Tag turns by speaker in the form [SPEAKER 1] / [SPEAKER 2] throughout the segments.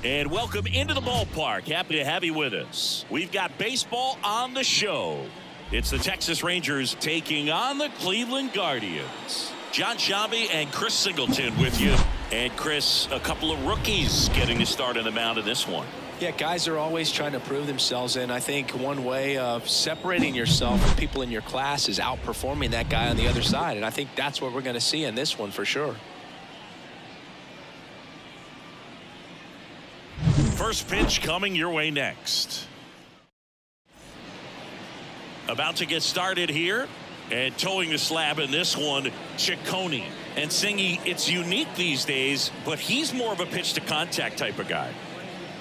[SPEAKER 1] And welcome into the ballpark. Happy to have you with us. We've got baseball on the show. It's the Texas Rangers taking on the Cleveland Guardians. Jon Sciambi and Chris Singleton with you. And Chris, a couple of rookies getting to start on the mound in this one.
[SPEAKER 2] Yeah, guys are always trying to prove themselves, and I think one way of separating yourself from people in your class is outperforming that guy on the other side, and I think that's what we're going to see in this one for sure.
[SPEAKER 1] First pitch coming your way next. About to get started here, and towing the slab in this one, Ciccone. And Singy, it's unique these days, but he's more of a pitch to contact type of guy.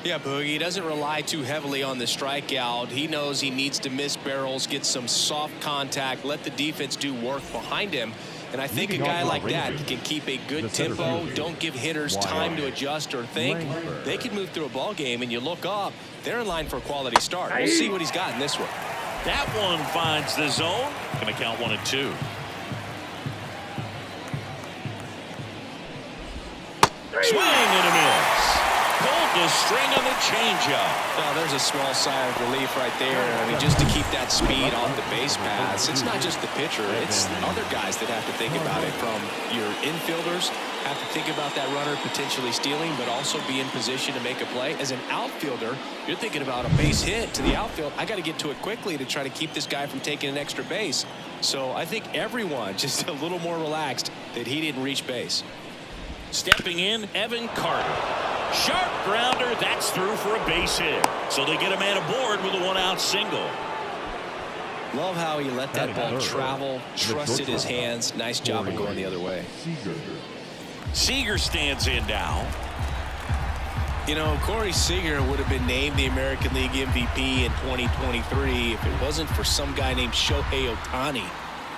[SPEAKER 2] Yeah, Boogie, he doesn't rely too heavily on the strikeout. He knows he needs to miss barrels, get some soft contact, let the defense do work behind him. And I think a guy like that can keep a good tempo, don't give hitters time to adjust or think. They can move through a ball game, and you look up, they're in line for a quality start. We'll see what he's got in this one.
[SPEAKER 1] That one finds the zone. Going to count 1-2. Swing and a miss. Pulled the string on the changeup.
[SPEAKER 2] Now, there's a small sigh of relief right there. I mean, just to keep that speed off the base paths. It's not just the pitcher. It's other guys that have to think about it. From your infielders, have to think about that runner potentially stealing, but also be in position to make a play. As an outfielder, you're thinking about a base hit to the outfield. I got to get to it quickly to try to keep this guy from taking an extra base. So I think everyone just a little more relaxed that he didn't reach base.
[SPEAKER 1] Stepping in, Evan Carter. Sharp grounder, that's through for a base hit. So they get a man aboard with a one-out single.
[SPEAKER 2] Love how he let that ball travel, trusted his hands. Nice job of going the other way.
[SPEAKER 1] Seager stands in now.
[SPEAKER 2] You know, Corey Seager would have been named the American League MVP in 2023 if it wasn't for some guy named Shohei Ohtani.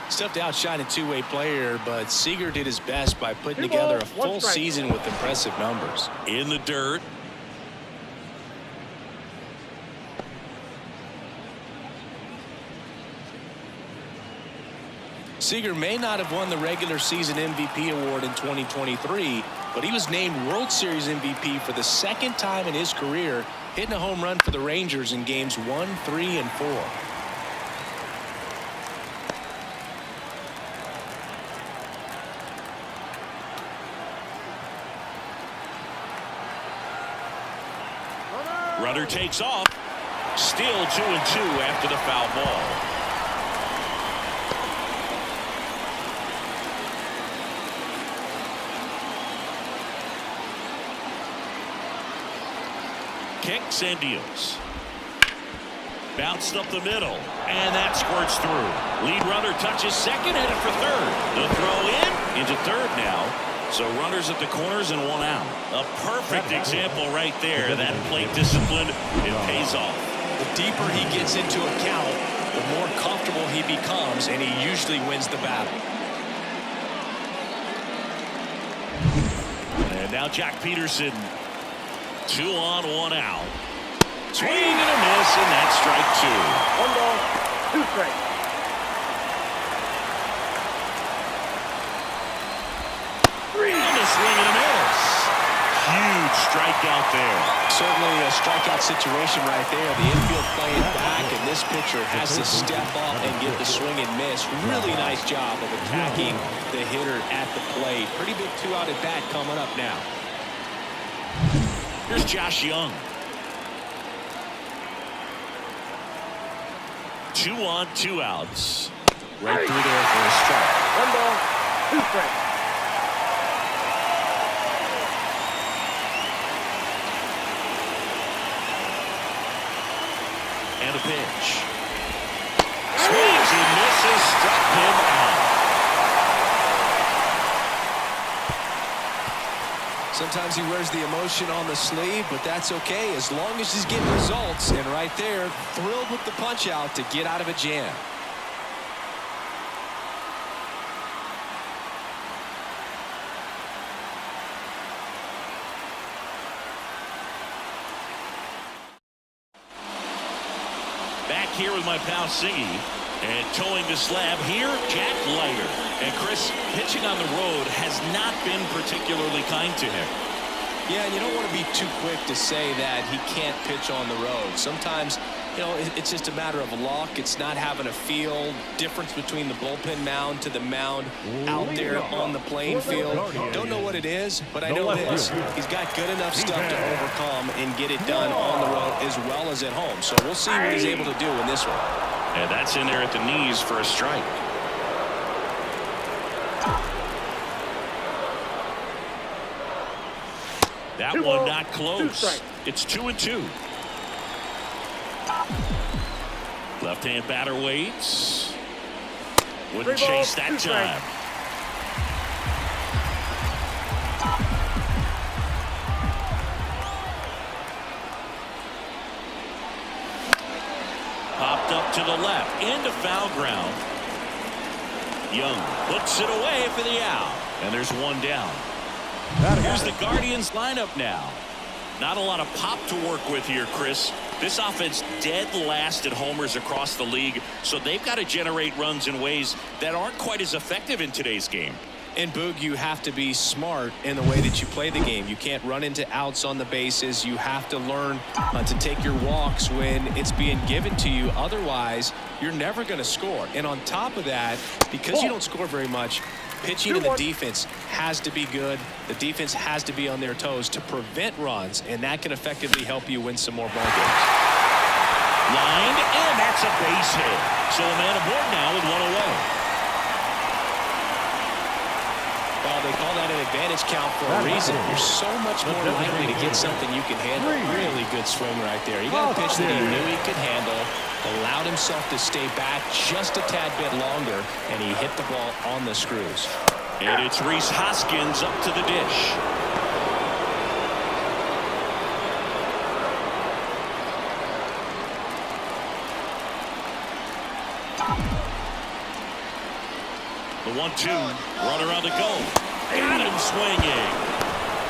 [SPEAKER 2] Tough to outshine a two-way player, but Seager did his best by putting together a full season with impressive numbers.
[SPEAKER 1] In the dirt.
[SPEAKER 2] Seager may not have won the regular season MVP award in 2023, but he was named World Series MVP for the second time in his career, hitting a home run for the Rangers in games 1, 3, and 4.
[SPEAKER 1] Runner takes off. Still 2-2 after the foul ball. Kicks and deals. Bounced up the middle, and that squirts through. Lead runner touches second, headed for third. The throw in into third now. So runners at the corners and one out. A perfect example right there. That plate discipline, it pays off.
[SPEAKER 2] The deeper he gets into a count, the more comfortable he becomes, and he usually wins the battle.
[SPEAKER 1] And now Jack Peterson. 2 on, 1 out. Swing and a miss, and that's strike 2.
[SPEAKER 3] 1 ball, 2 strikes.
[SPEAKER 1] Swing and a miss. Huge strikeout there.
[SPEAKER 2] Certainly a strikeout situation right there. The infield playing back, and this pitcher has to step up and get the swing and miss. Really nice job of attacking the hitter at the plate. Pretty big 2-out at bat coming up now.
[SPEAKER 1] Here's Josh Young. 2 on, 2 outs.
[SPEAKER 2] Right through there for a strike.
[SPEAKER 3] 1 ball, 2 strikes.
[SPEAKER 1] And a pitch. Swings and misses, struck him out.
[SPEAKER 2] Sometimes he wears the emotion on the sleeve, but that's okay as long as he's getting results. And right there, thrilled with the punch out to get out of a jam.
[SPEAKER 1] Back here with my pal Singy. And towing the slab here, Jack Leiter. And Chris, pitching on the road has not been particularly kind to him.
[SPEAKER 2] Yeah, and you don't want to be too quick to say that he can't pitch on the road. Sometimes, you know, it's just a matter of luck. It's not having a feel difference between the bullpen mound to the mound out there on the playing field. Don't know what it is, but I know this. He's got good enough stuff to overcome and get it done on the road as well as at home. So we'll see what he's able to do in this one.
[SPEAKER 1] And that's in there at the knees for a strike. That one not close. It's 2-2. Left-hand batter waits. Wouldn't chase that time. Popped up to the left into foul ground. Young puts it away for the out. And there's one down. Here's the Guardians lineup now. Not a lot of pop to work with here, Chris. This offense dead last at homers across the league, so they've got to generate runs in ways that aren't quite as effective in today's game.
[SPEAKER 2] And Boog, you have to be smart in the way that you play the game. You can't run into outs on the bases. You have to learn to take your walks when it's being given to you. Otherwise, you're never going to score. And on top of that, because you don't score very much, pitching and the defense has to be good. The defense has to be on their toes to prevent runs, and that can effectively help you win some more ball games.
[SPEAKER 1] Lined, and that's a base hit. So a man aboard now with one away.
[SPEAKER 2] Well, they call that an advantage count for a reason. You're so much more likely to get something you can handle. Really good swing right there. He got a pitch that he knew he could handle, allowed himself to stay back just a tad bit longer, and he hit the ball on the screws.
[SPEAKER 1] And it's Rhys Hoskins up to the dish. The 1-2, runner on the go. Got him swinging.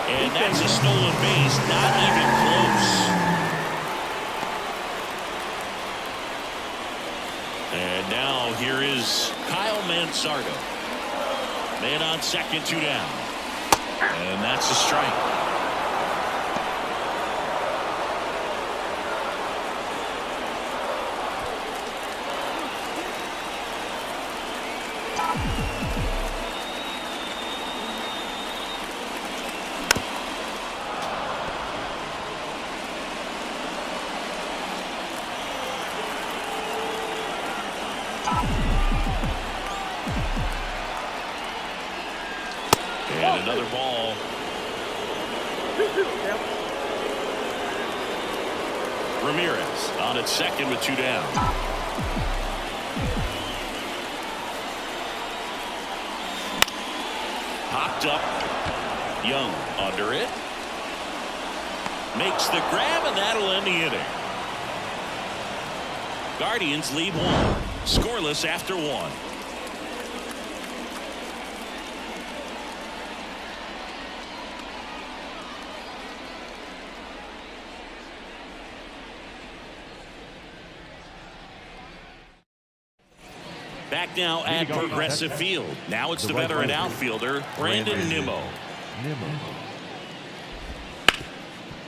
[SPEAKER 1] And that's a stolen base, not even close. And now here is Kyle Manzardo. Man on second, 2 down. And that's a strike. And another ball. Ramirez on at second with 2 down. Popped up. Young under it. Makes the grab, and that'll end the inning. Guardians lead 1. Scoreless after 1. Back now at Progressive Field. Now it's the veteran outfielder, Brandon Nimmo.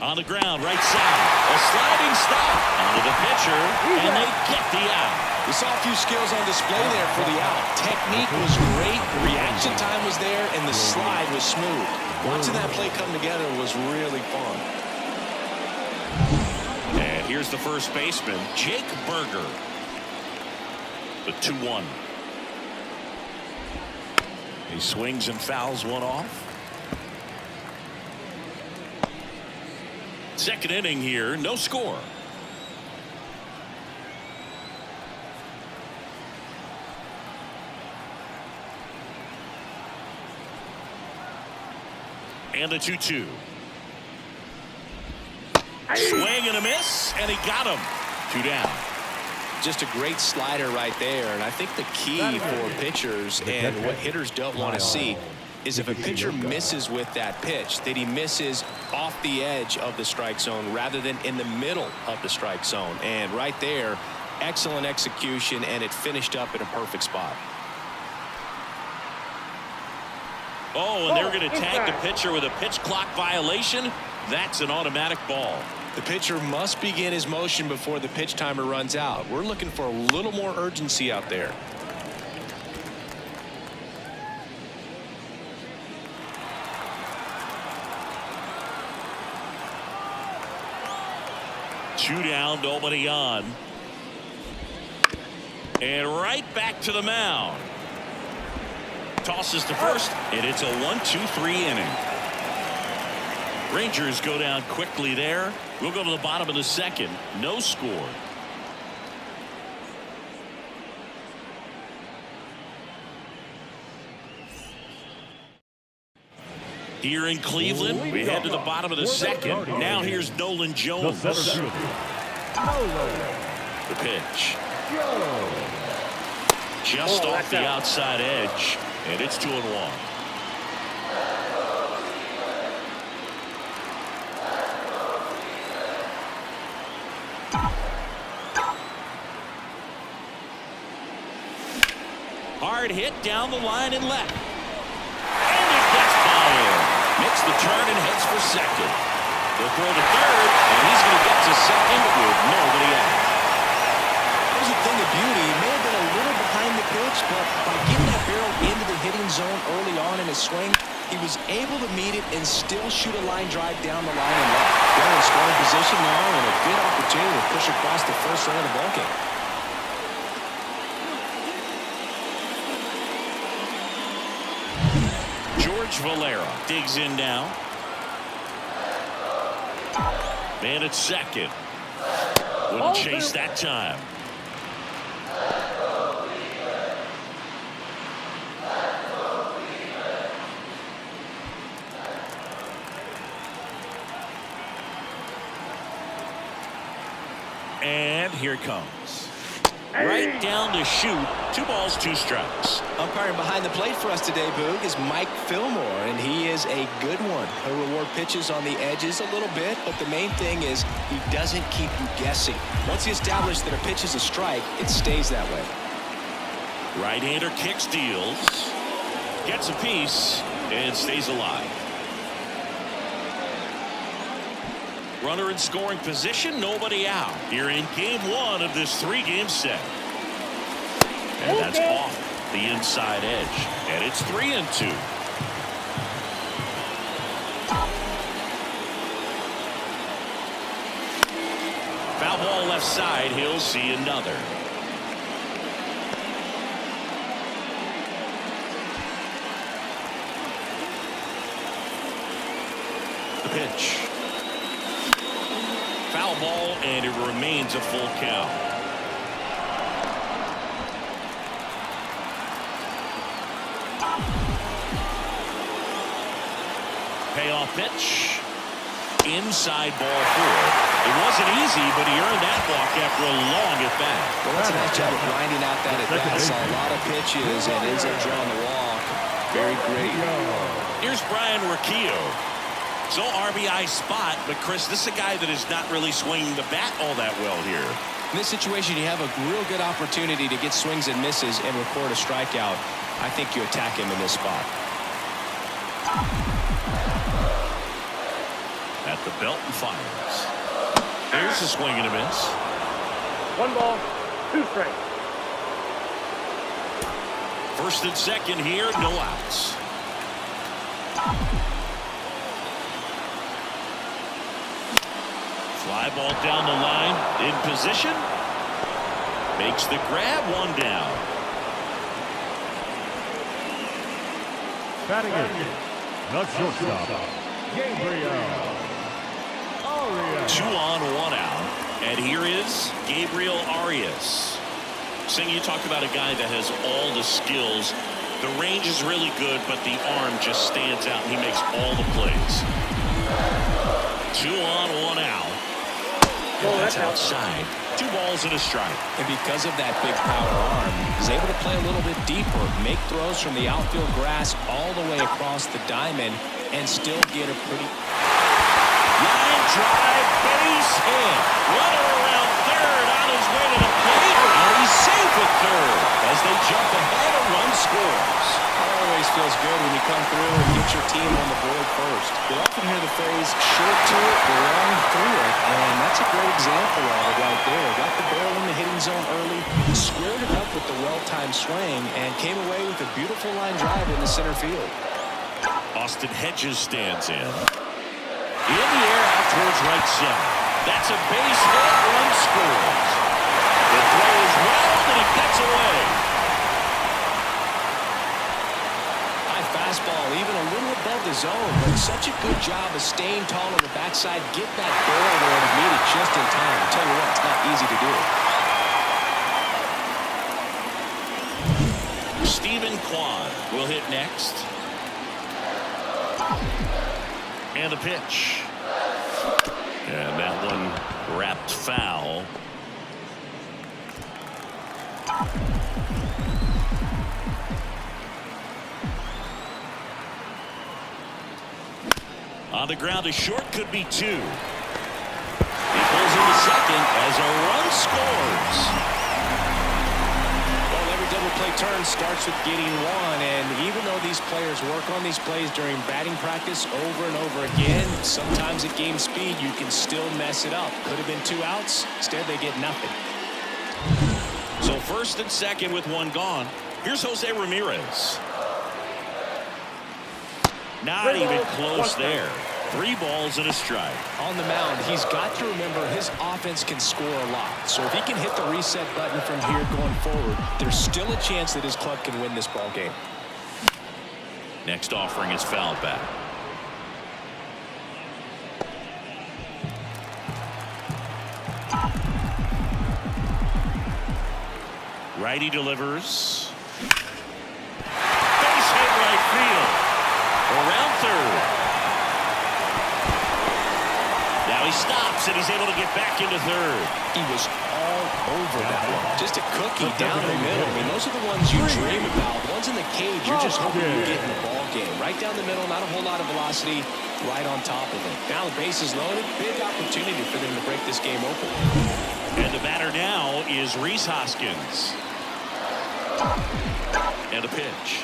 [SPEAKER 1] On the ground, right side. A sliding stop onto the pitcher, and they get the out.
[SPEAKER 2] We saw a few skills on display there for the out. Technique was great, reaction time was there, and the slide was smooth. Watching that play come together was really fun.
[SPEAKER 1] And here's the first baseman, Jake Burger. The 2-1. He swings and fouls one off. Second inning here, no score. And the 2-2. Swing and a miss, and he got him. 2 down.
[SPEAKER 2] Just a great slider right there, and I think the key for pitchers and what hitters don't want to see is if a pitcher misses with that pitch, that he misses off the edge of the strike zone rather than in the middle of the strike zone. And right there, excellent execution, and it finished up in a perfect spot.
[SPEAKER 1] Oh, and they're going to tag the pitcher with a pitch clock violation. That's an automatic ball.
[SPEAKER 2] The pitcher must begin his motion before the pitch timer runs out. We're looking for a little more urgency out there.
[SPEAKER 1] Two down, nobody on. And right back to the mound. Tosses to first, and it's a 1-2-3 inning. Rangers go down quickly there. We'll go to the bottom of the second. No score. Here in Cleveland, we head to the bottom of the second. Now here's Nolan Jones. The pitch. Just off the outside edge, and it's 2-1. Hard hit down the line and left. And it gets by him. Makes the turn and heads for second. They'll throw to third, and he's going to get to second with nobody out.
[SPEAKER 2] There's a thing of beauty. He may have been a little behind the pitch, but by getting that barrel into the hitting zone early on in his swing, he was able to meet it and still shoot a line drive down the line and left. They're in scoring position now and a good opportunity to push across the first line of the ballgame.
[SPEAKER 1] George Valera digs in now. Man at second. Wouldn't chase that time. And here it comes. Right down to shoot. 2 balls, 2 strikes.
[SPEAKER 2] Umpiring behind the plate for us today, Boog, is Mike Fillmore, and he is a good one. He'll reward pitches on the edges a little bit, but the main thing is he doesn't keep you guessing. Once he establishes that a pitch is a strike, it stays that way.
[SPEAKER 1] Right-hander kicks, deals, gets a piece, and stays alive. Runner in scoring position, nobody out. Here in game 1 of this 3-game set. And that's off the inside edge. And it's 3-2. Foul ball left side. He'll see another. The pitch. Foul ball, and it remains a full count. Payoff pitch. Inside ball 4. It wasn't easy, but he earned that walk after a long at-bat.
[SPEAKER 2] Well, that's a nice job of grinding out that at-bat. Saw a lot of pitches and ends up drawing the walk. Very great.
[SPEAKER 1] Here's Brian Rocchio. So RBI spot, but Chris, this is a guy that is not really swinging the bat all that well here.
[SPEAKER 2] In this situation, you have a real good opportunity to get swings and misses and record a strikeout. I think you attack him in this spot.
[SPEAKER 1] At the belt and fires. There's a swing and a miss.
[SPEAKER 3] 1 ball, 2 strikes.
[SPEAKER 1] First and second here, no outs. Fly ball down the line, in position. Makes the grab, 1 down.
[SPEAKER 4] Batting in, the shortstop, Gabriel Arias.
[SPEAKER 1] 2 on, 1 out. And here is Gabriel Arias. Sing, you talk about a guy that has all the skills. The range is really good, but the arm just stands out, and he makes all the plays. 2 on, 1 out. That's outside. 2 balls and a strike.
[SPEAKER 2] And because of that big power arm, he's able to play a little bit deeper, make throws from the outfield grass all the way across the diamond, and still get a pretty...
[SPEAKER 1] Line drive, base hit. Runner around third on his way to the plate, and he's safe at third as they jump ahead and run scores.
[SPEAKER 2] I always feels good when you come through and get your team on the board first. You often hear the phrase, short to it, long through it, and that's a great example of it right there. Got the barrel in the hitting zone early, squared it up with the well-timed swing, and came away with a beautiful line drive in the center field.
[SPEAKER 1] Austin Hedges stands in. In the air out towards right center. That's a base hit. Run scores. The throw is wild, and it gets away.
[SPEAKER 2] High fastball, even a little above the zone, but such a good job of staying tall on the backside, get that barrel there to meet it just in time. I'll tell you what, it's not easy to do.
[SPEAKER 1] Stephen Kwan will hit next. And the pitch. And that one wrapped foul. On the ground, a short could be two. He pulls into second as a run scores.
[SPEAKER 2] Well, every double play turn starts with getting one, and even though these players work on these plays during batting practice over and over again, sometimes at game speed you can still mess it up. Could have been 2 outs. Instead, they get nothing.
[SPEAKER 1] So first and second with one gone. Here's Jose Ramirez. Not even close there. 3 balls and a strike.
[SPEAKER 2] On the mound, he's got to remember his offense can score a lot. So if he can hit the reset button from here going forward, there's still a chance that his club can win this ball game.
[SPEAKER 1] Next offering is fouled back. Righty delivers. Base hit right field. Around third. Now he stops and he's able to get back into third.
[SPEAKER 2] He was all over that one. Just a cookie down the middle. I mean, those are the ones you dream about. The ones in the cage, you're just hoping you get in the ball game. Right down the middle, not a whole lot of velocity, right on top of it. Now the base is loaded. Big opportunity for them to break this game open.
[SPEAKER 1] And the batter now is Rhys Hoskins. And a pitch.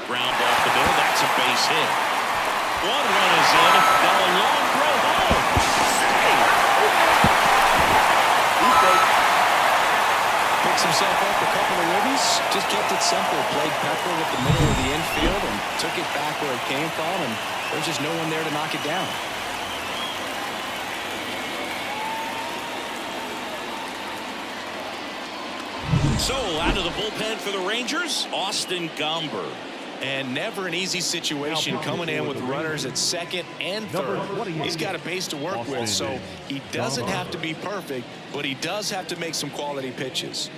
[SPEAKER 1] Ground off the middle. That's a base hit. 1 run is in. Now a long throw home.
[SPEAKER 2] Picks himself up a couple of ribbies. Just kept it simple. Played Pepper with the middle of the infield and took it back where it came from. And there's just no one there to knock it down.
[SPEAKER 1] So out of the bullpen for the Rangers, Austin Gomber.
[SPEAKER 2] And never an easy situation coming in with runners at second and third. He's got a base to work with, so he doesn't have to be perfect, but he does have to make some quality pitches.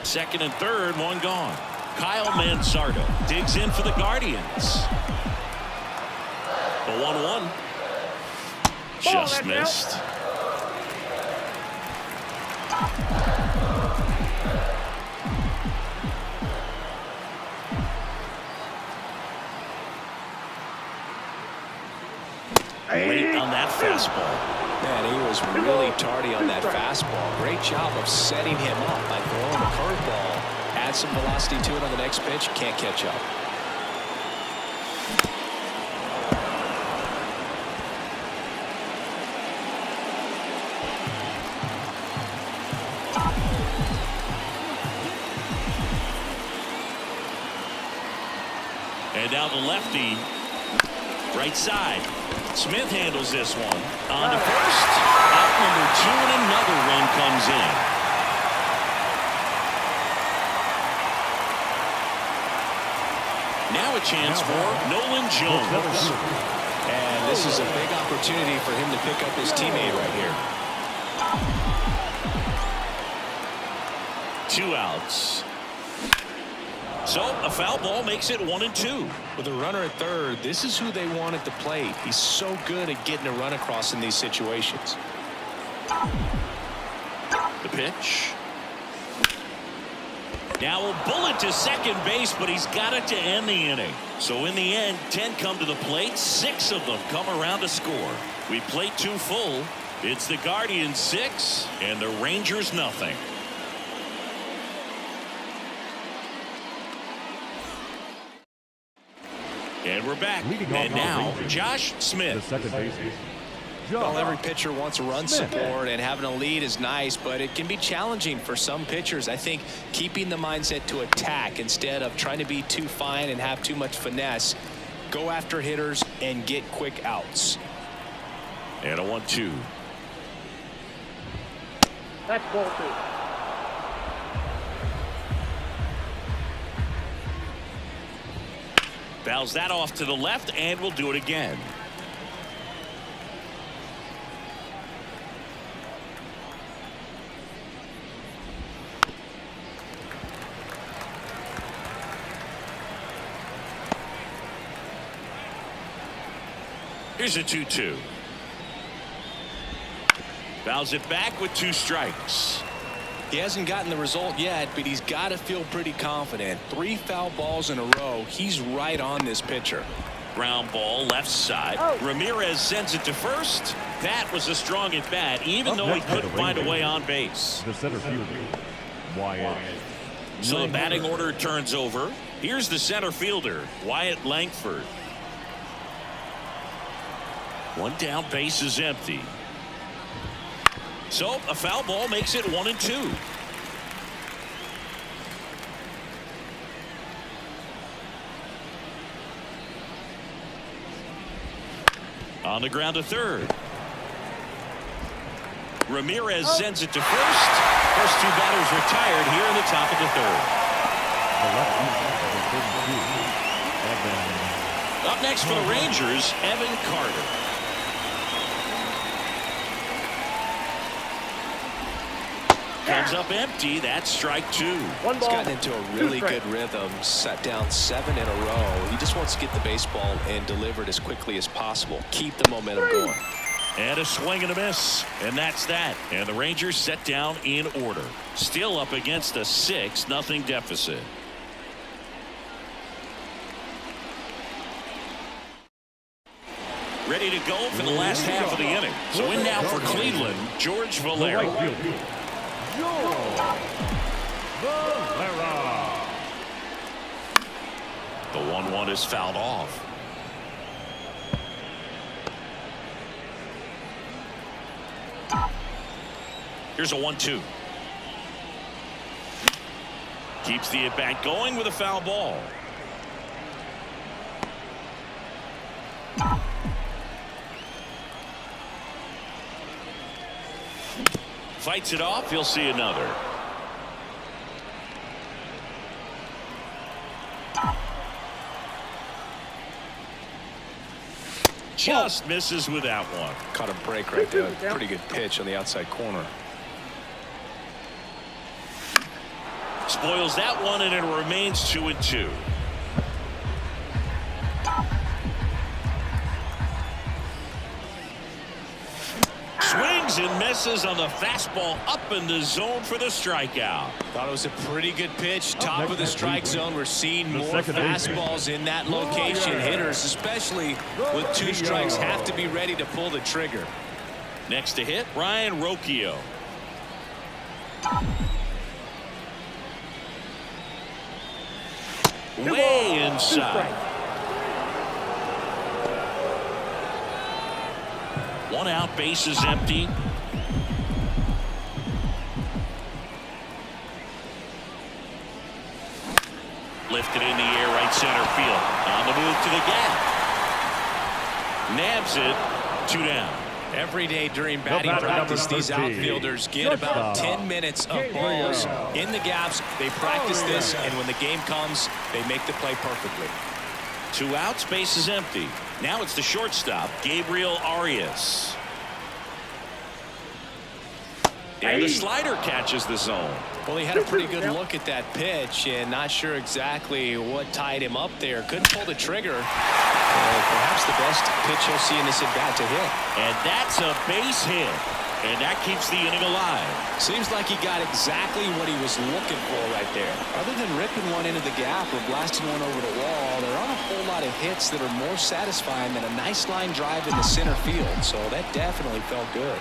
[SPEAKER 1] Second and third, one gone. Kyle Manzardo digs in for the Guardians. The 1-1. Just missed. Late on that fastball.
[SPEAKER 2] Man, he was really tardy on that fastball. Great job of setting him up by throwing the curveball. Add some velocity to it on the next pitch. Can't catch up.
[SPEAKER 1] And now the lefty. Right side. Smith handles this one. On to first. Out number 2 and another run comes in. Now a chance for Nolan Jones.
[SPEAKER 2] And this is a big opportunity for him to pick up his teammate right here.
[SPEAKER 1] 2 outs. So a foul ball makes it 1-2.
[SPEAKER 2] With a runner at third, this is who they want at the plate. He's so good at getting a run across in these situations.
[SPEAKER 1] The pitch. Now a bullet to second base, but he's got it to end the inning. So in the end, 10 come to the plate. 6 of them come around to score. We played 2 full. It's the Guardians 6 and the Rangers nothing. And we're back.
[SPEAKER 4] Leading off
[SPEAKER 1] And now,
[SPEAKER 4] Rangers,
[SPEAKER 1] Josh
[SPEAKER 4] the
[SPEAKER 1] Smith.
[SPEAKER 4] second baseman.
[SPEAKER 2] Well, every pitcher wants run support, and having a lead is nice, but it can be challenging for some pitchers. I think keeping the mindset to attack instead of trying to be too fine and have too much finesse. Go after hitters and get quick outs.
[SPEAKER 1] And a 1-2.
[SPEAKER 3] That's ball 2.
[SPEAKER 1] Fouls that off to the left, and we'll do it again. Here's a 2-2. Fouls it back with 2 strikes.
[SPEAKER 2] He hasn't gotten the result yet, but he's got to feel pretty confident. 3 foul balls in a row. He's right on this pitcher.
[SPEAKER 1] Ground ball left side. Ramirez sends it to first. That was a strong at bat, even though he couldn't find a way on base.
[SPEAKER 4] The center fielder, Wyatt.
[SPEAKER 1] So the batting order turns over. Here's the center fielder, Wyatt Langford. One down, base is empty. So a foul ball makes it 1-2. On the ground to third. Ramirez sends it to first. First 2 batters retired here in the top of the third.
[SPEAKER 4] The left fielder, Evan.
[SPEAKER 1] Up next for the Rangers, Evan Carter. Comes up empty. That's strike 2.
[SPEAKER 3] One
[SPEAKER 2] He's
[SPEAKER 3] ball.
[SPEAKER 2] gotten into a really
[SPEAKER 3] 2
[SPEAKER 2] good
[SPEAKER 3] strikes.
[SPEAKER 2] rhythm, set down 7 in a row. He just wants to get the baseball and deliver it as quickly as possible. Keep the momentum going.
[SPEAKER 1] And a swing and a miss. And that's that. And the Rangers set down in order. Still up against a 6-0 deficit. Ready to go for the last half of the inning. So in now for Cleveland, George
[SPEAKER 4] The right
[SPEAKER 1] Valera.
[SPEAKER 4] fielder, George Valera.
[SPEAKER 1] The 1-1 is fouled off. Here's a 1-2. Keeps the at-bat going with a foul ball. Fights it off. He'll see another. Just misses with that one.
[SPEAKER 2] Caught a break right there. Pretty good pitch on the outside corner.
[SPEAKER 1] Spoils that one, and it remains 2-2. Swings and misses on the fastball up in the zone for the strikeout.
[SPEAKER 2] Thought it was a pretty good pitch. Top of the strike zone. We're seeing
[SPEAKER 4] The
[SPEAKER 2] more
[SPEAKER 4] second baseman.
[SPEAKER 2] fastballs in that location. Hitters, especially with 2 strikes, have to be ready to pull the trigger.
[SPEAKER 1] Next to hit, Ryan Rocchio. Way inside. 1 out, base is empty. Lifted in the air, right center field. On the move to the gap. Nabs it, 2 down.
[SPEAKER 2] Every day during batting
[SPEAKER 4] batter,
[SPEAKER 2] practice,
[SPEAKER 4] number
[SPEAKER 2] these
[SPEAKER 4] 13.
[SPEAKER 2] outfielders get about
[SPEAKER 4] Shortstop.
[SPEAKER 2] 10 minutes of balls in the gaps. They practice this, and when the game comes, they make the play perfectly.
[SPEAKER 1] 2 outs, base is empty. Now it's the shortstop, Gabriel Arias. And the slider catches the zone.
[SPEAKER 2] Well, he had a pretty good look at that pitch, and not sure exactly what tied him up there. Couldn't pull the trigger. Perhaps the best pitch he'll see in this at-bat to hit.
[SPEAKER 1] And that's a base hit. And that keeps the inning alive.
[SPEAKER 2] Seems like he got exactly what he was looking for right there. Other than ripping one into the gap or blasting one over the wall, there aren't a whole lot of hits that are more satisfying than a nice line drive in the center field. So that definitely felt good.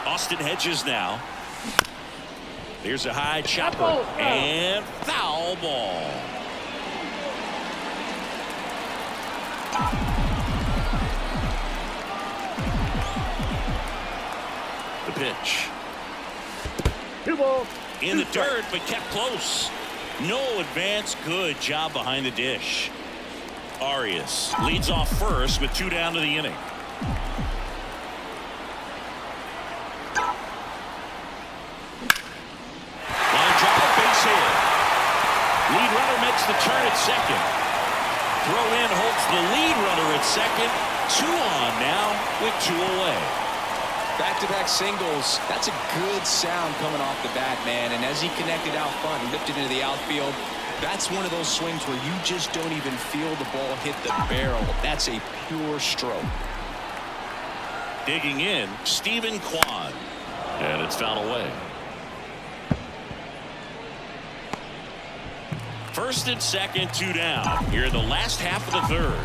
[SPEAKER 1] Austin Hedges now. Here's a high chopper and foul ball. pitch.
[SPEAKER 3] 2 balls.
[SPEAKER 1] In the dirt, but kept close. No advance. Good job behind the dish. Arias leads off first with 2 down to the inning. Line drive, base hit. Lead runner makes the turn at second. Throw in holds the lead runner at second. 2 on now with 2 away.
[SPEAKER 2] Back-to-back singles. That's a good sound coming off the bat, man. And as he connected out front and lifted into the outfield, that's one of those swings where you just don't even feel the ball hit the barrel. That's a pure stroke.
[SPEAKER 1] Digging in, Stephen Kwan. And it's fouled away. First and second, 2 down. Here in the last half of the third.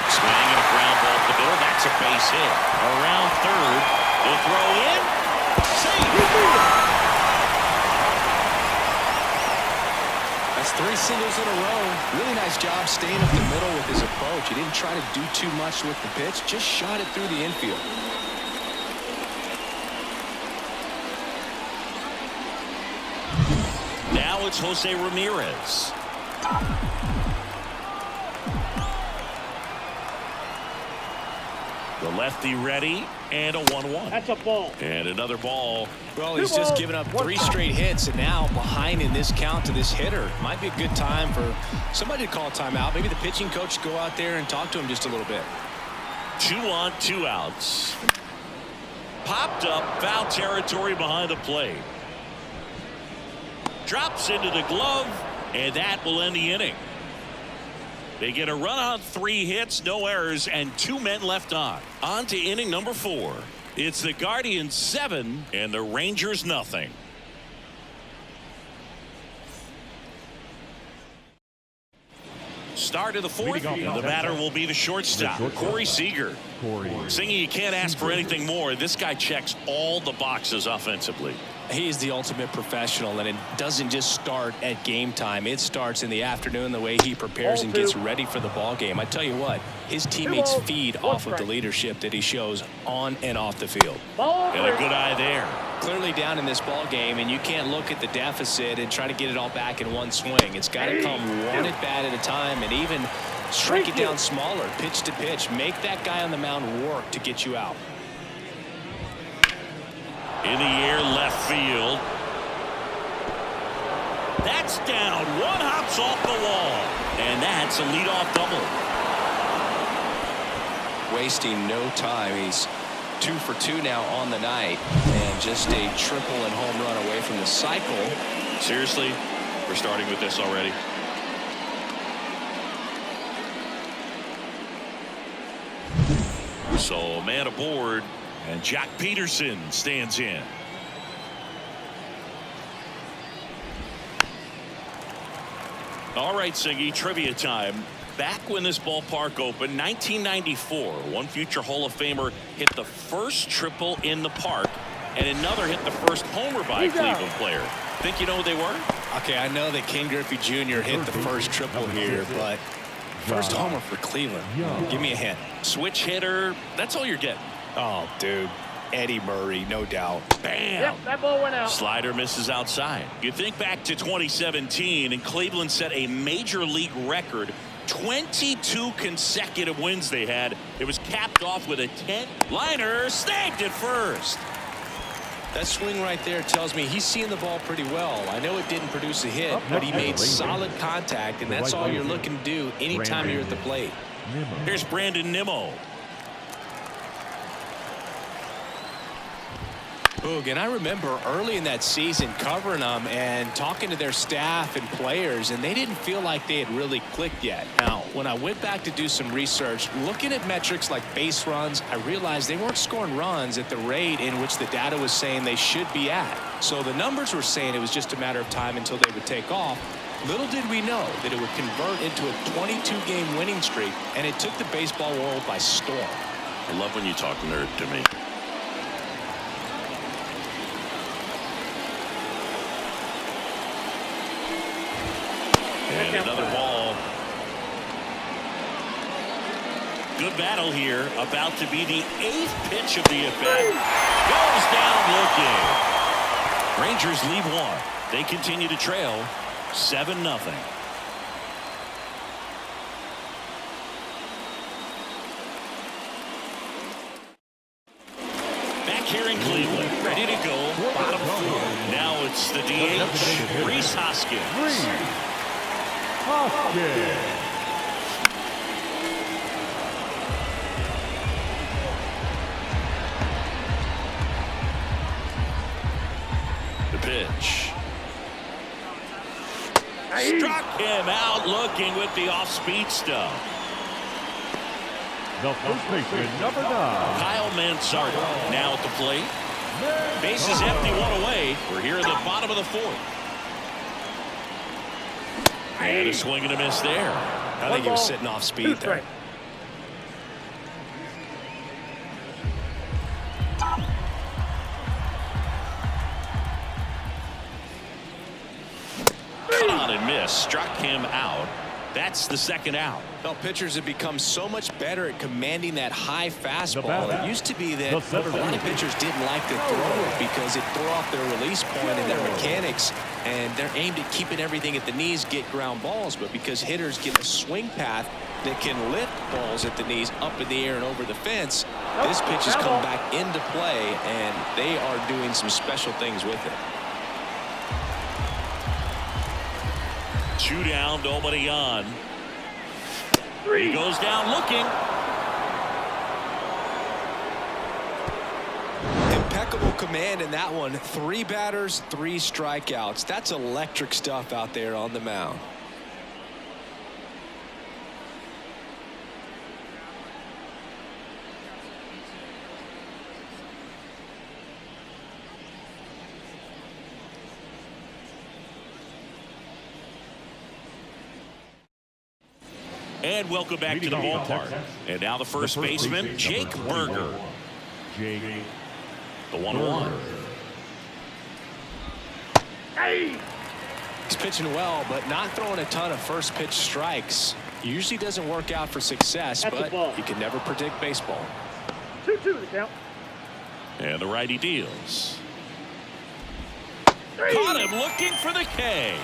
[SPEAKER 1] Swing and a ground ball up the middle. That's a base hit. Around third. The throw in. Save.
[SPEAKER 2] That's 3 singles in a row. Really nice job staying up the middle with his approach. He didn't try to do too much with the pitch. Just shot it through the infield.
[SPEAKER 1] Now it's Jose Ramirez. The lefty ready, and a 1-1.
[SPEAKER 3] That's a ball.
[SPEAKER 1] And another ball.
[SPEAKER 2] Well, he's just given up 3 straight hits, and now behind in this count to this hitter. Might be a good time for somebody to call a timeout. Maybe the pitching coach go out there and talk to him just a little bit.
[SPEAKER 1] 2 on, 2 outs. Popped up, foul territory behind the plate. Drops into the glove, and that will end the inning. They get a run on 3 hits, no errors, and 2 men left on. On to inning number 4. It's the Guardians 7 and the Rangers nothing. Start of the 4th, and the batter will be the shortstop, Corey Seager. Singy, you can't ask for anything more. This guy checks all the boxes offensively.
[SPEAKER 2] He is the ultimate professional, and it doesn't just start at game time. It starts in the afternoon, the way he prepares and gets ready for the ball game. I tell you what, his teammates feed off of the leadership that he shows on and off the field.
[SPEAKER 1] And a good eye there.
[SPEAKER 2] Clearly down in this ball game, and you can't look at the deficit and try to get it all back in one swing. It's got to come one at bat at a time, and even shrink it down smaller, pitch to pitch. Make that guy on the mound work to get you out.
[SPEAKER 1] In the air, left field. That's down. 1 hops off the wall. And that's a leadoff double.
[SPEAKER 2] Wasting no time. He's 2 for 2 now on the night. And just a triple and home run away from the cycle.
[SPEAKER 1] Seriously, we're starting with this already. So, man aboard. And Jack Peterson stands in. All right, Singy, trivia time. Back when this ballpark opened, 1994, one future Hall of Famer hit the first triple in the park, and another hit the first homer by a Cleveland player. Think you know who they were?
[SPEAKER 2] Okay, I know that Ken Griffey Jr. hit the first triple here, but first homer for Cleveland. Give me a hint.
[SPEAKER 1] Switch hitter. That's all you're getting.
[SPEAKER 2] Oh, dude. Eddie Murray, no doubt.
[SPEAKER 1] Bam!
[SPEAKER 3] Yep, that ball went out.
[SPEAKER 1] Slider misses outside. You think back to 2017, and Cleveland set a major league record. 22 consecutive wins they had. It was capped off with a 10-liner, snagged at first.
[SPEAKER 2] That swing right there tells me he's seeing the ball pretty well. I know it didn't produce a hit, but he made solid contact, and that's all you're looking to do anytime you're at the plate.
[SPEAKER 1] Here's Brandon Nimmo.
[SPEAKER 2] Boog, and I remember early in that season covering them and talking to their staff and players, and they didn't feel like they had really clicked yet. Now, when I went back to do some research, looking at metrics like base runs, I realized they weren't scoring runs at the rate in which the data was saying they should be at. So the numbers were saying it was just a matter of time until they would take off. Little did we know that it would convert into a 22-game winning streak, and it took the baseball world by storm.
[SPEAKER 1] I love when you talk nerd to me. And another ball Good battle here. About to be the 8th pitch of the at-bat. Goes down looking. Rangers lead 1. They continue to trail 7-0. Back here in Cleveland, ready to go. Bottom 4. Now it's the DH, Rhys Hoskins. The pitch. Struck him out looking with the off-speed stuff.
[SPEAKER 4] The first baseman, number 9.
[SPEAKER 1] Kyle Manzardo now at the plate. Bases empty, 1 away. We're here at the bottom of the 4th. And a swing and a miss there.
[SPEAKER 2] I think he was sitting off speed there.
[SPEAKER 1] Cut on and miss. Struck him out. That's the 2nd out.
[SPEAKER 2] Well, pitchers have become so much better at commanding that high fastball. It used to be that a lot of pitchers didn't like to throw it because it threw off their release point and their mechanics, and they're aimed at keeping everything at the knees, get ground balls. But because hitters get a swing path that can lift balls at the knees up in the air and over the fence, this pitch has come back into play, and they are doing some special things with it.
[SPEAKER 1] 2 down, nobody on. He goes down looking.
[SPEAKER 2] Impeccable command in that one. 3 batters, 3 strikeouts. That's electric stuff out there on the mound.
[SPEAKER 1] And welcome back to the ballpark. And now the first baseman, Jake Burger.
[SPEAKER 4] Jake.
[SPEAKER 1] The 1-1.
[SPEAKER 2] He's pitching well, but not throwing a ton of first pitch strikes. Usually doesn't work out for success, but you can never predict baseball.
[SPEAKER 3] 2-2 the count.
[SPEAKER 1] And the righty deals. Caught him looking for the K.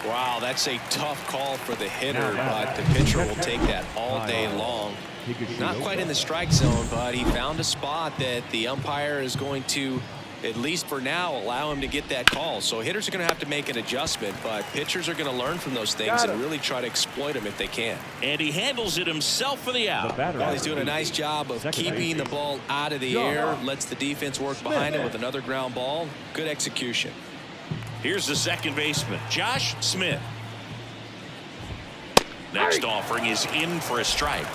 [SPEAKER 2] Wow, that's a tough call for the hitter, but the pitcher will take that all day long. Not quite in the strike zone, but he found a spot that the umpire is going to, at least for now, allow him to get that call. So hitters are going to have to make an adjustment, but pitchers are going to learn from those things and really try to exploit them if they can.
[SPEAKER 1] And he handles it himself for the out.
[SPEAKER 2] Well, he's doing a nice job of keeping the ball out of the air, lets the defense work behind him with another ground ball. Good execution.
[SPEAKER 1] Here's the second baseman, Josh Smith. Next offering is in for a strike.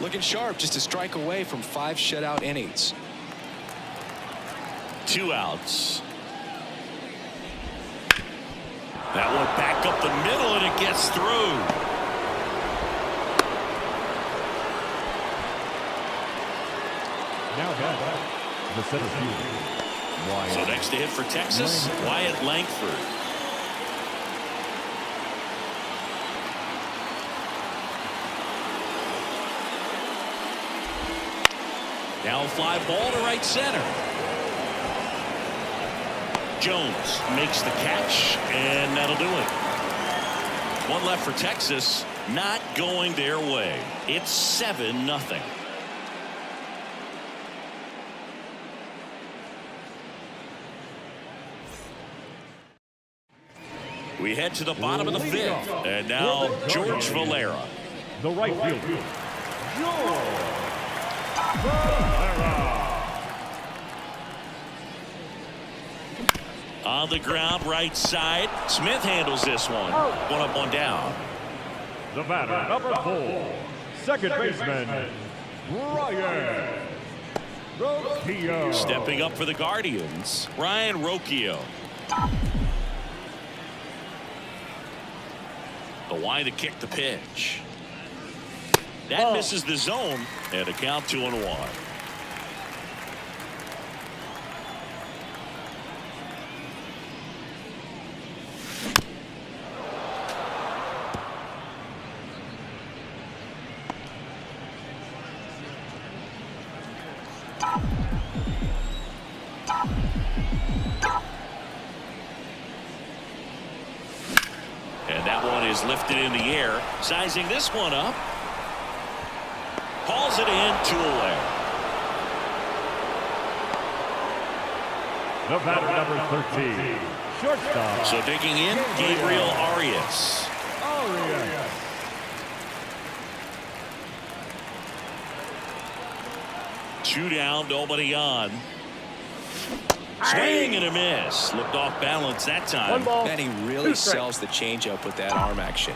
[SPEAKER 2] Looking sharp, just a strike away from 5 shutout innings.
[SPEAKER 1] 2 outs. That one back up the middle, and it gets through.
[SPEAKER 4] Now back the center field.
[SPEAKER 1] So next to hit for Texas, Wyatt Langford. Now a fly ball to right center. Jones makes the catch, and that'll do it. 1 left for Texas, not going their way. It's 7-0. We head to the bottom of the 5th, and now George Valera.
[SPEAKER 4] The right fielder, George Valera.
[SPEAKER 1] On the ground, right side. Smith handles this one. 1 up, 1 down.
[SPEAKER 4] The batter, number 4, second baseman, Ryan Rocchio.
[SPEAKER 1] Stepping up for the Guardians, Ryan Rocchio. The line to kick the pitch. That misses the zone, and a count 2-1. And that one is lifted in the air. Sizing this one up. Hauls it in, 2 away.
[SPEAKER 4] The batter, number 13, shortstop.
[SPEAKER 1] So digging in, Gabriel Arias.
[SPEAKER 4] Arias.
[SPEAKER 1] Two down, nobody on. Swing and a miss. Looked off balance that time.
[SPEAKER 3] 1 ball.
[SPEAKER 2] And he really sells the changeup with that arm action.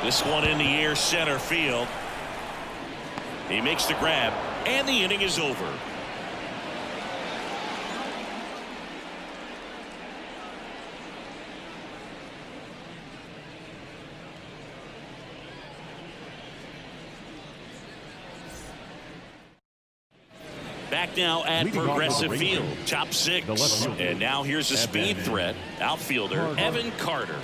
[SPEAKER 1] This one in the air, center field. He makes the grab, and the inning is over. Back now at
[SPEAKER 4] Leading off
[SPEAKER 1] Progressive
[SPEAKER 4] the
[SPEAKER 1] Field,
[SPEAKER 4] Rangers,
[SPEAKER 1] top 6.
[SPEAKER 4] the left fielder,
[SPEAKER 1] And now here's a speed
[SPEAKER 4] Evan
[SPEAKER 1] threat, outfielder
[SPEAKER 4] Carter.
[SPEAKER 1] Evan Carter.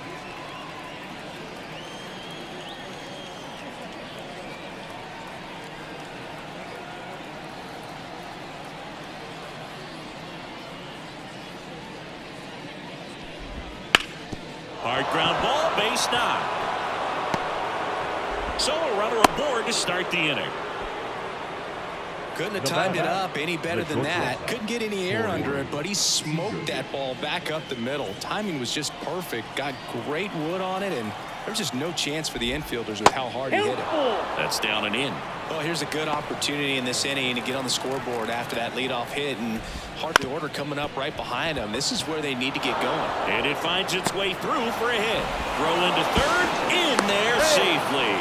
[SPEAKER 1] Hard ground ball, base knock. So a runner aboard to start the inning.
[SPEAKER 2] Couldn't have
[SPEAKER 4] The
[SPEAKER 2] timed it
[SPEAKER 4] batter,
[SPEAKER 2] up any better
[SPEAKER 4] the
[SPEAKER 2] than that.
[SPEAKER 4] shortstop.
[SPEAKER 2] Couldn't get any air under it, but he smoked that ball back up the middle. Timing was just perfect. Got great wood on it, and there was just no chance for the infielders with how hard he hit it.
[SPEAKER 1] That's down and in.
[SPEAKER 2] Well, here's a good opportunity in this inning to get on the scoreboard after that leadoff hit, and Hart order coming up right behind him. This is where they need to get going.
[SPEAKER 1] And it finds its way through for a hit. Throw into third, in there safely.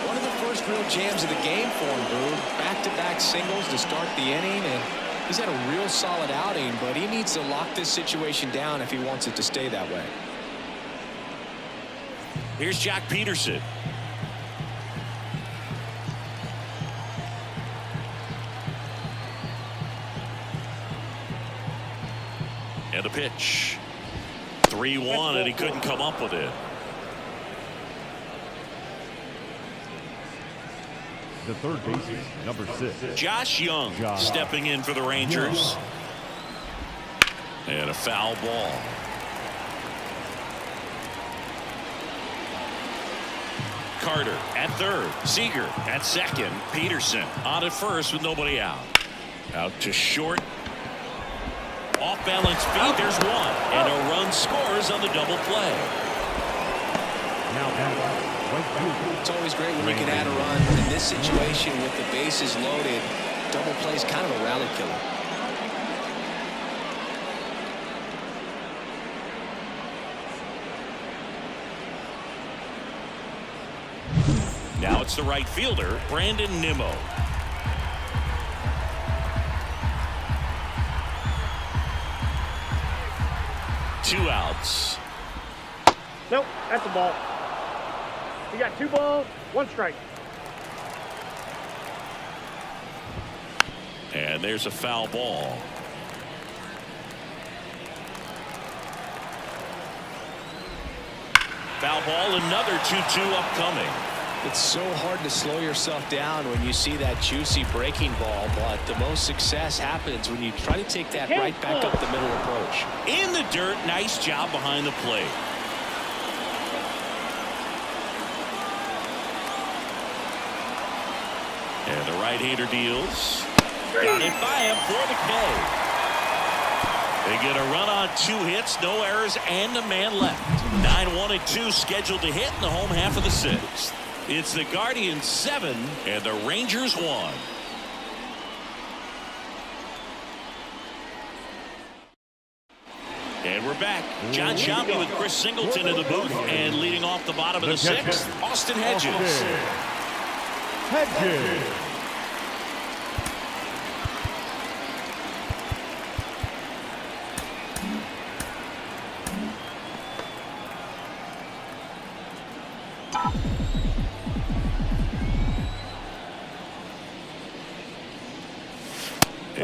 [SPEAKER 2] One of the first real jams of the game for him, Boog. Back-to-back singles to start the inning, and he's had a real solid outing, but he needs to lock this situation down if he wants it to stay that way.
[SPEAKER 1] Here's Jock Peterson. And a pitch. 3-1, and he couldn't come up with it.
[SPEAKER 4] The third baseman, number 6.
[SPEAKER 1] Josh Young
[SPEAKER 4] Josh
[SPEAKER 1] stepping in for the Rangers. And a foul ball. Carter at third. Seager at second. Peterson on at first with nobody out. Out to short. Off balance feet. There's one. And a run scores on the double play.
[SPEAKER 4] Now batting, right fielder.
[SPEAKER 2] It's always great when you can add a run, but in this situation with the bases loaded, double play is kind of a rally killer.
[SPEAKER 1] Now it's the right fielder, Brandon Nimmo. Two outs.
[SPEAKER 3] Nope, that's a ball. You got 2 balls, 1 strike.
[SPEAKER 1] And there's a foul ball. Foul ball, another 2-2 upcoming.
[SPEAKER 2] It's so hard to slow yourself down when you see that juicy breaking ball, but the most success happens when you try to take that right back up the middle approach.
[SPEAKER 1] In the dirt, nice job behind the plate. And the right-hander deals. Got it by him for the K. They get a run on 2 hits, no errors, and a man left. 9-1 and 2 scheduled to hit in the home half of the 6th. It's the Guardians 7 and the Rangers 1. And we're back. John Sciambi with Chris Singleton in the booth, and leading off the bottom of the 6th, Austin Hedges.
[SPEAKER 4] Hedges.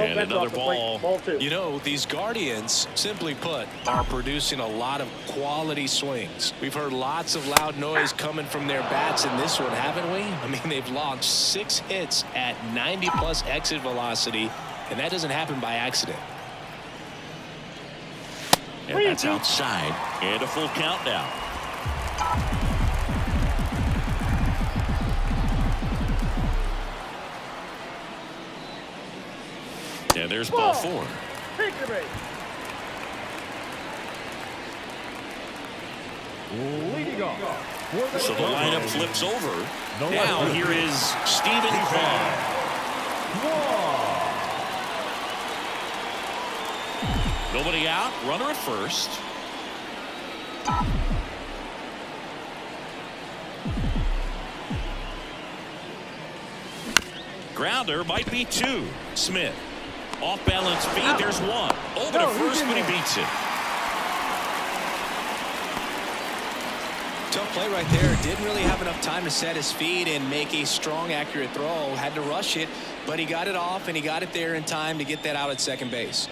[SPEAKER 1] And
[SPEAKER 3] that's
[SPEAKER 1] another
[SPEAKER 3] off the plate.
[SPEAKER 1] ball.
[SPEAKER 3] Ball 2.
[SPEAKER 2] You know, these Guardians, simply put, are producing a lot of quality swings. We've heard lots of loud noise coming from their bats in this one, haven't we? I mean, they've launched 6 hits at 90+ exit velocity, and that doesn't happen by accident.
[SPEAKER 1] And that's outside. And a full count now. And there's ball 4.
[SPEAKER 3] Take the base.
[SPEAKER 4] Leading off.
[SPEAKER 1] So the lineup flips over.
[SPEAKER 4] No
[SPEAKER 1] Now
[SPEAKER 4] left.
[SPEAKER 1] here is Stephen Kwan. Nobody out. Runner at first. Grounder might be 2. Smith. Off balance feed. There's 1. Over to first, but he beats it.
[SPEAKER 2] Tough play right there. Didn't really have enough time to set his feet and make a strong, accurate throw. Had to rush it, but he got it off, and he got it there in time to get that out at second base.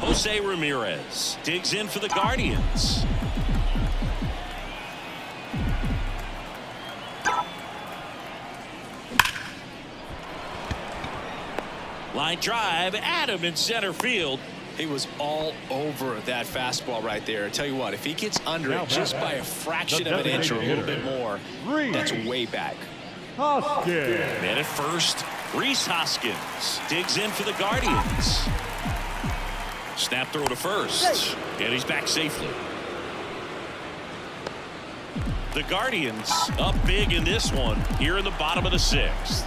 [SPEAKER 1] Jose Ramirez digs in for the Guardians. Line drive, Adam in center field.
[SPEAKER 2] He was all over that fastball right there. I tell you what, if he gets under it just by a fraction of an inch or a little bit more, that's way back.
[SPEAKER 4] Hoskins.
[SPEAKER 1] Man at first, Rhys Hoskins digs in for the Guardians. Snap throw to first, and he's back safely. The Guardians up big in this one here in the bottom of the 6th.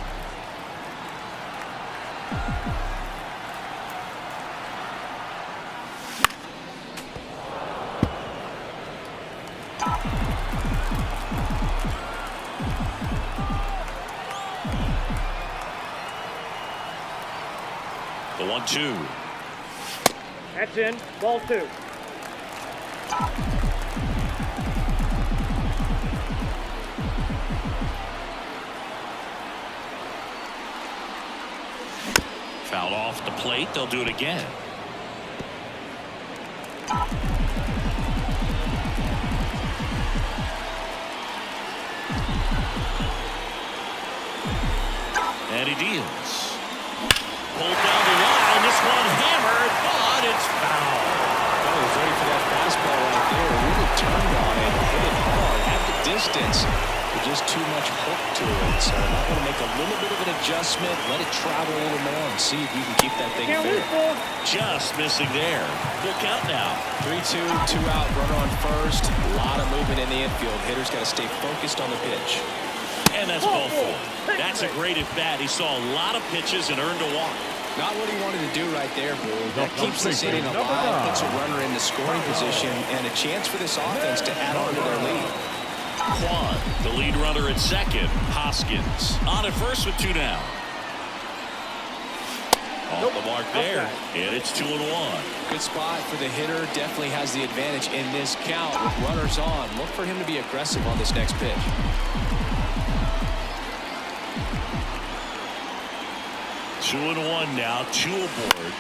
[SPEAKER 1] The 1-2.
[SPEAKER 3] That's in. Ball 2.
[SPEAKER 1] Foul off the plate. They'll do it again. And he deals. Pulled down the line. This one hammered, but it's foul.
[SPEAKER 2] Oh, he was ready for that fastball right there. Really turned on it, hit it hard at the distance, but just too much hook to it. So I'm going to make a little bit of an adjustment, let it travel a little more, and see if you can keep that thing fair.
[SPEAKER 1] Just missing there. Full count now.
[SPEAKER 2] 3-2, 2 out, runner on first. A lot of movement in the infield. Hitter's got to stay focused on the pitch.
[SPEAKER 1] And that's ball 4. That's a great at bat. He saw a lot of pitches and earned a walk.
[SPEAKER 2] Not what he wanted to do right there, Boo. That keeps this inning alive, puts a runner in the scoring position, and a chance for this offense to add on to their lead.
[SPEAKER 1] Kwan, the lead runner at second. Hoskins on at first with 2 down. Off the mark there, and it's 2-1.
[SPEAKER 2] Good spot for the hitter. Definitely has the advantage in this count with runners on. Look for him to be aggressive on this next pitch.
[SPEAKER 1] 2-1 now, 2 aboard.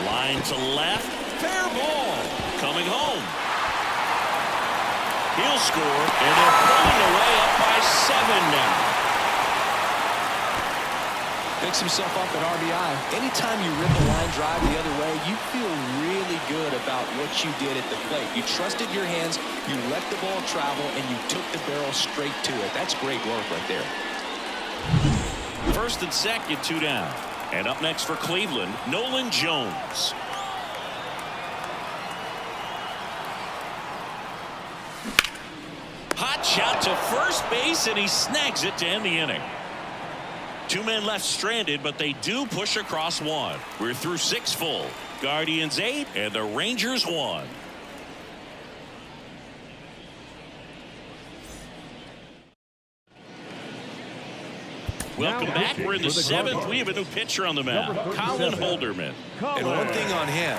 [SPEAKER 1] Line to left, fair ball. Coming home. He'll score, and they're pulling away up by 7 now.
[SPEAKER 2] Picks himself up at RBI. Anytime you rip a line drive the other way, you feel really good about what you did at the plate. You trusted your hands, you let the ball travel, and you took the barrel straight to it. That's great work right there.
[SPEAKER 1] First and second, 2 down. And up next for Cleveland, Nolan Jones. Hot shot to first base, and he snags it to end the inning. 2 men left stranded, but they do push across 1. We're through 6 full. Guardians 8, and the Rangers 1. Welcome back. We're in the 7th. We have a new pitcher on the mound, Colin Holderman.
[SPEAKER 2] And one thing on him,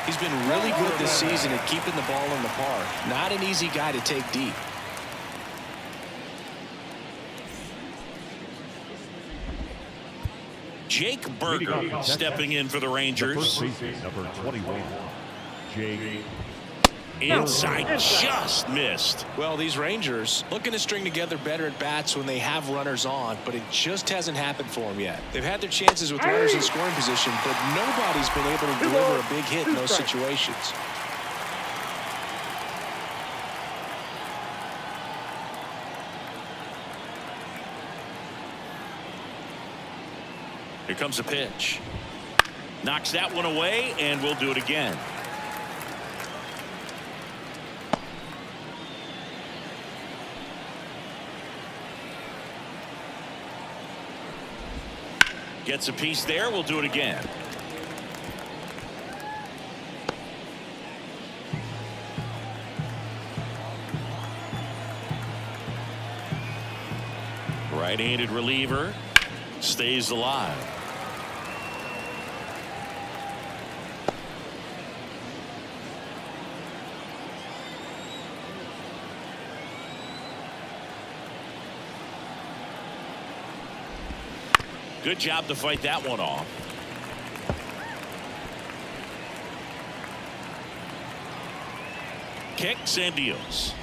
[SPEAKER 2] he's been really good this season at keeping the ball in the park. Not an easy guy to take deep.
[SPEAKER 1] Jake Burger stepping in for the Rangers.
[SPEAKER 4] Number 21, Jake.
[SPEAKER 1] Inside, just missed.
[SPEAKER 2] Well, these Rangers looking to string together better at bats when they have runners on, but it just hasn't happened for them yet. They've had their chances with runners in scoring position, but nobody's been able to deliver a big hit in those situations.
[SPEAKER 1] Here comes a pitch. Knocks that one away, and we'll do it again. Gets a piece there. We'll do it again. Right-handed reliever stays alive. Good job to fight that one off. Kicks and deals.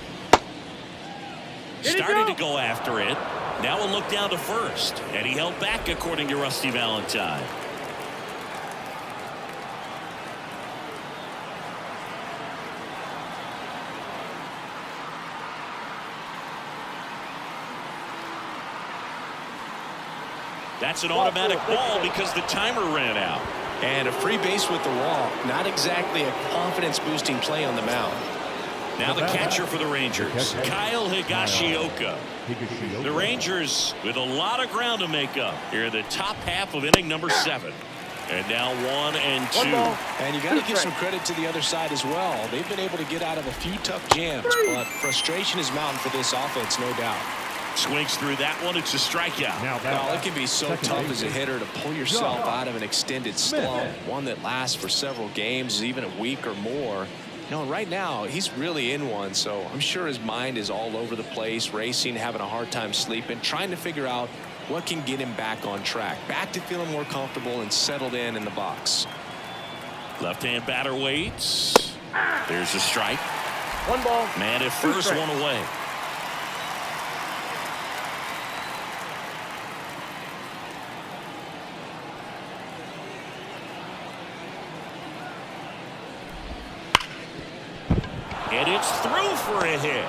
[SPEAKER 1] Started to go after it. Now we'll look down to first. And he held back, according to Rusty Valentine. That's an automatic ball because the timer ran out.
[SPEAKER 2] And a free base with the walk. Not exactly a confidence-boosting play on the mound.
[SPEAKER 1] Now the catcher for the Rangers, Kyle Higashioka. The Rangers with a lot of ground to make up here in the top half of inning number 7. And now 1 and 2.
[SPEAKER 2] And you got to give some credit to the other side as well. They've been able to get out of a few tough jams, but frustration is mounting for this offense, no doubt.
[SPEAKER 1] Swings through that one. It's a strikeout.
[SPEAKER 2] Well, it can be so tough as a hitter to pull yourself out of an extended slump, one that lasts for several games, even a week or more. You know, right now, he's really in one, so I'm sure his mind is all over the place, racing, having a hard time sleeping, trying to figure out what can get him back on track, back to feeling more comfortable and settled in the box.
[SPEAKER 1] Left-hand batter waits. There's a strike.
[SPEAKER 3] 1 ball.
[SPEAKER 1] Man at first, 1 away. And it's through for a hit.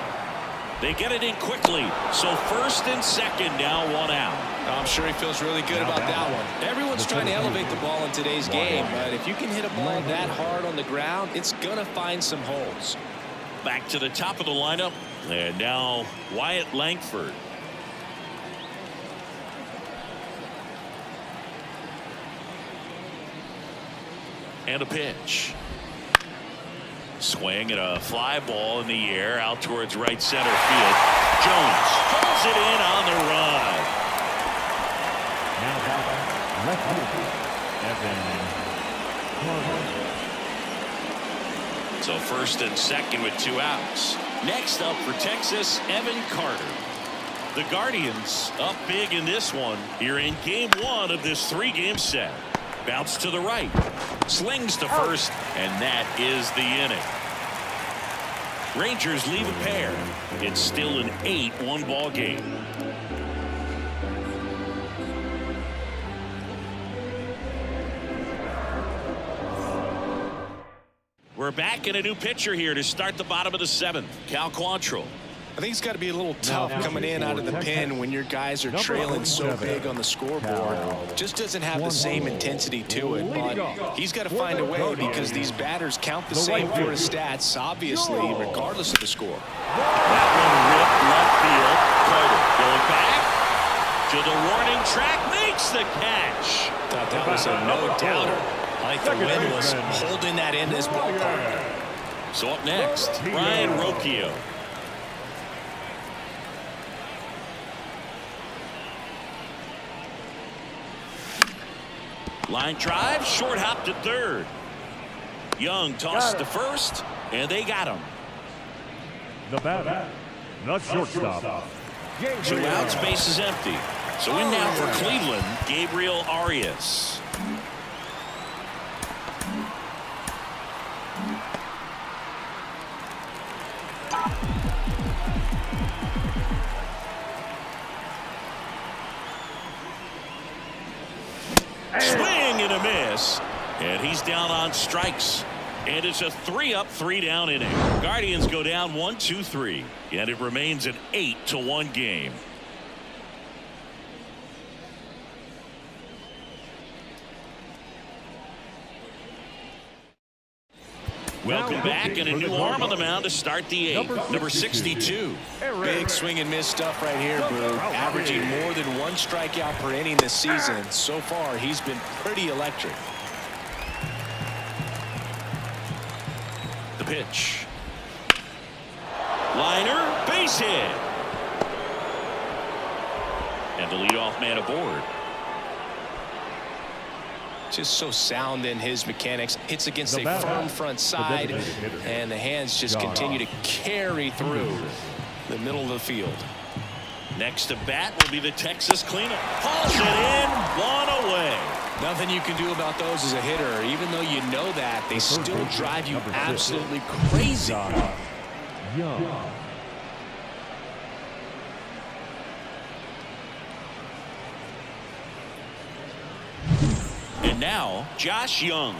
[SPEAKER 1] They get it in quickly. So first and second, now 1 out.
[SPEAKER 2] I'm sure he feels really good about that one. Everyone's trying to elevate the ball in today's game, but if you can hit a ball that hard on the ground, it's going to find some holes.
[SPEAKER 1] Back to the top of the lineup. And now Wyatt Langford. And a pitch. Swing and a fly ball in the air out towards right center field. Jones pulls it in on the run.
[SPEAKER 4] Now left Evan.
[SPEAKER 1] So first and second with 2 outs. Next up for Texas, Evan Carter. The Guardians up big in this one here in game 1 of this 3-game set. Bounce to the right. Slings to first, and that is the inning. Rangers leave a pair. It's still an 8-1 ball game. We're back in a new pitcher here to start the bottom of the 7th. Cal Quantrill.
[SPEAKER 2] I think it's got to be a little tough coming in out of the pen when your guys are trailing so big on the scoreboard. Just doesn't have the same intensity to it, but he's got to find a way because these batters count the same for his stats, obviously, regardless of the score.
[SPEAKER 1] That one ripped left field. Carter going back to the warning track, makes the catch.
[SPEAKER 2] Thought that was a no-doubter. Like the wind was holding that in this ballpark.
[SPEAKER 1] So up next, Ryan Rocchio. Line drive, short hop to third. Young tossed to first, and they got him.
[SPEAKER 4] The batter, the shortstop.
[SPEAKER 1] 2 outs, base is empty. So in now for Cleveland, Gabriel Arias. Swing and a miss. And he's down on strikes. And it's a 3-up, 3-down inning. Guardians go down 1-2-3. And it remains an 8-1 game. Welcome back, and a new arm on the mound to start the 8th. Number 62.
[SPEAKER 2] Big swing and miss stuff right here, Boo. Averaging more than 1 strikeout per inning this season. So far, he's been pretty electric.
[SPEAKER 1] The pitch. Liner, base hit. And the leadoff man aboard.
[SPEAKER 2] Just so sound in his mechanics. Hits against a firm front side, and the hands just continue to carry through the middle of the field.
[SPEAKER 1] Next to bat will be the Texas cleanup. Hauls it in, 1 away.
[SPEAKER 2] Nothing you can do about those as a hitter. Even though you know that, they still drive you absolutely crazy.
[SPEAKER 4] Young.
[SPEAKER 1] And now, Josh Young.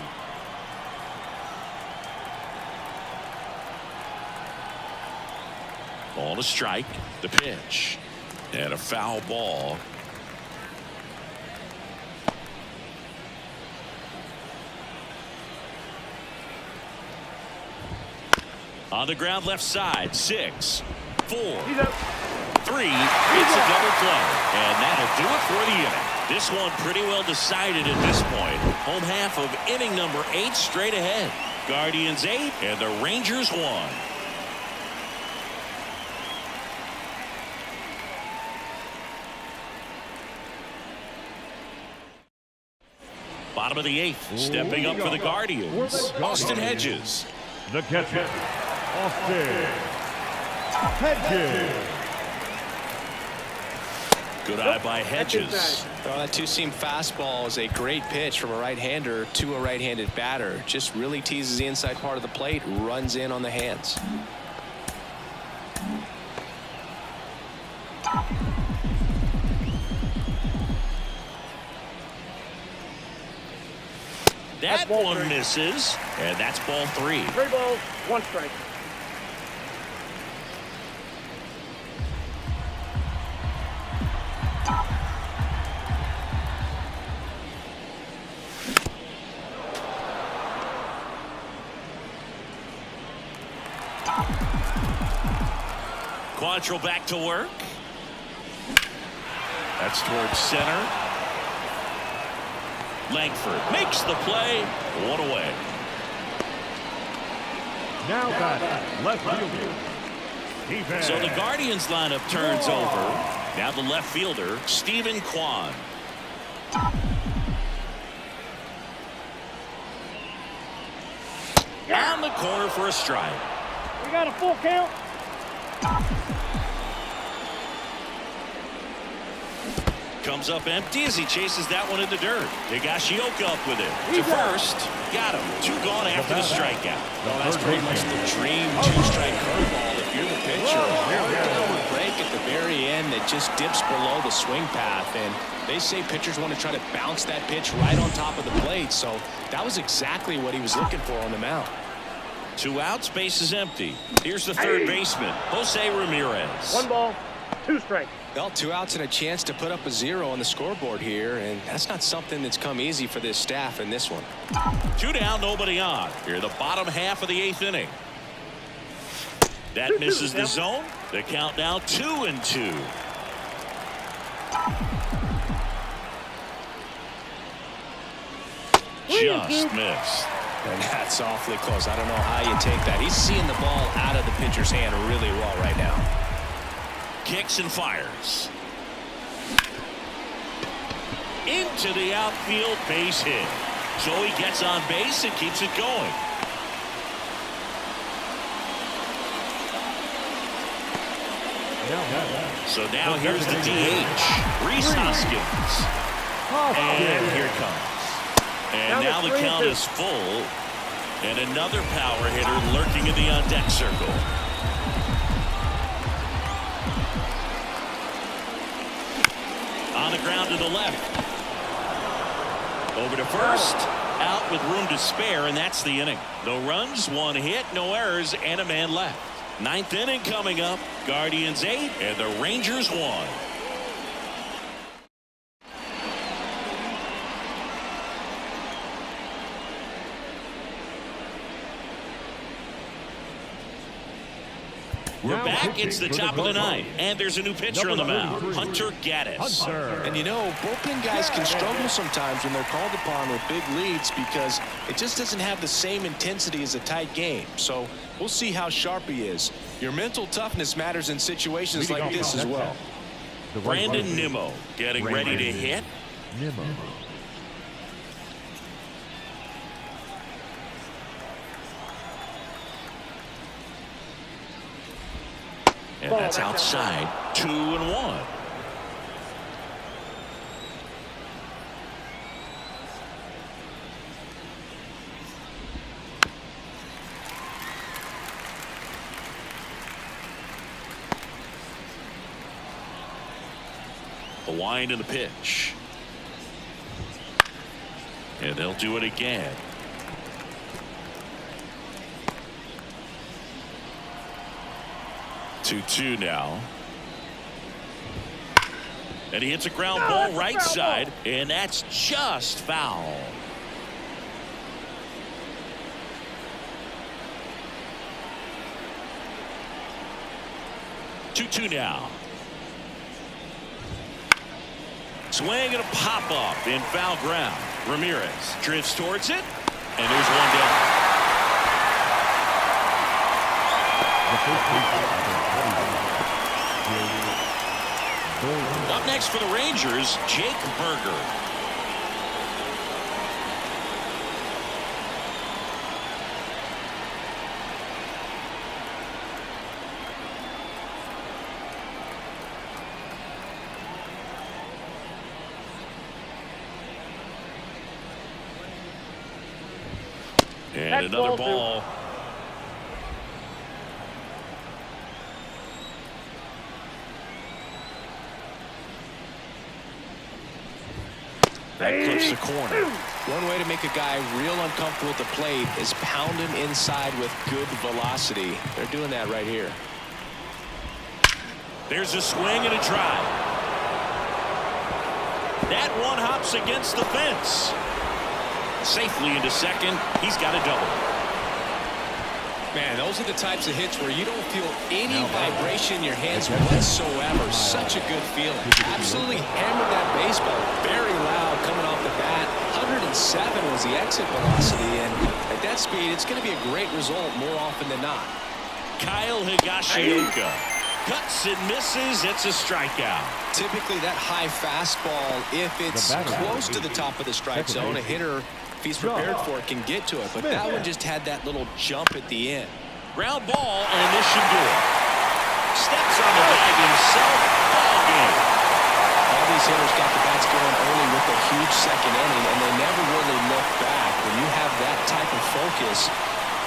[SPEAKER 1] Ball to strike. The pitch. And a foul ball. On the ground left side. 6, 4, 3. It's a double play. And that'll do it for the inning. This one pretty well decided at this point. Home half of inning number 8 straight ahead. Guardians 8 and the Rangers 1. Bottom of the 8th. Stepping up for the Guardians. Austin Hedges.
[SPEAKER 4] The catcher, Austin Hedges.
[SPEAKER 1] Good eye by Hedges.
[SPEAKER 2] Well, that two-seam fastball is a great pitch from a right-hander to a right-handed batter. Just really teases the inside part of the plate, runs in on the hands.
[SPEAKER 1] That one misses, and that's ball 3.
[SPEAKER 3] 3 balls, 1 strike.
[SPEAKER 1] Quantrill back to work. That's towards center. Langford makes the play. 1 away.
[SPEAKER 4] Now back, left fielder.
[SPEAKER 1] So the Guardians lineup turns over. Now the left fielder, Stephen Kwan. On the corner for a strike.
[SPEAKER 3] We got a full count.
[SPEAKER 1] Comes up empty as he chases that one in the dirt. Higashioka up with it. To first. Got him. 2 gone after the strikeout.
[SPEAKER 2] Well, that's pretty much the dream 2-strike curveball if you're the pitcher. Hard break at the very end that just dips below the swing path. And they say pitchers want to try to bounce that pitch right on top of the plate. So that was exactly what he was looking for on the mound.
[SPEAKER 1] 2 outs, base is empty. Here's the third baseman, Jose Ramirez.
[SPEAKER 3] 1 ball, 2 strikes.
[SPEAKER 2] Well, 2 outs and a chance to put up a 0 on the scoreboard here, and that's not something that's come easy for this staff in this one.
[SPEAKER 1] 2 down, nobody on. Here, the bottom half of the 8th inning. That misses the zone. The count now 2-2. Just missed.
[SPEAKER 2] And that's awfully close. I don't know how you take that. He's seeing the ball out of the pitcher's hand really well right now.
[SPEAKER 1] Kicks and fires. Into the outfield, base hit. So he gets on base and keeps it going. So now here's the DH, Rhys Hoskins. And here it comes. And now the count is full. And another power hitter lurking in the on-deck circle. On the ground to the left. Over to first. Out with room to spare, and that's the inning. No runs, one hit, no errors, and a man left. Ninth inning coming up. Guardians 8 and the Rangers 1. We're back. It's the top of the ninth, and there's a new pitcher on the mound, Hunter Gaddis.
[SPEAKER 2] And you know, bullpen guys can struggle sometimes when they're called upon with big leads because it just doesn't have the same intensity as a tight game. So we'll see how sharp he is. Your mental toughness matters in situations like this as well.
[SPEAKER 1] Brandon Nimmo getting ready to hit. And that's outside. 2-1. The wind and the pitch. And they'll do it again. 2-2 now. And he hits a ground ball right side, and that's just foul. Two now. Swing and a pop up in foul ground. Ramirez drifts towards it, and there's one down. Up next for the Rangers, Jake Burger. And another ball. That clips the corner.
[SPEAKER 2] One way to make a guy real uncomfortable at the plate is pound him inside with good velocity. They're doing that right here.
[SPEAKER 1] There's a swing and a drive. That one hops against the fence. Safely into second. He's got a double.
[SPEAKER 2] Man, those are the types of hits where you don't feel any vibration in your hands whatsoever. Such a good feeling. Absolutely hammered that baseball. Very loud coming off the bat. 107 was the exit velocity, and at that speed, it's going to be a great result more often than not.
[SPEAKER 1] Kyle Higashioka cuts and misses. It's a strikeout.
[SPEAKER 2] Typically, that high fastball, if it's close to the top of the strike zone, a hitter, if he's prepared for it, can get to it. But that one just had that little jump at the end.
[SPEAKER 1] Ground ball, and this should do it. Steps on the bag himself. Ball game.
[SPEAKER 2] All these hitters got the bats going early with a huge second inning, and they never really look back. When you have that type of focus,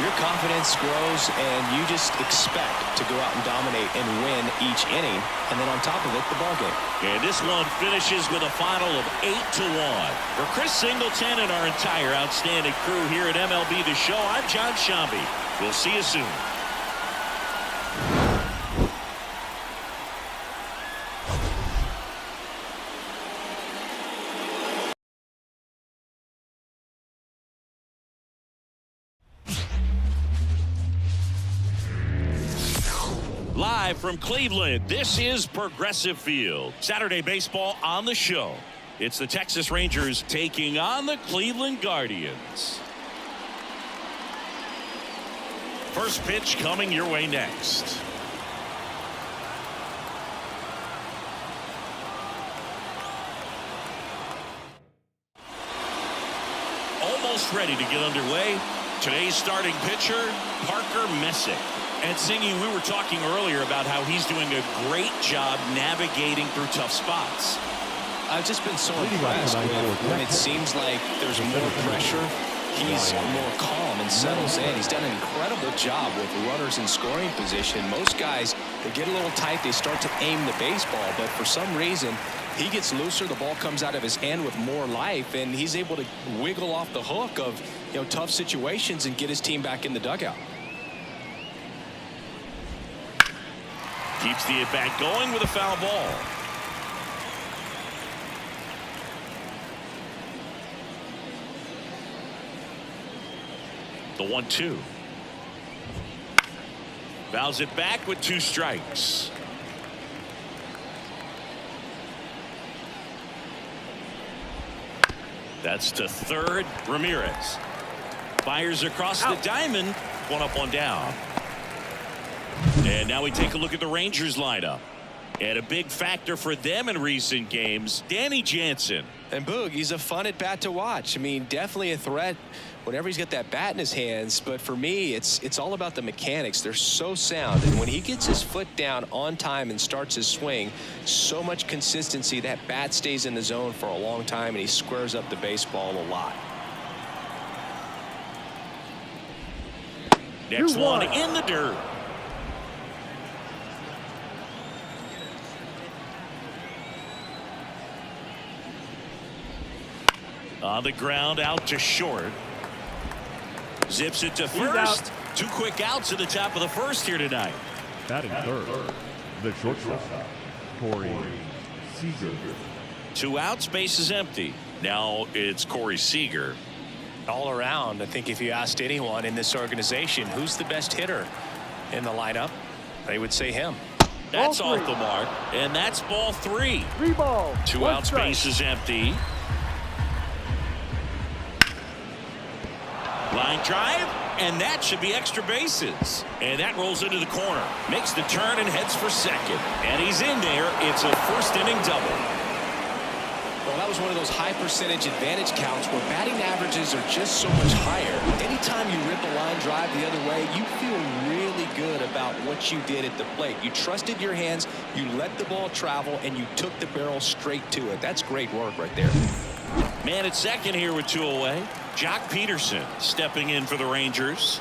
[SPEAKER 2] your confidence grows, and you just expect to go out and dominate and win each inning. And then on top of it, the ball game.
[SPEAKER 1] And this one finishes with a final of 8-1. For Chris Singleton and our entire outstanding crew here at MLB The Show, I'm John Shambi. We'll see you soon. Live from Cleveland, this is Progressive Field. Saturday baseball on the show. It's the Texas Rangers taking on the Cleveland Guardians. First pitch coming your way next. Almost ready to get underway. Today's starting pitcher, Parker Messick. And Singy, we were talking earlier about how he's doing a great job navigating through tough spots.
[SPEAKER 2] I've just been so impressed with when it seems like there's more pressure. He's more calm and settles in. He's done an incredible job with runners in scoring position. Most guys, they get a little tight, they start to aim the baseball, but for some reason, he gets looser, the ball comes out of his hand with more life, and he's able to wiggle off the hook of tough situations and get his team back in the dugout.
[SPEAKER 1] Keeps the at-bat going with a foul ball. The 1-2. Fouls it back with 2 strikes. That's to third. Ramirez fires across the diamond. 1 up, 1 down. And now we take a look at the Rangers lineup. And a big factor for them in recent games, Danny Jansen.
[SPEAKER 2] And Boog, he's a fun at bat to watch. I mean, definitely a threat whenever he's got that bat in his hands. But for me, it's all about the mechanics. They're so sound. And when he gets his foot down on time and starts his swing, so much consistency. That bat stays in the zone for a long time, and he squares up the baseball a lot.
[SPEAKER 1] Next one in the dirt. On the ground, out to short. Zips it to first. 2 quick outs at the top of the first here tonight.
[SPEAKER 4] Batting third, the shortstop, Corey Seager.
[SPEAKER 1] 2 outs, base is empty. Now it's Corey Seager.
[SPEAKER 2] All around, I think if you asked anyone in this organization who's the best hitter in the lineup, they would say him.
[SPEAKER 1] That's off the mark, and that's ball 3.
[SPEAKER 3] 3 balls.
[SPEAKER 1] 2 outs, base is empty. Line drive, and that should be extra bases. And that rolls into the corner. Makes the turn and heads for second. And he's in there. It's a first inning double.
[SPEAKER 2] Well, that was one of those high percentage advantage counts where batting averages are just so much higher. Anytime you rip a line drive the other way, you feel really good about what you did at the plate. You trusted your hands, you let the ball travel, and you took the barrel straight to it. That's great work right there.
[SPEAKER 1] Man at second here with 2 away. Jock Peterson stepping in for the Rangers.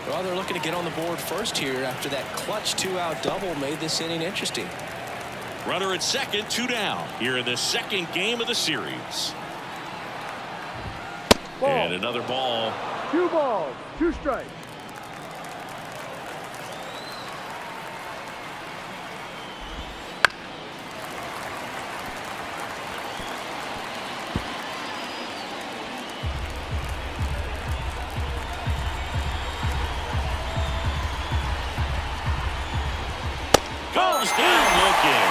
[SPEAKER 2] Well, they're looking to get on the board first here after that clutch 2-out double made this inning interesting.
[SPEAKER 1] Runner at second, 2 down here in the second game of the series.
[SPEAKER 3] Ball.
[SPEAKER 1] And another ball.
[SPEAKER 3] 2 balls, 2 strikes.
[SPEAKER 1] Goes down looking.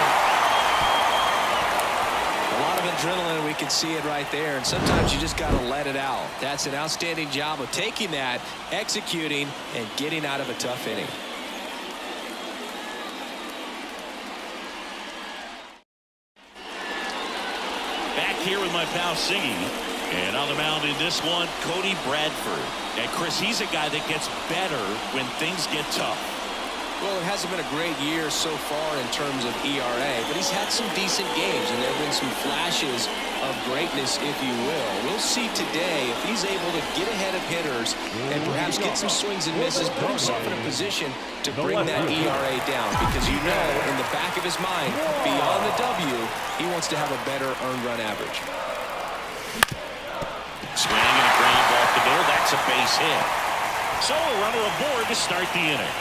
[SPEAKER 2] A lot of adrenaline, we can see it right there, and sometimes you just got to let it out. That's an outstanding job of taking that, executing, and getting out of a tough inning.
[SPEAKER 1] Back here with my pal Singy. And on the mound in this one, Cody Bradford. And Chris, he's a guy that gets better when things get tough.
[SPEAKER 2] Well, it hasn't been a great year so far in terms of ERA, but he's had some decent games, and there have been some flashes of greatness, if you will. We'll see today if he's able to get ahead of hitters and perhaps get some swings and misses, put himself in a position to bring that ERA down, because you know in the back of his mind, beyond the W, he wants to have a better earned run average.
[SPEAKER 1] Swing and a ground ball to middle. That's a base hit. So a runner aboard to start the inning.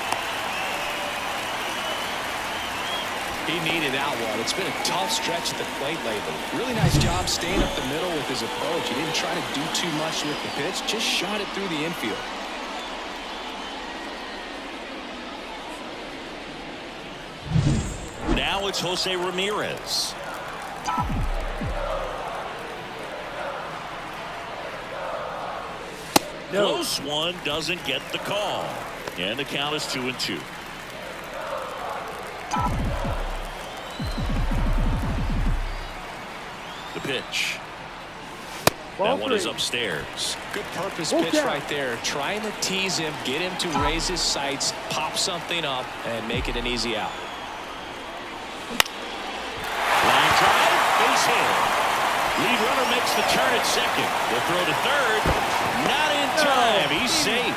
[SPEAKER 2] He needed that one. It's been a tough stretch at the plate lately. Really nice job staying up the middle with his approach. He didn't try to do too much with the pitch, just shot it through the infield.
[SPEAKER 1] Now it's Jose Ramirez. Close one, doesn't get the call. And the count is 2-2. The pitch. That one is upstairs.
[SPEAKER 2] Good purpose pitch right there. Trying to tease him, get him to raise his sights, pop something up, and make it an easy out.
[SPEAKER 1] Line drive, base hit. Lead runner makes the turn at second. The throw to third. Not in time. He's safe.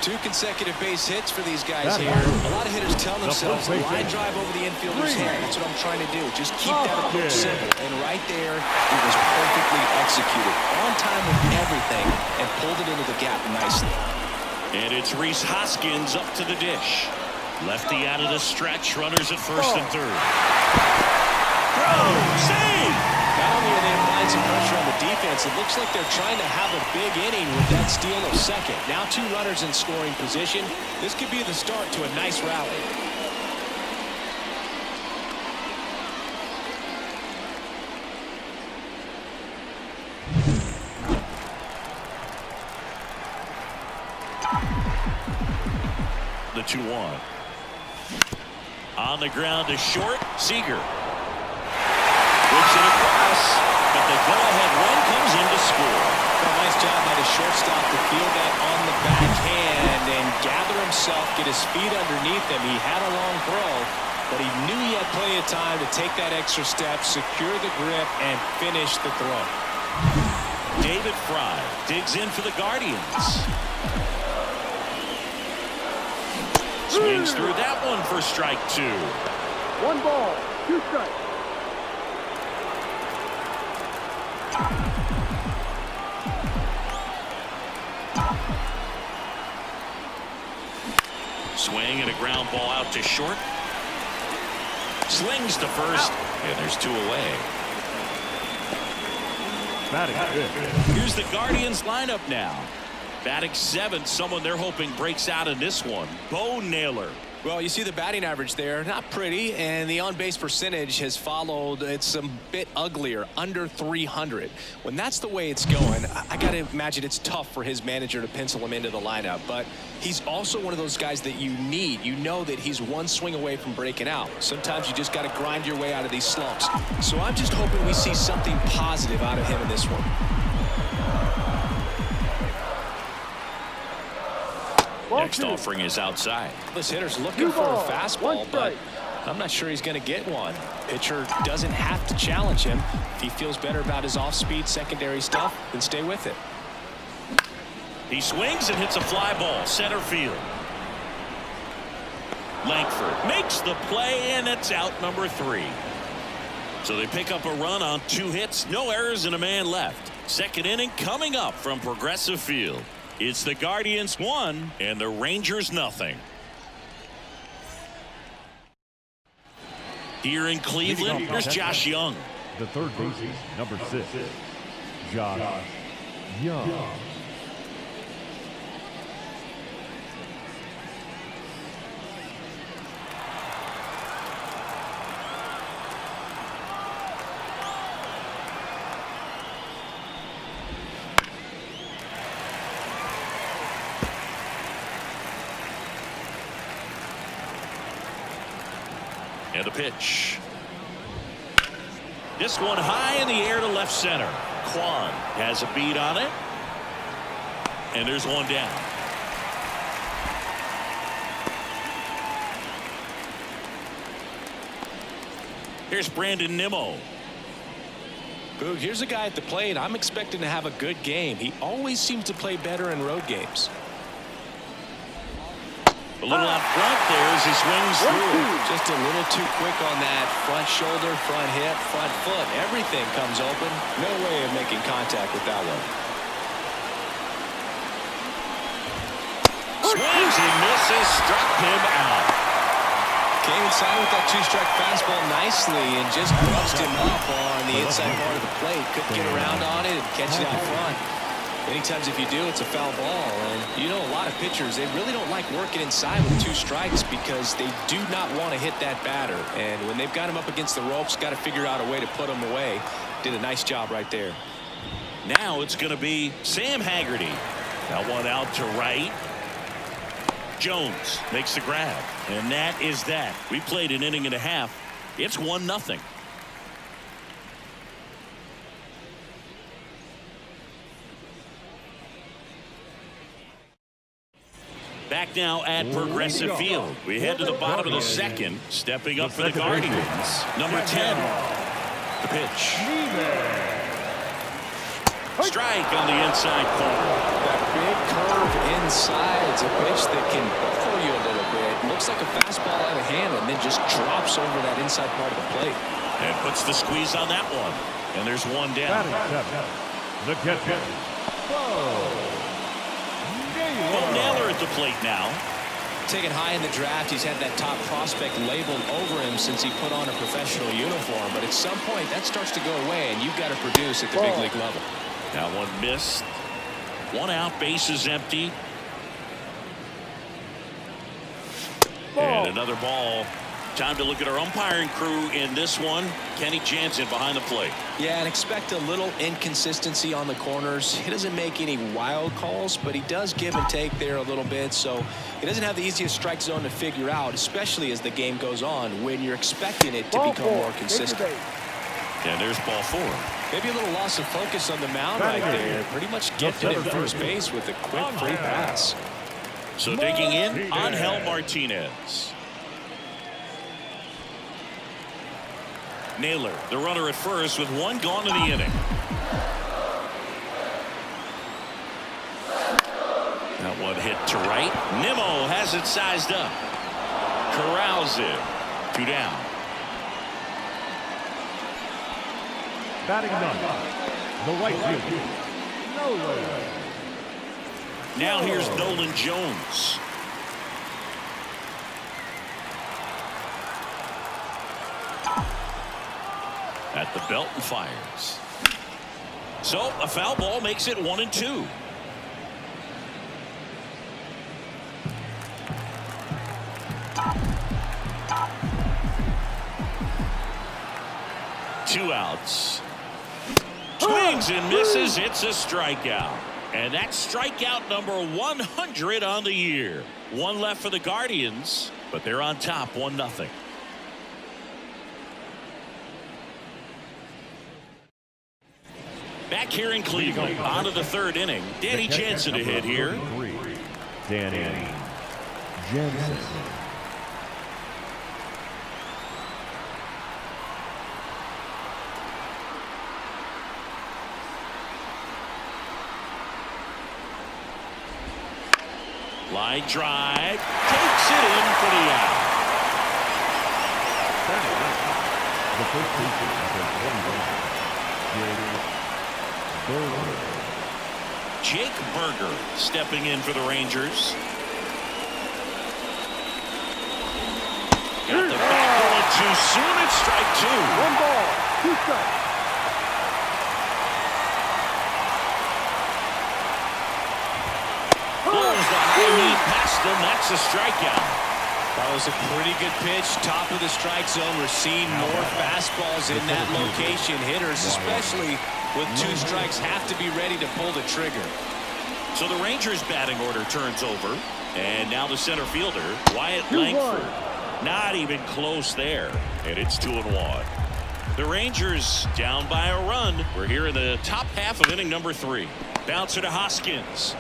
[SPEAKER 2] 2 consecutive base hits for these guys here. A lot of hitters tell themselves, line drive over the infielder's head. That's what I'm trying to do. Just keep that approach simple. And right there, it was perfectly executed. On time with everything, and pulled it into the gap nicely.
[SPEAKER 1] And it's Rhys Hoskins up to the dish. Lefty out of the stretch. Runners at first and third. Throw, save!
[SPEAKER 2] Not only are they applying some pressure on the defense, it looks like they're trying to have a big inning with that steal of second. Now 2 runners in scoring position. This could be the start to a nice rally.
[SPEAKER 1] The 2-1. On the ground to short. Seager. Whips it across, but the go-ahead run comes in to score.
[SPEAKER 2] A nice job by the shortstop to field that on the backhand and gather himself, get his feet underneath him. He had a long throw, but he knew he had plenty of time to take that extra step, secure the grip, and finish the throw.
[SPEAKER 1] David Fry digs in for the Guardians. Swings through that one for strike 2.
[SPEAKER 3] 1 ball, 2 strikes.
[SPEAKER 1] Swing and a ground ball out to short. Slings to first, and there's 2 away.
[SPEAKER 4] Batting good.
[SPEAKER 1] Here's the Guardians lineup now. Batting 7th, someone they're hoping breaks out in this one. Bo Naylor.
[SPEAKER 2] Well, you see the batting average there, not pretty, and the on-base percentage has followed. It's a bit uglier, under 300. When that's the way it's going, I got to imagine it's tough for his manager to pencil him into the lineup. But he's also one of those guys that you need. You know that he's 1 swing away from breaking out. Sometimes you just got to grind your way out of these slumps. So I'm just hoping we see something positive out of him in this one.
[SPEAKER 1] Next offering is outside.
[SPEAKER 2] This hitter's looking for a fastball, but I'm not sure he's going to get one. Pitcher doesn't have to challenge him. If he feels better about his off-speed secondary stuff, then stay with it.
[SPEAKER 1] He swings and hits a fly ball center field. Langford makes the play, and it's out number 3. So they pick up a run on 2 hits, no errors, and a man left. Second inning coming up from Progressive Field. It's the Guardians 1 and the Rangers nothing. Here in Cleveland, here's Josh Young.
[SPEAKER 4] The third baseman, number 6, Josh Young.
[SPEAKER 1] And the pitch. This one high in the air to left center. Kwan has a beat on it. And there's one down. Here's Brandon Nimmo.
[SPEAKER 2] Boog, here's a guy at the plate. I'm expecting to have a good game. He always seems to play better in road games.
[SPEAKER 1] A little out front there as he swings through.
[SPEAKER 2] Just a little too quick on that front shoulder, front hip, front foot. Everything comes open. No way of making contact with that one.
[SPEAKER 1] Swings and misses, struck him out.
[SPEAKER 2] Came inside with that 2-strike fastball nicely and just brushed him up on the inside part of the plate. Couldn't get around on it and catch it out front. Many times if you do, it's a foul ball. And you know, a lot of pitchers, they really don't like working inside with 2 strikes because they do not want to hit that batter. And when they've got him up against the ropes, got to figure out a way to put him away. Did a nice job right there.
[SPEAKER 1] Now it's going to be Sam Haggerty. That one out to right. Jones makes the grab. And that is that. We played an inning and a half. It's 1-0. Back now at Progressive Field. We head to the bottom of the second. Stepping up for the Guardians. Number 10. The pitch. Strike on the inside corner.
[SPEAKER 2] That big curve inside. It's a pitch that can buckle you a little bit. Looks like a fastball out of hand and then just drops over that inside part of the plate.
[SPEAKER 1] And puts the squeeze on that one. And there's one down.
[SPEAKER 4] The catcher.
[SPEAKER 1] Well, Naylor at the plate now.
[SPEAKER 2] Taken high in the draft, he's had that top prospect labeled over him since he put on a professional uniform. But at some point, that starts to go away, and you've got to produce at the big league level.
[SPEAKER 1] That one missed. One out, bases empty. And another ball. Time to look at our umpiring crew in this one. Kenny Jansen behind the plate.
[SPEAKER 2] Yeah, and expect a little inconsistency on the corners. He doesn't make any wild calls, but he does give and take there a little bit. So he doesn't have the easiest strike zone to figure out, especially as the game goes on when you're expecting it to become more consistent.
[SPEAKER 1] And there's ball 4.
[SPEAKER 2] Maybe a little loss of focus on the mound right there. Pretty much gifted at first base with a quick free pass.
[SPEAKER 1] So digging in, Angel Martinez. Naylor, the runner at first with one gone in the inning. That one hit to right. Nimmo has it sized up. Corrals it. 2 down.
[SPEAKER 4] Batting ninth, the right fielder, Nolan.
[SPEAKER 1] Now here's Nolan Jones. At the belt and fires. So a foul ball makes it 1-2. Two outs. Swings and misses. It's a strikeout. And that's strikeout number 100 on the year. One left for the Guardians, but they're on top 1-0. Back here in Cleveland, on to the 3rd inning. Danny Jansen to hit here.
[SPEAKER 4] Danny Jansen.
[SPEAKER 1] Line drive. Takes it in for the out.
[SPEAKER 4] The first baseman,
[SPEAKER 1] Jake Burger stepping in for the Rangers. Got the back going too soon. It's strike 2.
[SPEAKER 3] 1 ball, 2 strikes.
[SPEAKER 1] Blows the high knee past him. That's a strikeout.
[SPEAKER 2] That was a pretty good pitch. Top of the strike zone. We're seeing more fastballs in that location. Hitters, especially with 2 strikes, have to be ready to pull the trigger.
[SPEAKER 1] So the Rangers batting order turns over. And now the center fielder, Wyatt Langford. Not even close there. And it's 2-1. The Rangers down by a run. We're here in the top half of inning number 3. Bouncer to Hoskins.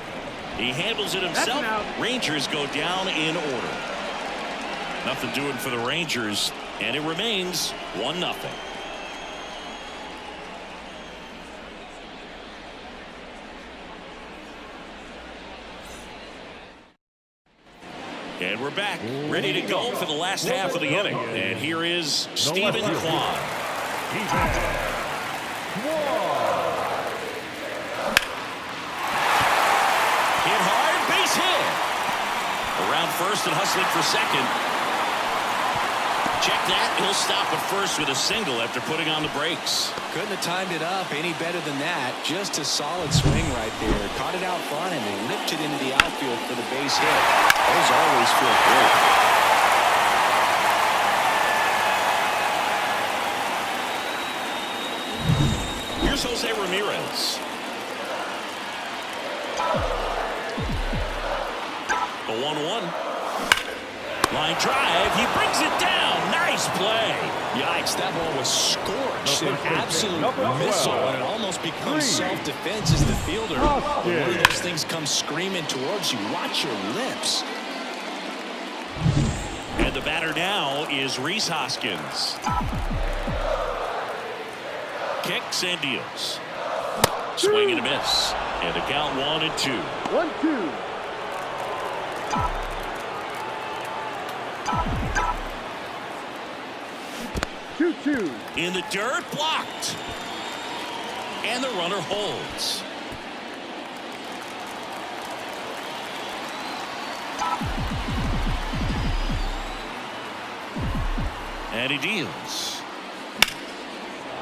[SPEAKER 1] He handles it himself. Rangers go down in order. Nothing doing for the Rangers, and it remains 1-0. And we're back, ready to go for the last half of the inning. And here is Stephen Kwan. Hit hard, base hit. Around first and hustling for second. Check that. He'll stop at first with a single after putting on the brakes.
[SPEAKER 2] Couldn't have timed it up any better than that. Just a solid swing right there. Caught it out front and ripped it into the outfield for the base hit. Those always feel great.
[SPEAKER 1] Here's Jose Ramirez. The 1-1. Line drive. He brings it down. Nice play.
[SPEAKER 2] Yikes, that ball was scorched. An absolute missile, and it almost becomes self-defense as the fielder. One of those things comes screaming towards you. Watch your lips.
[SPEAKER 1] And the batter now is Rhys Hoskins. Kicks and deals. Swing and a miss. And the count 1-2.
[SPEAKER 3] 1-2. Two.
[SPEAKER 1] In the dirt, blocked. And the runner holds. And he deals.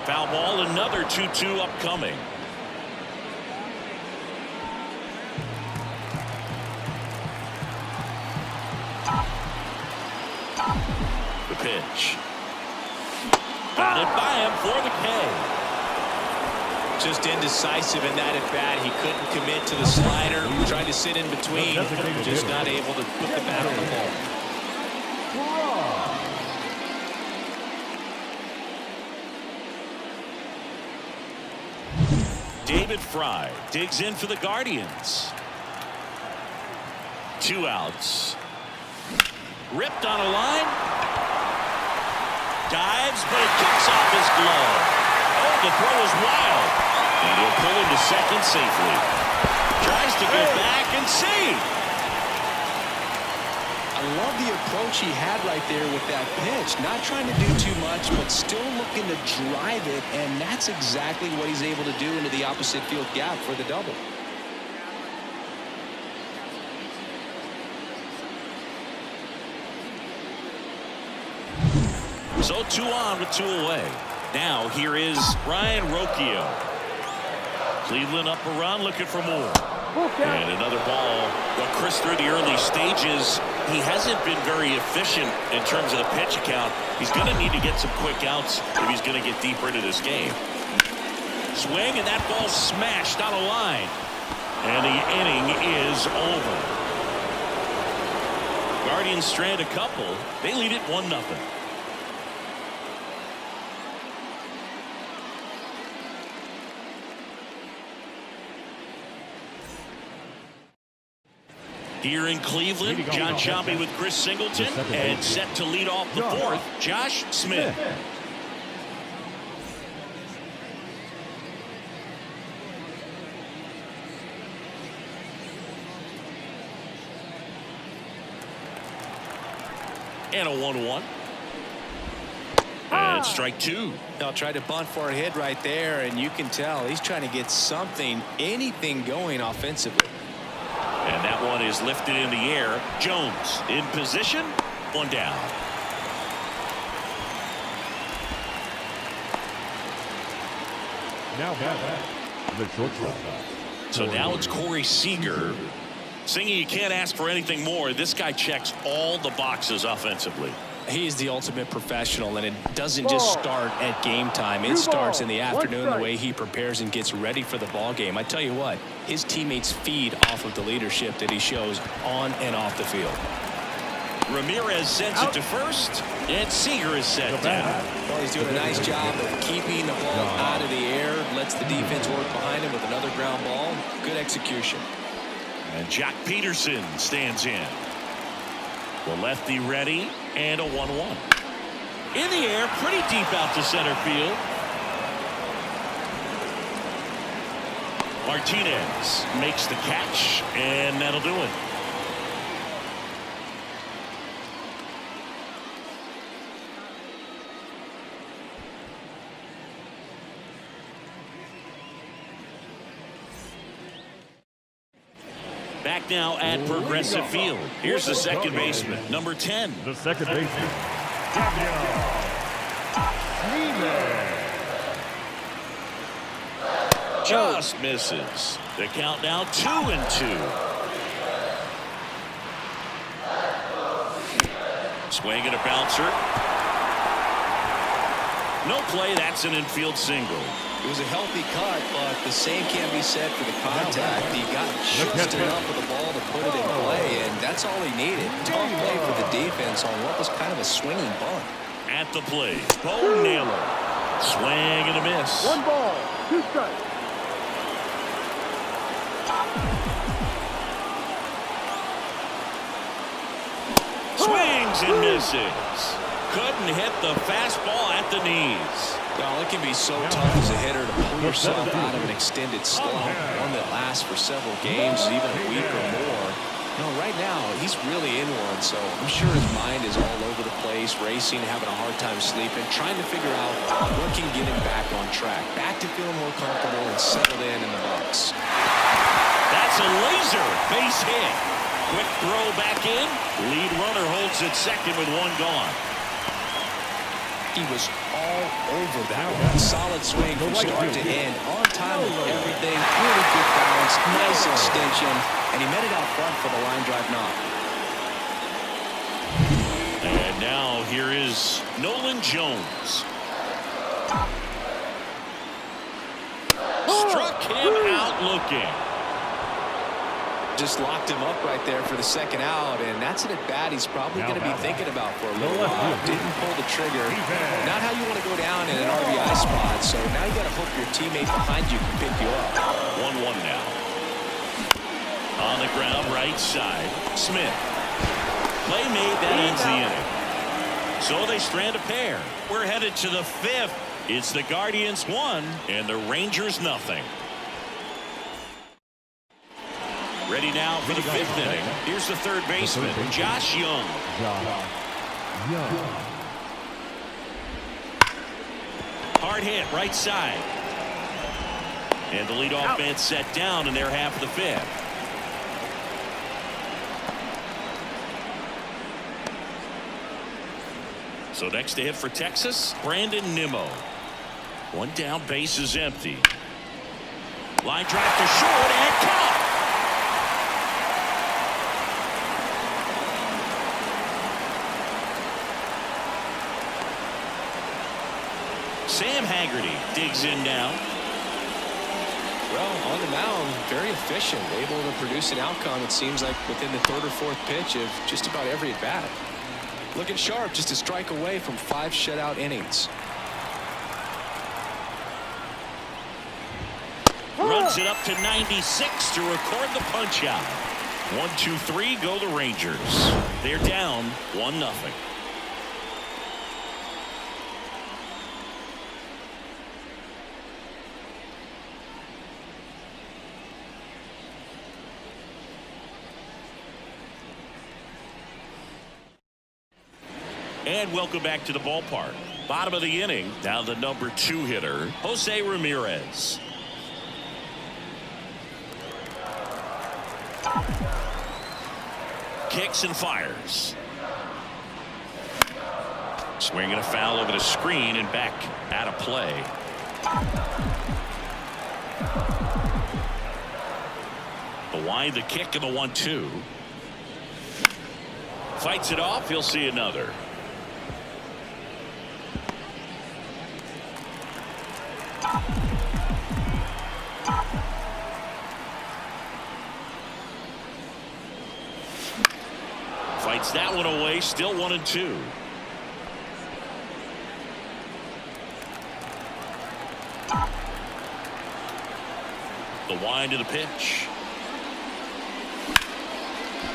[SPEAKER 1] Foul ball, another 2-2 upcoming. The pitch. Got it by him for the K.
[SPEAKER 2] Just indecisive in that at bat. He couldn't commit to the slider. Tried to sit in between. Just not able to put the bat on the ball.
[SPEAKER 1] David Fry digs in for the Guardians. 2 outs. Ripped on a line. Dives, but it kicks off his glove. Oh, the throw is wild. And he'll pull him to second safely. Tries to go back and save.
[SPEAKER 2] I love the approach he had right there with that pitch. Not trying to do too much, but still looking to drive it, and that's exactly what he's able to do into the opposite field gap for the double.
[SPEAKER 1] So 2 on with 2 away. Now here is Ryan Rocchio. Cleveland up a run, looking for more. And another ball. Well, Chris, through the early stages, he hasn't been very efficient in terms of the pitch count. He's going to need to get some quick outs if he's going to get deeper into this game. Swing, and that ball smashed on a line. And the inning is over. Guardians strand a couple. They lead it 1-0. Here in Cleveland, John Sciambi with Chris Singleton, and set to lead off the 4th, Josh Smith. And a 1-1. And strike 2.
[SPEAKER 2] They'll try to bunt for a hit right there, and you can tell he's trying to get something, anything going offensively.
[SPEAKER 1] And that one is lifted in the air. Jones in position. 1 down.
[SPEAKER 4] Now back the shortstop.
[SPEAKER 1] So now it's Corey Seager. Singing, you can't ask for anything more. This guy checks all the boxes offensively.
[SPEAKER 2] He's the ultimate professional, and it doesn't just start at game time. It starts in the afternoon, the way he prepares and gets ready for the ball game. I tell you what, his teammates feed off of the leadership that he shows on and off the field.
[SPEAKER 1] Ramirez sends it to first, and Seager is set down.
[SPEAKER 2] Well, he's doing a nice job of keeping the ball out of the air, lets the defense work behind him with another ground ball. Good execution.
[SPEAKER 1] And Jack Peterson stands in. The lefty ready, and a 1-1. In the air, pretty deep out to center field. Martinez makes the catch, and that'll do it. Back now at Progressive Field. Here's the second baseman, number 10.
[SPEAKER 4] The second baseman, Daniel Schneemann.
[SPEAKER 1] Just misses. The count now 2-2. Swing and a bouncer. No play. That's an infield single.
[SPEAKER 2] It was a healthy cut, but the same can be said for the contact. He got just enough of the ball to put it in play, and that's all he needed. Tough play for the defense on what was kind of a swinging bunt.
[SPEAKER 1] At the plate, Bo Naylor. Swing and a miss.
[SPEAKER 3] 1 ball, 2 strikes.
[SPEAKER 1] Swings and misses. Couldn't hit the fastball at the knees.
[SPEAKER 2] Well, it can be so tough as a hitter to pull yourself out of an extended slump, one that lasts for several games, even a week or more. You know, right now, he's really in one, so I'm sure his mind is all over the place, racing, having a hard time sleeping, trying to figure out what can get him back on track, back to feeling more comfortable and settled in the box.
[SPEAKER 1] That's a laser base hit. Quick throw back in. Lead runner holds at second with one gone.
[SPEAKER 2] He was all over that one. Solid swing from start to end. On time with everything. Really good balance. Nice extension. And he met it out front for the line drive knock.
[SPEAKER 1] And now here is Nolan Jones. Struck him out looking.
[SPEAKER 2] Just locked him up right there for the second out, and that's an at-bat he's probably going to be thinking about for a little while. Didn't pull the trigger. Not how you want to go down in an RBI spot, so now you got to hope your teammate behind you can pick you up.
[SPEAKER 1] 1-1 now. On the ground, right side. Smith. Play made, that ends the inning. So they strand a pair. We're headed to the fifth. It's the Guardians 1 and the Rangers nothing. Ready now for the fifth inning. Here's the third baseman, Josh Young. Hard hit, right side. And the leadoff man set down in their half of the fifth. So next to hit for Texas, Brandon Nimmo. One down, base is empty. Line drive to short and caught. Sam Haggerty digs in now.
[SPEAKER 2] Well, on the mound, very efficient, able to produce an outcome, it seems like, within the third or fourth pitch of just about every at-bat. Looking sharp, just a strike away from 5 shutout innings.
[SPEAKER 1] Runs it up to 96 to record the punch out. 1-2-3 go the Rangers. They're down 1-0. And welcome back to the ballpark. Bottom of the inning. Now the number 2 hitter, Jose Ramirez. Kicks and fires. Swinging a foul over the screen and back out of play. The wind, the kick, and the 1-2. Fights it off. He'll see another. Fights that one away. Still 1-2. The wind of the pitch.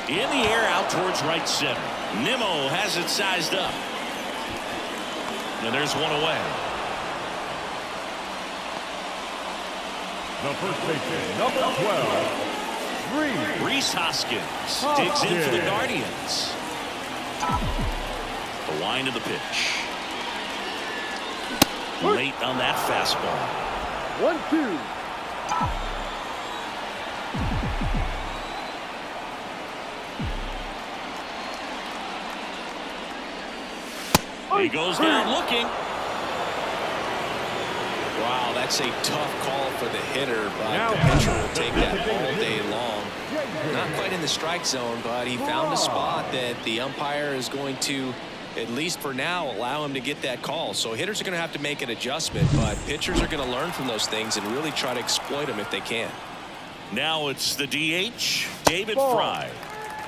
[SPEAKER 1] In the air out towards right center. Nimmo has it sized up. And there's one away.
[SPEAKER 4] The first baseman, number 12,
[SPEAKER 1] Rhys Hoskins digs in for the Guardians. The wind of the pitch. Late on that fastball.
[SPEAKER 3] 1-2.
[SPEAKER 1] He goes down looking.
[SPEAKER 2] Wow, that's a tough call for the hitter, but the pitcher will take that all day long. Not quite in the strike zone, but he found a spot that the umpire is going to, at least for now, allow him to get that call. So hitters are going to have to make an adjustment, but pitchers are going to learn from those things and really try to exploit them if they can.
[SPEAKER 1] Now it's the DH, David Fry.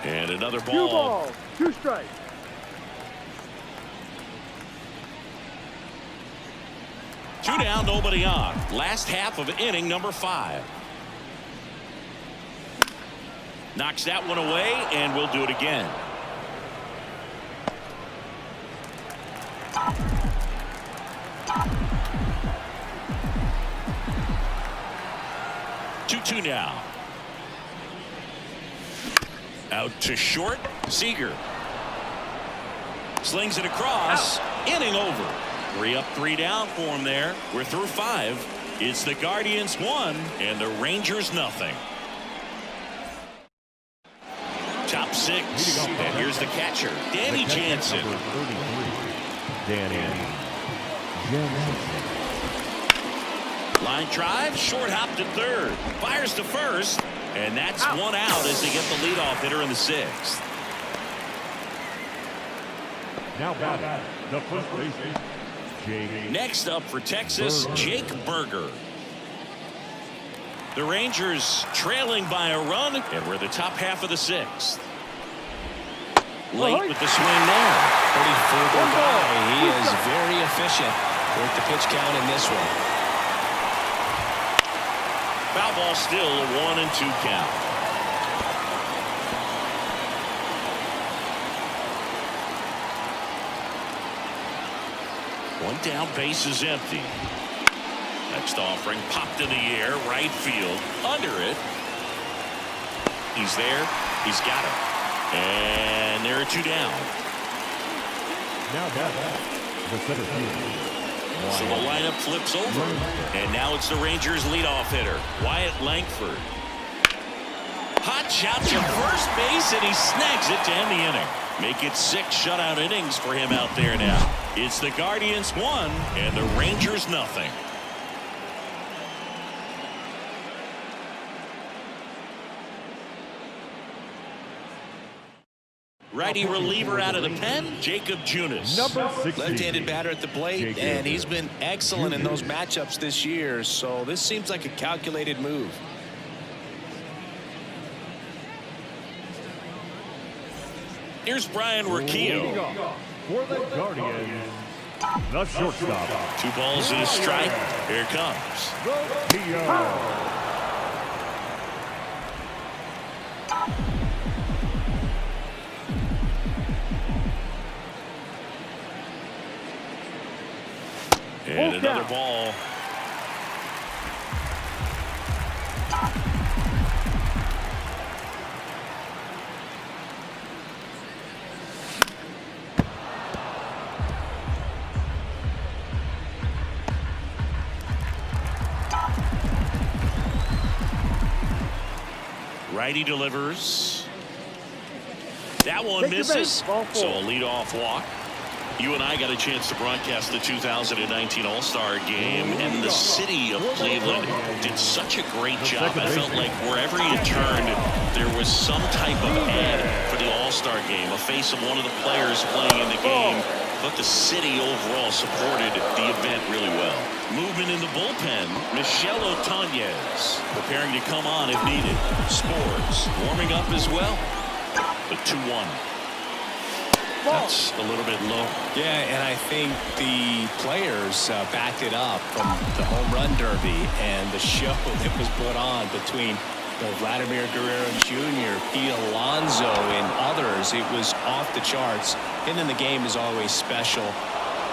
[SPEAKER 1] And another ball.
[SPEAKER 3] 2 balls, 2 strikes.
[SPEAKER 1] Two down, nobody on. Last half of inning number 5. Knocks that one away, and we'll do it again. 2-2 now. Out to short. Seager slings it across. Inning over. 3 up, 3 down for him there. We're through 5. It's the Guardians 1 and the Rangers nothing. Top 6. And here's the catcher, Danny Jansen.
[SPEAKER 4] Danny Jansen.
[SPEAKER 1] Line drive, short hop to third. Fires to first. And that's 1 out as they get the leadoff hitter in the 6th.
[SPEAKER 4] Now batting, the first baseman, Jake.
[SPEAKER 1] Next up for Texas, Jake Burger. The Rangers trailing by a run, and we're the top half of the 6th. Late with the swing there.
[SPEAKER 2] Pretty frugal guy. He is very efficient with the pitch count in this one.
[SPEAKER 1] Foul ball, still a 1-2 count. One down, base is empty. Next offering popped in the air, right field, under it. He's there. He's got it. And there are 2 down.
[SPEAKER 4] Now batting, the center field.
[SPEAKER 1] So the lineup flips over. And now it's the Rangers leadoff hitter, Wyatt Langford. Hot shot to first base, and he snags it to end the inning. Make it 6 shutout innings for him out there now. It's the Guardians 1 and the Rangers nothing. Righty reliever out of the pen, Jacob Junis.
[SPEAKER 4] Number 16.
[SPEAKER 2] Left-handed batter at the plate,
[SPEAKER 4] Jacob
[SPEAKER 2] and he's been excellent in those matchups this year, so this seems like a calculated move.
[SPEAKER 1] Here's Brian Urquillo.
[SPEAKER 4] For the Guardians, the shortstop.
[SPEAKER 1] 2 balls and a strike. Here it comes.
[SPEAKER 4] Urquillo.
[SPEAKER 1] And another ball. Righty delivers. That one misses. So a leadoff walk. You and I got a chance to broadcast the 2019 All-Star Game, and the city of Cleveland did such a great job. I felt like wherever you turned, there was some type of ad for the All-Star Game, a face of one of the players playing in the game. But the city overall supported the event really well. Movement in the bullpen, Michel Otañez preparing to come on if needed. Sports warming up as well. The 2-1. That's a little bit low.
[SPEAKER 2] Yeah, and I think the players backed it up from the home run derby and the show that was put on between Vladimir Guerrero Jr., Pete Alonso, and others. It was off the charts. Hitting in the game is always special.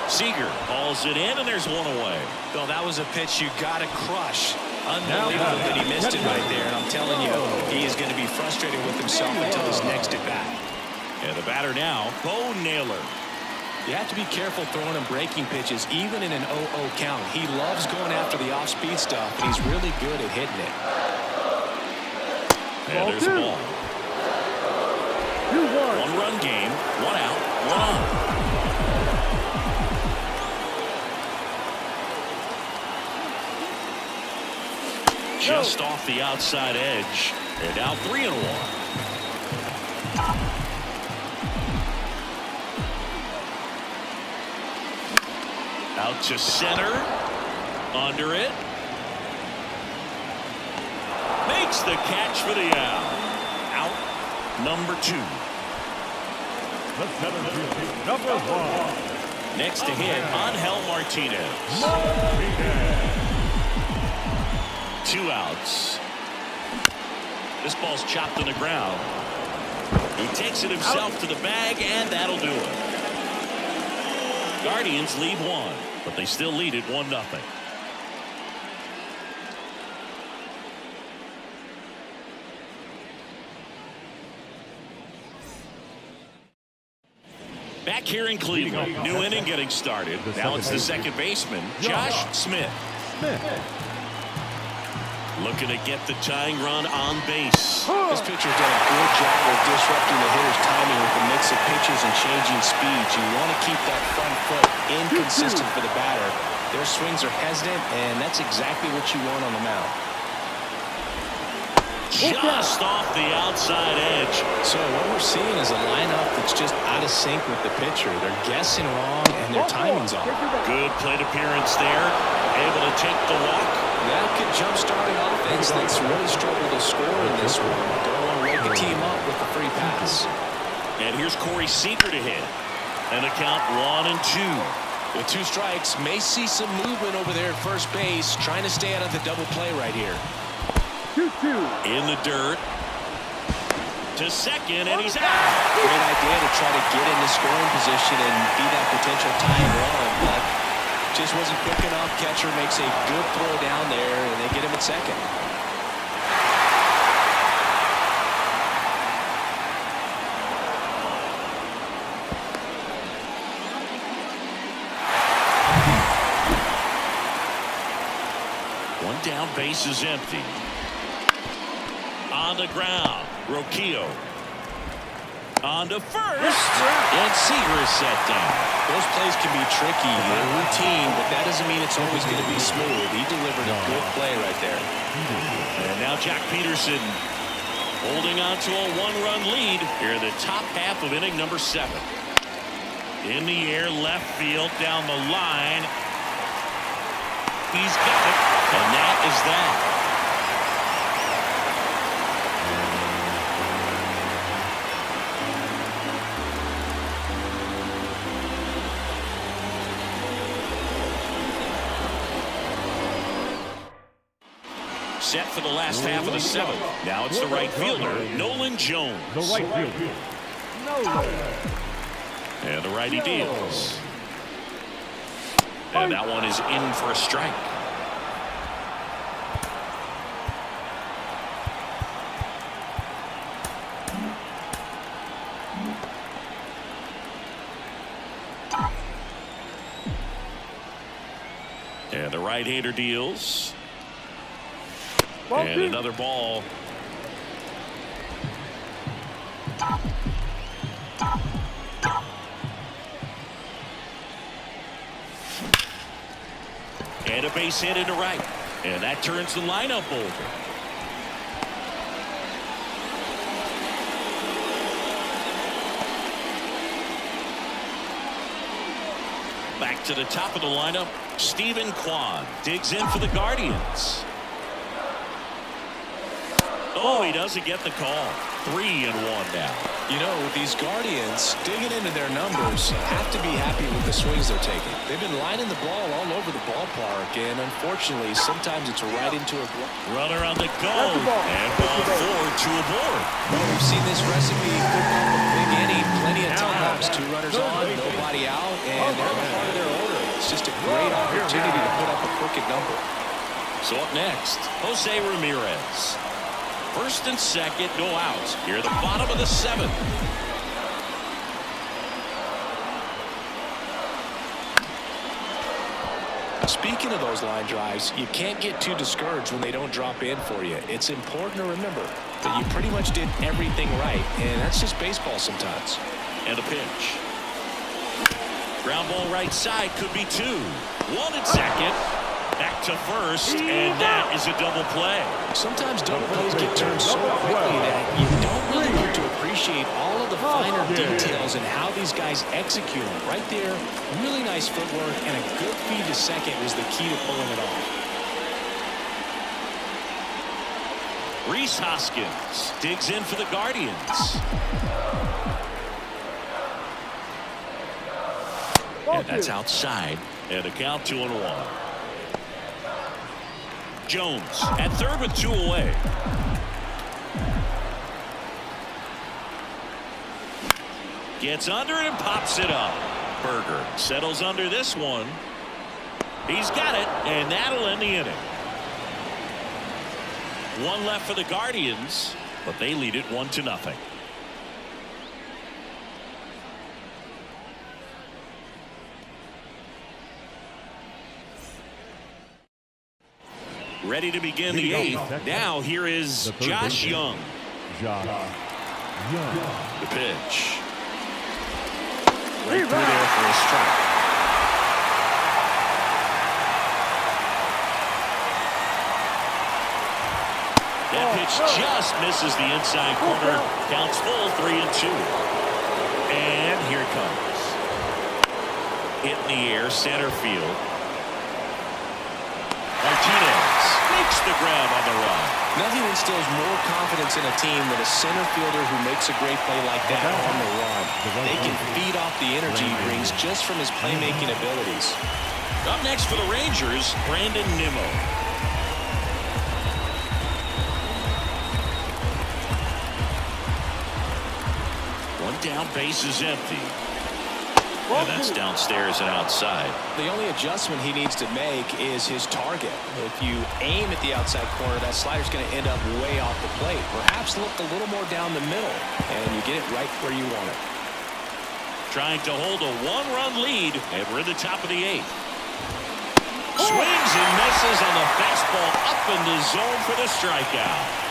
[SPEAKER 1] Seager hauls it in, and there's 1 away.
[SPEAKER 2] Bill, that was a pitch you got to crush. Unbelievable that he missed it right there. And I'm telling you, he is going to be frustrated with himself until his next at bat.
[SPEAKER 1] And the batter now, Bo Naylor.
[SPEAKER 2] You have to be careful throwing him breaking pitches, even in an 0-0 count. He loves going after the off-speed stuff, and he's really good at hitting it.
[SPEAKER 1] And there's a ball.
[SPEAKER 3] 2-1.
[SPEAKER 1] 1-run game, 1 out, 1 on. Just off the outside edge. And now 3-1. Out to center. Under it. Makes the catch for the out. Out number 2.
[SPEAKER 4] The center field, number 1.
[SPEAKER 1] Next to hit, Angel Martinez. 2 outs. This ball's chopped on the ground. He takes it himself to the bag, and that'll do it. Guardians lead 1, but they still lead it 1-0. Back here in Cleveland, new inning getting started. Now it's the second baseman, Josh Smith. Looking to get the tying run on base.
[SPEAKER 2] This pitcher's done a good job of disrupting the hitter's timing with a mix of pitches and changing speeds. You want to keep that front foot inconsistent for the batter. Their swings are hesitant, and that's exactly what you want on the mound.
[SPEAKER 1] Just off the outside edge.
[SPEAKER 2] So what we're seeing is a lineup that's just out of sync with the pitcher. They're guessing wrong, and their timing's off.
[SPEAKER 1] Good plate appearance there. Able to take the walk.
[SPEAKER 2] That could jumpstart an offense that's really struggled to score in this one. Don't want to wake the team up with the free pass.
[SPEAKER 1] And here's Corey Seager to hit. And the count 1-2.
[SPEAKER 2] With 2 strikes, may see some movement over there at first base, trying to stay out of the double play right here.
[SPEAKER 3] 2-2.
[SPEAKER 1] In the dirt. To second, and he's out.
[SPEAKER 2] Great idea to try to get into scoring position and be that potential tying run, but just wasn't quick enough. Catcher makes a good throw down there, and they get him at second.
[SPEAKER 1] One down, base is empty. On the ground, Rocchio. On to first, and Seager is set down.
[SPEAKER 2] Those plays can be tricky and routine, but that doesn't mean it's always going to be smooth. He delivered a good play right there.
[SPEAKER 1] And now Jack Peterson holding on to a 1-run lead here in the top half of inning number 7. In the air, left field, down the line. He's got it, and that is that. Set for the last half of the 7th. Now it's the right fielder, Nolan Jones.
[SPEAKER 4] The right fielder, Nolan.
[SPEAKER 1] And the righty deals. And that one is in for a strike. And the right-hander deals. And another ball. And a base hit into right. And that turns the lineup over. Back to the top of the lineup, Stephen Kwan digs in for the Guardians. Oh, he doesn't get the call. 3-1 now.
[SPEAKER 2] You know, these Guardians digging into their numbers have to be happy with the swings they're taking. They've been lining the ball all over the ballpark, and unfortunately, sometimes it's right into a
[SPEAKER 1] runner on the go, and ball 4 to a board.
[SPEAKER 2] Well, we've seen this recipe cook up a big inning plenty of times. 2 runners on, nobody out, and they're part of their order. It's just a great opportunity to put up a crooked number.
[SPEAKER 1] So up next, Jose Ramirez. First and second, no outs. Here at the bottom of the 7th.
[SPEAKER 2] Speaking of those line drives, you can't get too discouraged when they don't drop in for you. It's important to remember that you pretty much did everything right, and that's just baseball sometimes.
[SPEAKER 1] And a pitch. Ground ball right side, could be 2. 1 and second. Back to first, and that is a double play.
[SPEAKER 2] Sometimes double plays get turned so quickly that you don't really get to appreciate all of the finer details and how these guys execute them. Right there, really nice footwork, and a good feed to second was the key to pulling it off.
[SPEAKER 1] Rhys Hoskins digs in for the Guardians. And that's outside, and a count 2-1. Jones at third with 2 away. Gets under it and pops it up. Berger settles under this one. He's got it, and that'll end the inning. 1 left for the Guardians, but they lead it 1-0. Ready to begin the 8th. Now here is Josh Young.
[SPEAKER 4] Josh Young.
[SPEAKER 1] The pitch. Right through there for a strike. That pitch just misses the inside corner. Counts full, 3-2. And here it comes. Hit in the air, center field. Martinez makes the grab on the run.
[SPEAKER 2] Nothing instills more confidence in a team than a center fielder who makes a great play like that on the run. They can feed off the energy he brings just from his playmaking abilities.
[SPEAKER 1] Up next for the Rangers, Brandon Nimmo. One down, base is empty. And that's downstairs and outside.
[SPEAKER 2] The only adjustment he needs to make is his target. If you aim at the outside corner, that slider's going to end up way off the plate. Perhaps look a little more down the middle, and you get it right where you want it.
[SPEAKER 1] Trying to hold a one-run lead, and we're in the top of the 8th. Swings and misses on the fastball up in the zone for the strikeout.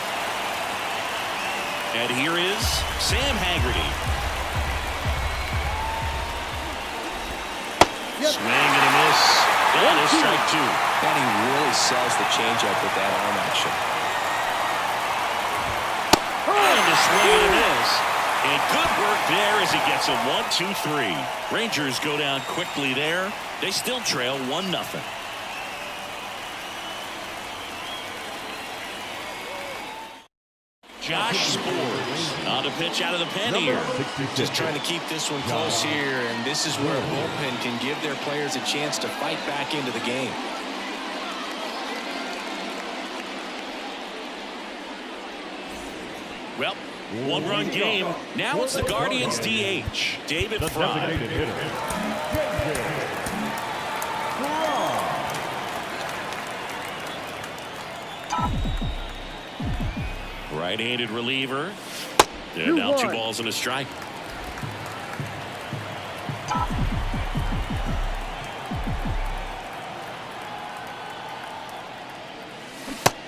[SPEAKER 1] And here is Sam Haggerty. Swing and a miss. That is strike 2.
[SPEAKER 2] And he really sells the changeup with that arm action.
[SPEAKER 1] And a swing and a miss. And good work there as he gets a 1-2-3. Rangers go down quickly there. They still trail 1-0. Josh Sborz on the pitch out of the pen here.
[SPEAKER 2] Just trying to keep this one close here, and this is where a bullpen can give their players a chance to fight back into the game.
[SPEAKER 1] Well, one-run game. Now it's the Guardians DH, David Fry. Right-handed reliever. And now 2 balls and a strike.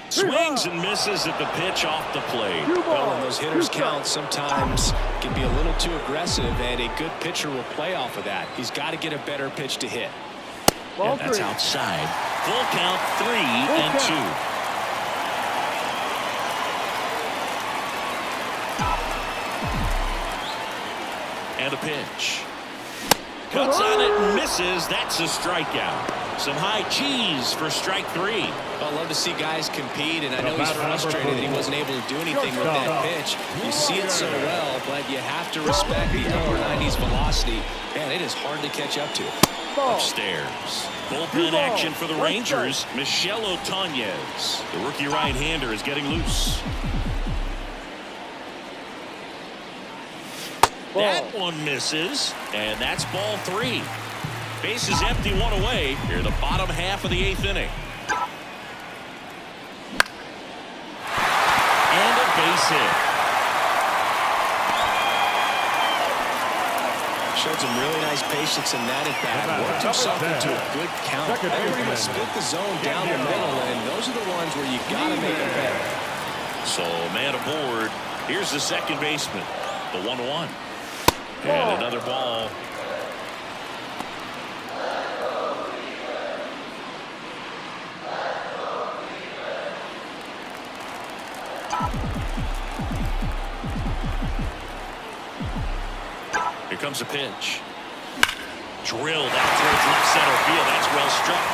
[SPEAKER 1] Swings and misses at the pitch off the plate.
[SPEAKER 2] Well, when those hitters count, sometimes can be a little too aggressive, and a good pitcher will play off of that. He's got to get a better pitch to hit.
[SPEAKER 1] And that's outside. Full count, 3-2. And a pitch. Cuts on it and misses. That's a strikeout. Some high cheese for strike 3.
[SPEAKER 2] I love to see guys compete, and I know he's frustrated that he wasn't able to do anything with that pitch. You see it so well, but you have to respect the upper 90s velocity. Man, it is hard to catch up to.
[SPEAKER 1] Upstairs. Bullpen action for the Rangers. Michel Otañez. The rookie right-hander is getting loose. That one misses, and that's ball 3. Base is empty, 1 away. Here, the bottom half of the 8th inning. And a base hit.
[SPEAKER 2] Showed some really nice patience in that at bat. Worked himself into a good count. Everybody split the zone down the middle, and those are the ones where you got to make them better.
[SPEAKER 1] So, man aboard. Here's the second baseman, the 1-1. And another ball. Here comes a pitch. Drilled out towards left center field. That's well struck.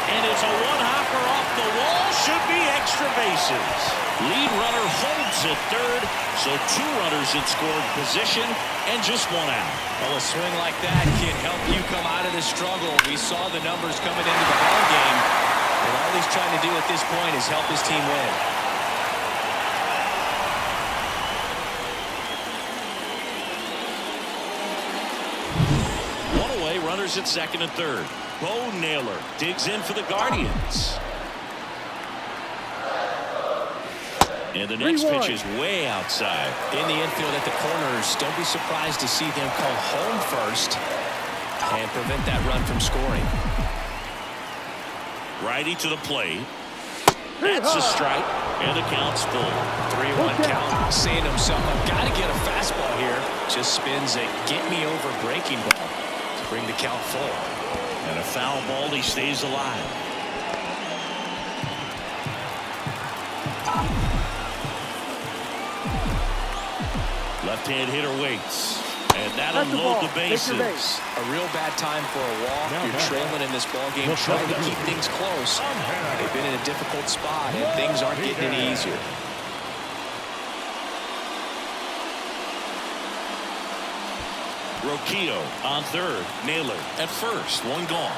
[SPEAKER 1] And it's a one-hopper off the wall. Should be extra bases. Lead runner holds at third. So 2 runners in scoring position and just 1 out.
[SPEAKER 2] Well, a swing like that can help you come out of the struggle. We saw the numbers coming into the ball game. And all he's trying to do at this point is help his team win.
[SPEAKER 1] Runners at second and third. Bo Naylor digs in for the Guardians. And the next pitch is way outside.
[SPEAKER 2] In the infield at the corners, don't be surprised to see them call home first and prevent that run from scoring.
[SPEAKER 1] Righty to the plate. That's a strike, and the count's full.
[SPEAKER 2] 3-1 count, saying to himself, I've got to get a fastball here. Just spins a get-me-over breaking ball to bring the count full.
[SPEAKER 1] And a foul ball, he stays alive. Left-hand hitter waits. And that'll load the bases.
[SPEAKER 2] A real bad time for a walk. You're trailing in this ball game, trying to keep things close. They've been in a difficult spot, and things aren't getting any easier.
[SPEAKER 1] Rocchio on third. Naylor at first. One gone.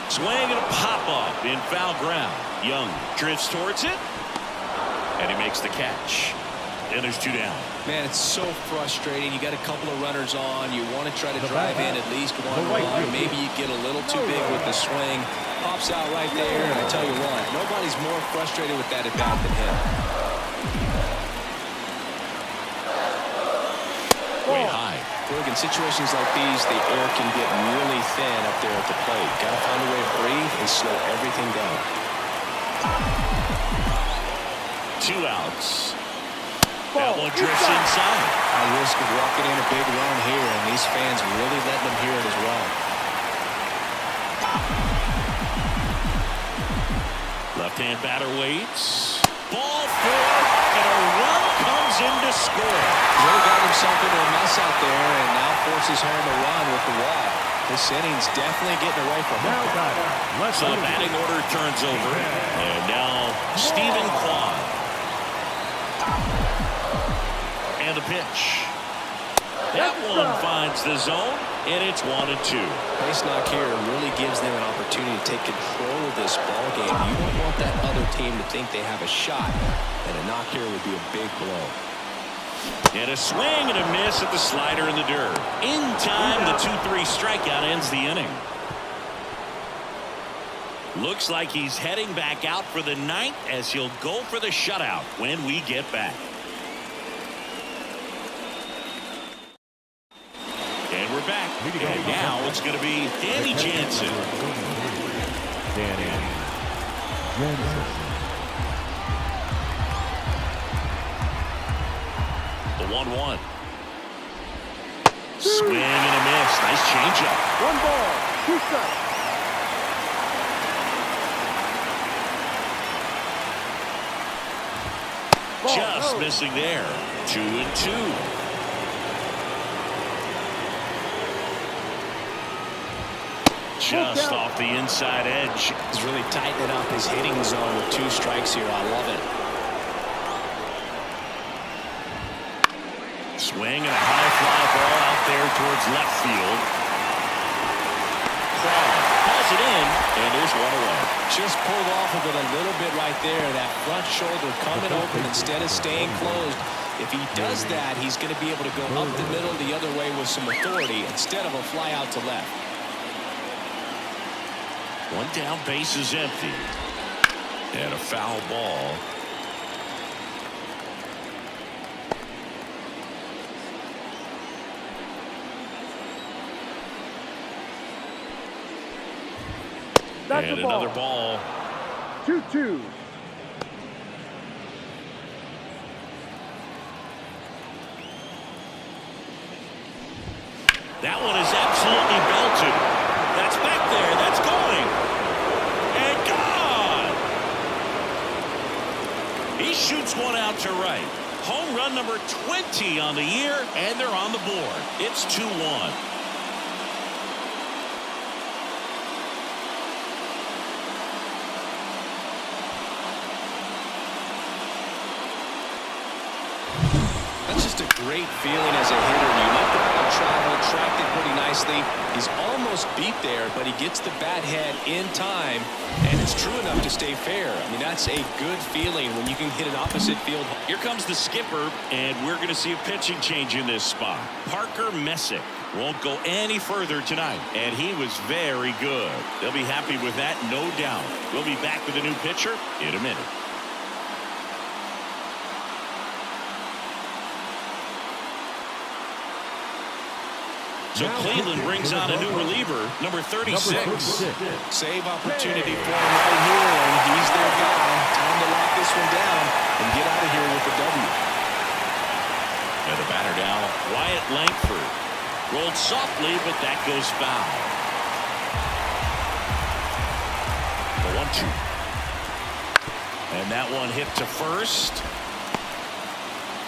[SPEAKER 1] Swing and a pop-up in foul ground. Young drifts towards it. And he makes the catch. And there's 2 down.
[SPEAKER 2] Man, it's so frustrating. You got a couple of runners on. You want to try to drive in at least one run. Maybe you get a little too big with the swing. Pops out right there. And I tell you what, nobody's more frustrated with that at bat than him.
[SPEAKER 1] Way high.
[SPEAKER 2] Look, in situations like these, the air can get really thin up there at the plate. Got to find a way to breathe and slow everything down.
[SPEAKER 1] 2 outs. That one drifts inside.
[SPEAKER 2] High risk of walking in a big run here, and these fans really letting them hear it as well.
[SPEAKER 1] Left-hand batter waits. Ball 4, and a run comes in to score.
[SPEAKER 2] Really got himself into a mess out there, and now forces home a run with the walk. This inning's definitely getting away from him.
[SPEAKER 1] So the batting order turns over, and now Stephen Kwan. And the pitch. That one finds the zone, and it's 1-2.
[SPEAKER 2] Base knock here really gives them an opportunity to take control of this ball game. You don't want that other team to think they have a shot, and a knock here would be a big blow.
[SPEAKER 1] And a swing and a miss at the slider in the dirt. In time, the 2-3 strikeout ends the inning. Looks like he's heading back out for the 9th as he'll go for the shutout when we get back. And we're back. And now it's going to be Danny Jansen.
[SPEAKER 4] Danny Jansen.
[SPEAKER 1] The 1-1. Swing and a miss. Nice changeup.
[SPEAKER 3] 1 ball, 2 strikes.
[SPEAKER 1] Just missing there. 2-2. Just off the inside edge.
[SPEAKER 2] He's really tightening up his hitting zone with 2 strikes here. I love it.
[SPEAKER 1] Swing and a high fly ball out there towards left field. Kwan pulls it in, and there's 1 away.
[SPEAKER 2] Just pulled off of it a little bit right there. That front shoulder coming open instead of staying closed. If he does that, he's going to be able to go up the middle the other way with some authority instead of a fly out to left.
[SPEAKER 1] 1 down, base is empty. And a foul ball. And another ball.
[SPEAKER 3] 2-2.
[SPEAKER 1] That one is absolutely belted. That's back there. That's going. And gone. He shoots one out to right. Home run number 20 on the year, and they're on the board. It's 2-1.
[SPEAKER 2] Great feeling as a hitter. You let the ball travel, tracked it pretty nicely. He's almost beat there, but he gets the bat head in time, and it's true enough to stay fair. I mean, that's a good feeling when you can hit an opposite field.
[SPEAKER 1] Here comes the skipper, and we're going to see a pitching change in this spot. Parker Messick won't go any further tonight, and he was very good. They'll be happy with that, no doubt. We'll be back with a new pitcher in a minute. So Cleveland brings on a new reliever, number 36.
[SPEAKER 2] Save opportunity for him right here, and he's their guy. Time to lock this one down and get out of here with the W.
[SPEAKER 1] And the batter now, Wyatt Langford. Rolled softly, but that goes foul. The 1-2. And that one hit to first.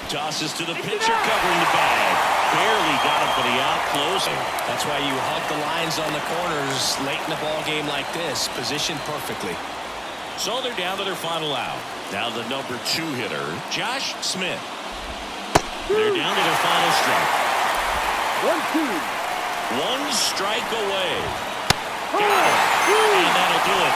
[SPEAKER 1] Tosses to the pitcher, covering the bag. Barely got him for the out, closing.
[SPEAKER 2] That's why you hug the lines on the corners late in the ball game like this. Positioned perfectly.
[SPEAKER 1] So they're down to their final out. Now the number 2 hitter, Josh Smith. They're down to their final strike.
[SPEAKER 3] 1-2.
[SPEAKER 1] 1 strike away. Got it. And that'll do it.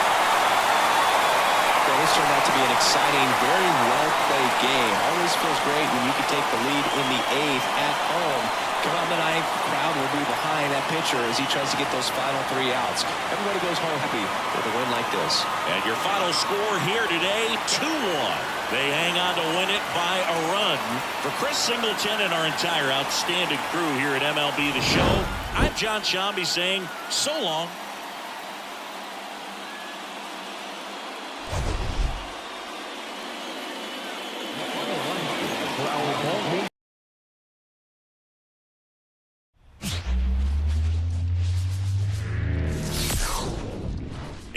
[SPEAKER 2] Well, this turned out to be an exciting, very well-played game. Always feels great when you can take the lead in the 8th at home. Come on the 9th, the crowd will be behind that pitcher as he tries to get those final 3 outs. Everybody goes home happy with a win like this.
[SPEAKER 1] And your final score here today, 2-1. They hang on to win it by a run. For Chris Singleton and our entire outstanding crew here at MLB The Show, I'm John Sciambi saying so long.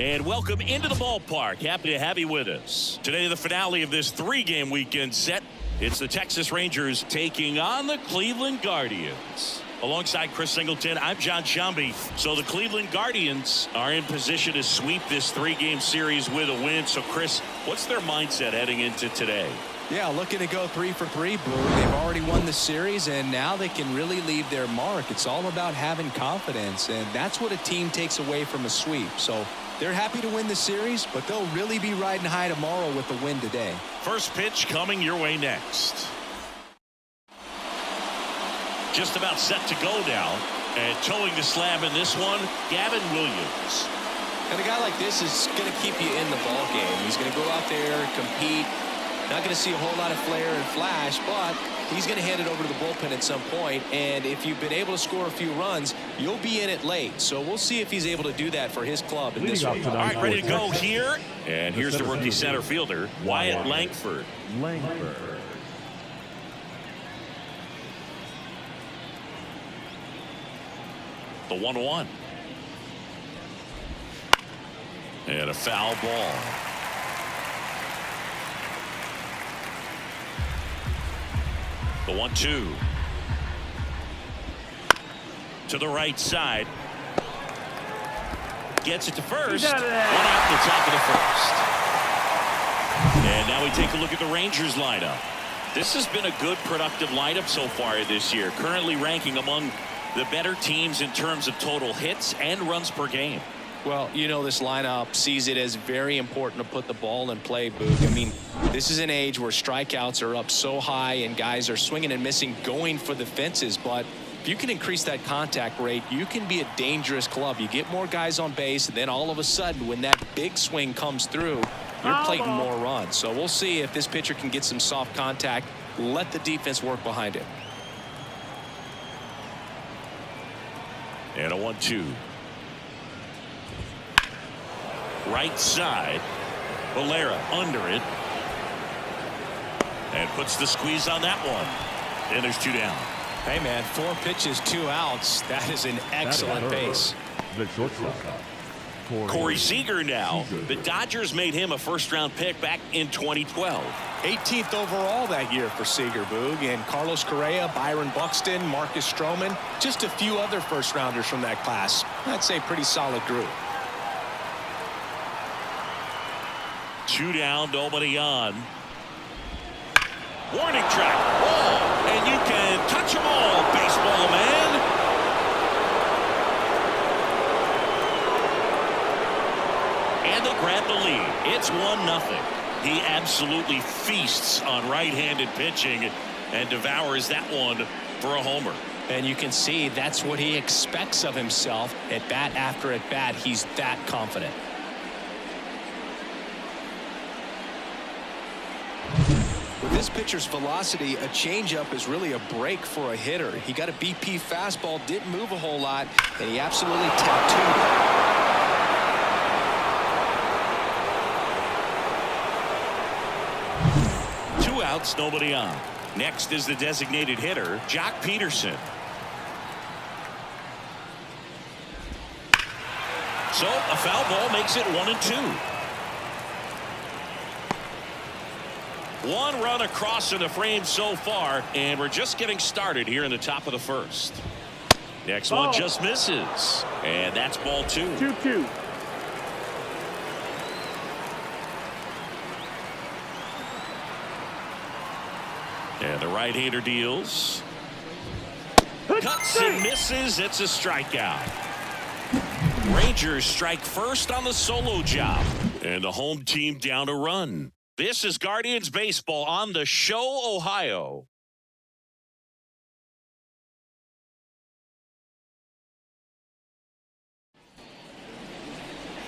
[SPEAKER 1] And welcome into the ballpark. Happy to have you with us. Today, the finale of this 3-game weekend set. It's the Texas Rangers taking on the Cleveland Guardians. Alongside Chris Singleton, I'm John Sciambi. So the Cleveland Guardians are in position to sweep this 3-game series with a win. So, Chris, what's their mindset heading into today?
[SPEAKER 2] Yeah, looking to go 3 for 3, Boo. They've already won the series, and now they can really leave their mark. It's all about having confidence, and that's what a team takes away from a sweep. So they're happy to win the series, but they'll really be riding high tomorrow with the win today.
[SPEAKER 1] First pitch coming your way next. Just about set to go now, and towing the slab in this one, Gavin Williams.
[SPEAKER 2] And a guy like this is going to keep you in the ball game. He's going to go out there, compete. Not going to see a whole lot of flair and flash, but he's going to hand it over to the bullpen at some point. And if you've been able to score a few runs, you'll be in it late. So we'll see if he's able to do that for his club in this one.
[SPEAKER 1] All right, ready to go here. And here's the rookie center fielder, Wyatt Langford. The 1-1. And a foul ball. The 1-2. To the right side. Gets it to first. One out in the top of the first. And now we take a look at the Rangers lineup. This has been a good, productive lineup so far this year. Currently ranking among the better teams in terms of total hits and runs per game.
[SPEAKER 2] Well, you know, this lineup sees it as very important to put the ball in play, Boog. I mean, this is an age where strikeouts are up so high and guys are swinging and missing, going for the fences. But if you can increase that contact rate, you can be a dangerous club. You get more guys on base, and then all of a sudden, when that big swing comes through, you're plating more runs. So we'll see if this pitcher can get some soft contact, let the defense work behind it.
[SPEAKER 1] And a 1-2. Right side. Valera under it. And puts the squeeze on that one. And there's 2 down.
[SPEAKER 2] Hey, man, 4 pitches, 2 outs. That is an excellent base.
[SPEAKER 4] The shortstop,
[SPEAKER 1] Corey Seager now. The Dodgers made him a first-round pick back in 2012.
[SPEAKER 2] 18th overall that year for Seager, Boog. And Carlos Correa, Byron Buxton, Marcus Stroman, just a few other first-rounders from that class. I'd say pretty solid group.
[SPEAKER 1] 2 down, nobody on. Warning track, ball, and you can touch them all, baseball man. And they grab the lead. It's 1-0. He absolutely feasts on right-handed pitching and devours that one for a homer.
[SPEAKER 2] And you can see that's what he expects of himself at bat after at bat. He's that confident. With this pitcher's velocity, a changeup is really a break for a hitter. He got a BP fastball, didn't move a whole lot, and he absolutely tattooed it.
[SPEAKER 1] 2 outs, nobody on. Next is the designated hitter, Jock Peterson. So a foul ball makes it 1-2. 1 run across in the frame so far, and we're just getting started here in the top of the first. Next one just misses, and that's ball 2.
[SPEAKER 3] 2-2.
[SPEAKER 1] And the right-hander deals. Cuts and misses. It's a strikeout. Rangers strike first on the solo job, and the home team down a run. This is Guardians baseball on the Show, Ohio.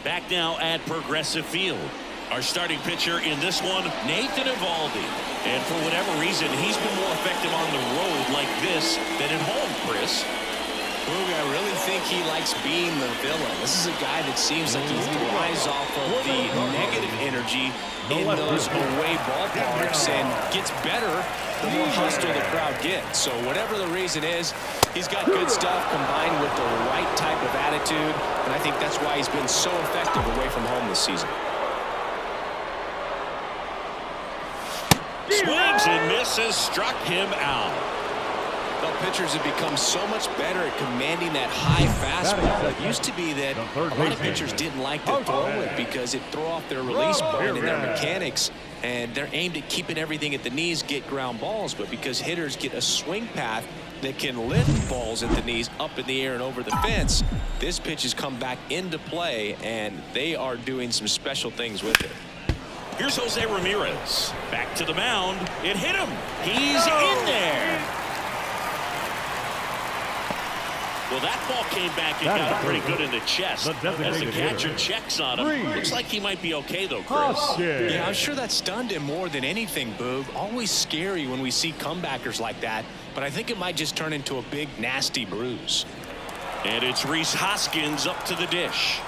[SPEAKER 1] Back now at Progressive Field. Our starting pitcher in this one, Nathan Eovaldi. And for whatever reason, he's been more effective on the road like this than at home, Chris.
[SPEAKER 2] Boog, I really think he likes being the villain. This is a guy that seems like he thrives off of the negative energy in those away ballparks and gets better the more hostile the crowd gets. So whatever the reason is, he's got good stuff combined with the right type of attitude, and I think that's why he's been so effective away from home this season.
[SPEAKER 1] Swings and misses, struck him out.
[SPEAKER 2] Well, pitchers have become so much better at commanding that high fastball. It used to be that a lot of pitchers didn't like to throw it because it threw off their release point and their mechanics, and they're aimed at keeping everything at the knees, get ground balls. But because hitters get a swing path that can lift balls at the knees up in the air and over the fence, this pitch has come back into play, and they are doing some special things with it.
[SPEAKER 1] Here's Jose Ramirez. Back to the mound. It hit him. He's in there. Well, that ball came back and got him pretty good in the chest as the catcher checks on him. Looks like he might be okay, though, Chris.
[SPEAKER 2] Yeah, I'm sure that stunned him more than anything, Boog. Always scary when we see comebackers like that, but I think it might just turn into a big, nasty bruise.
[SPEAKER 1] And it's Rhys Hoskins up to the dish.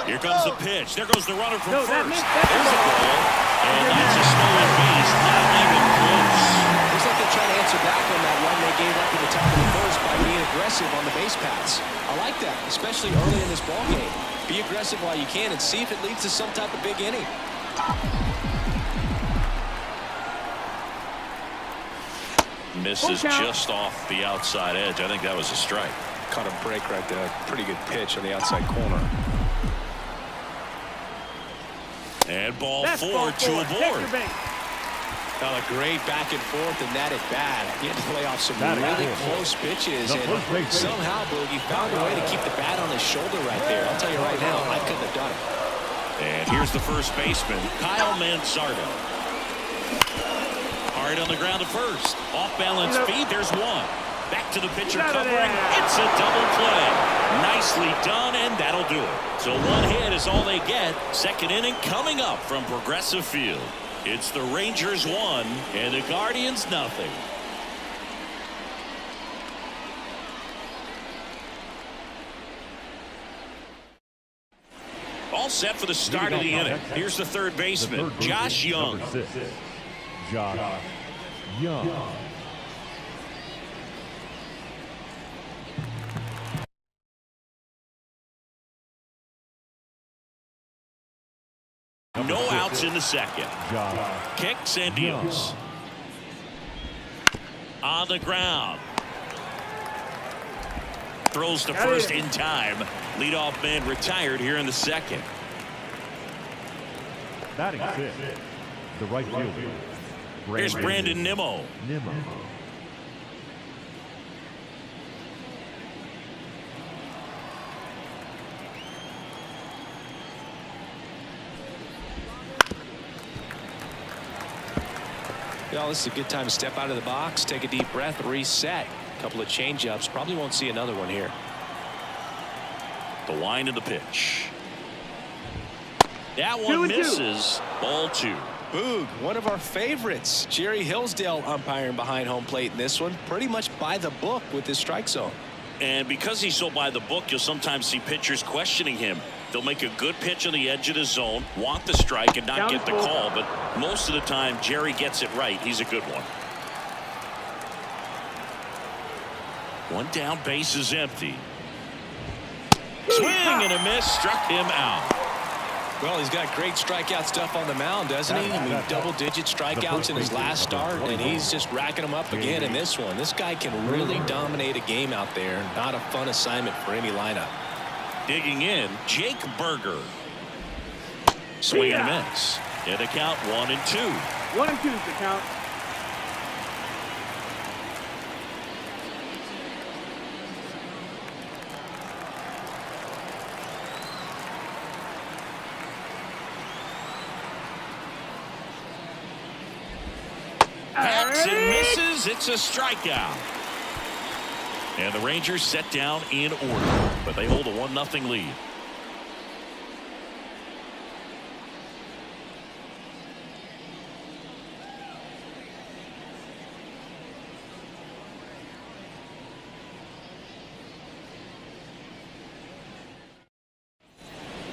[SPEAKER 1] Here comes the pitch. There goes the runner from first. There's the ball. And that's a stolen base. Not even close.
[SPEAKER 2] Looks like they're trying to answer back on that run they gave up in the top of the first by being aggressive on the base paths. I like that, especially early in this ball game. Be aggressive while you can and see if it leads to some type of big inning.
[SPEAKER 1] Misses just off the outside edge. I think that was a strike.
[SPEAKER 2] Caught a break right there. Pretty good pitch on the outside corner.
[SPEAKER 1] And ball 4 to a board.
[SPEAKER 2] Well, a great back and forth and that at bat. He had to play off some really close pitches, and somehow Boogie found a way to keep the bat on his shoulder right there. I'll tell you right now, I couldn't have done it.
[SPEAKER 1] And here's the first baseman, Kyle Manzardo. Hard on the ground to first. Off balance feed. There's one. Back to the pitcher covering. It's a double play. Nicely done, and that'll do it. So 1 hit is all they get. Second inning coming up from Progressive Field. It's the Rangers 1 and the Guardians nothing. All set for the start of the inning. Here's the third baseman, Josh Young.
[SPEAKER 4] Josh Young.
[SPEAKER 1] No outs in the second. Kicks and deals. On the ground. Throws to first in time. Leadoff man retired here in the second.
[SPEAKER 4] Batting fifth, the right fielder.
[SPEAKER 1] Here's Brandon Nimmo.
[SPEAKER 2] Well, this is a good time to step out of the box, take a deep breath, reset. A couple of change-ups. Probably won't see another one here.
[SPEAKER 1] The wind of the pitch. That one
[SPEAKER 3] 2-2.
[SPEAKER 1] misses. Ball 2.
[SPEAKER 2] Boog, one of our favorites. Jerry Hillsdale umpiring behind home plate in this one. Pretty much by the book with his strike zone.
[SPEAKER 1] And because he's so by the book, you'll sometimes see pitchers questioning him. They'll make a good pitch on the edge of the zone, want the strike, and not get the call. But most of the time, Jerry gets it right. He's a good one. One down, base is empty. Swing and a miss, struck him out.
[SPEAKER 2] Well, he's got great strikeout stuff on the mound, doesn't he? I mean, double-digit strikeouts in his last start, and he's just racking them up again in this one. This guy can really dominate a game out there. Not a fun assignment for any lineup.
[SPEAKER 1] Digging in, Jake Berger. Swing and a miss. And a count 1-2.
[SPEAKER 3] 1-2 is the count.
[SPEAKER 1] Hacks and misses. It's a strikeout. And the Rangers set down in order, but they hold a 1-0 lead.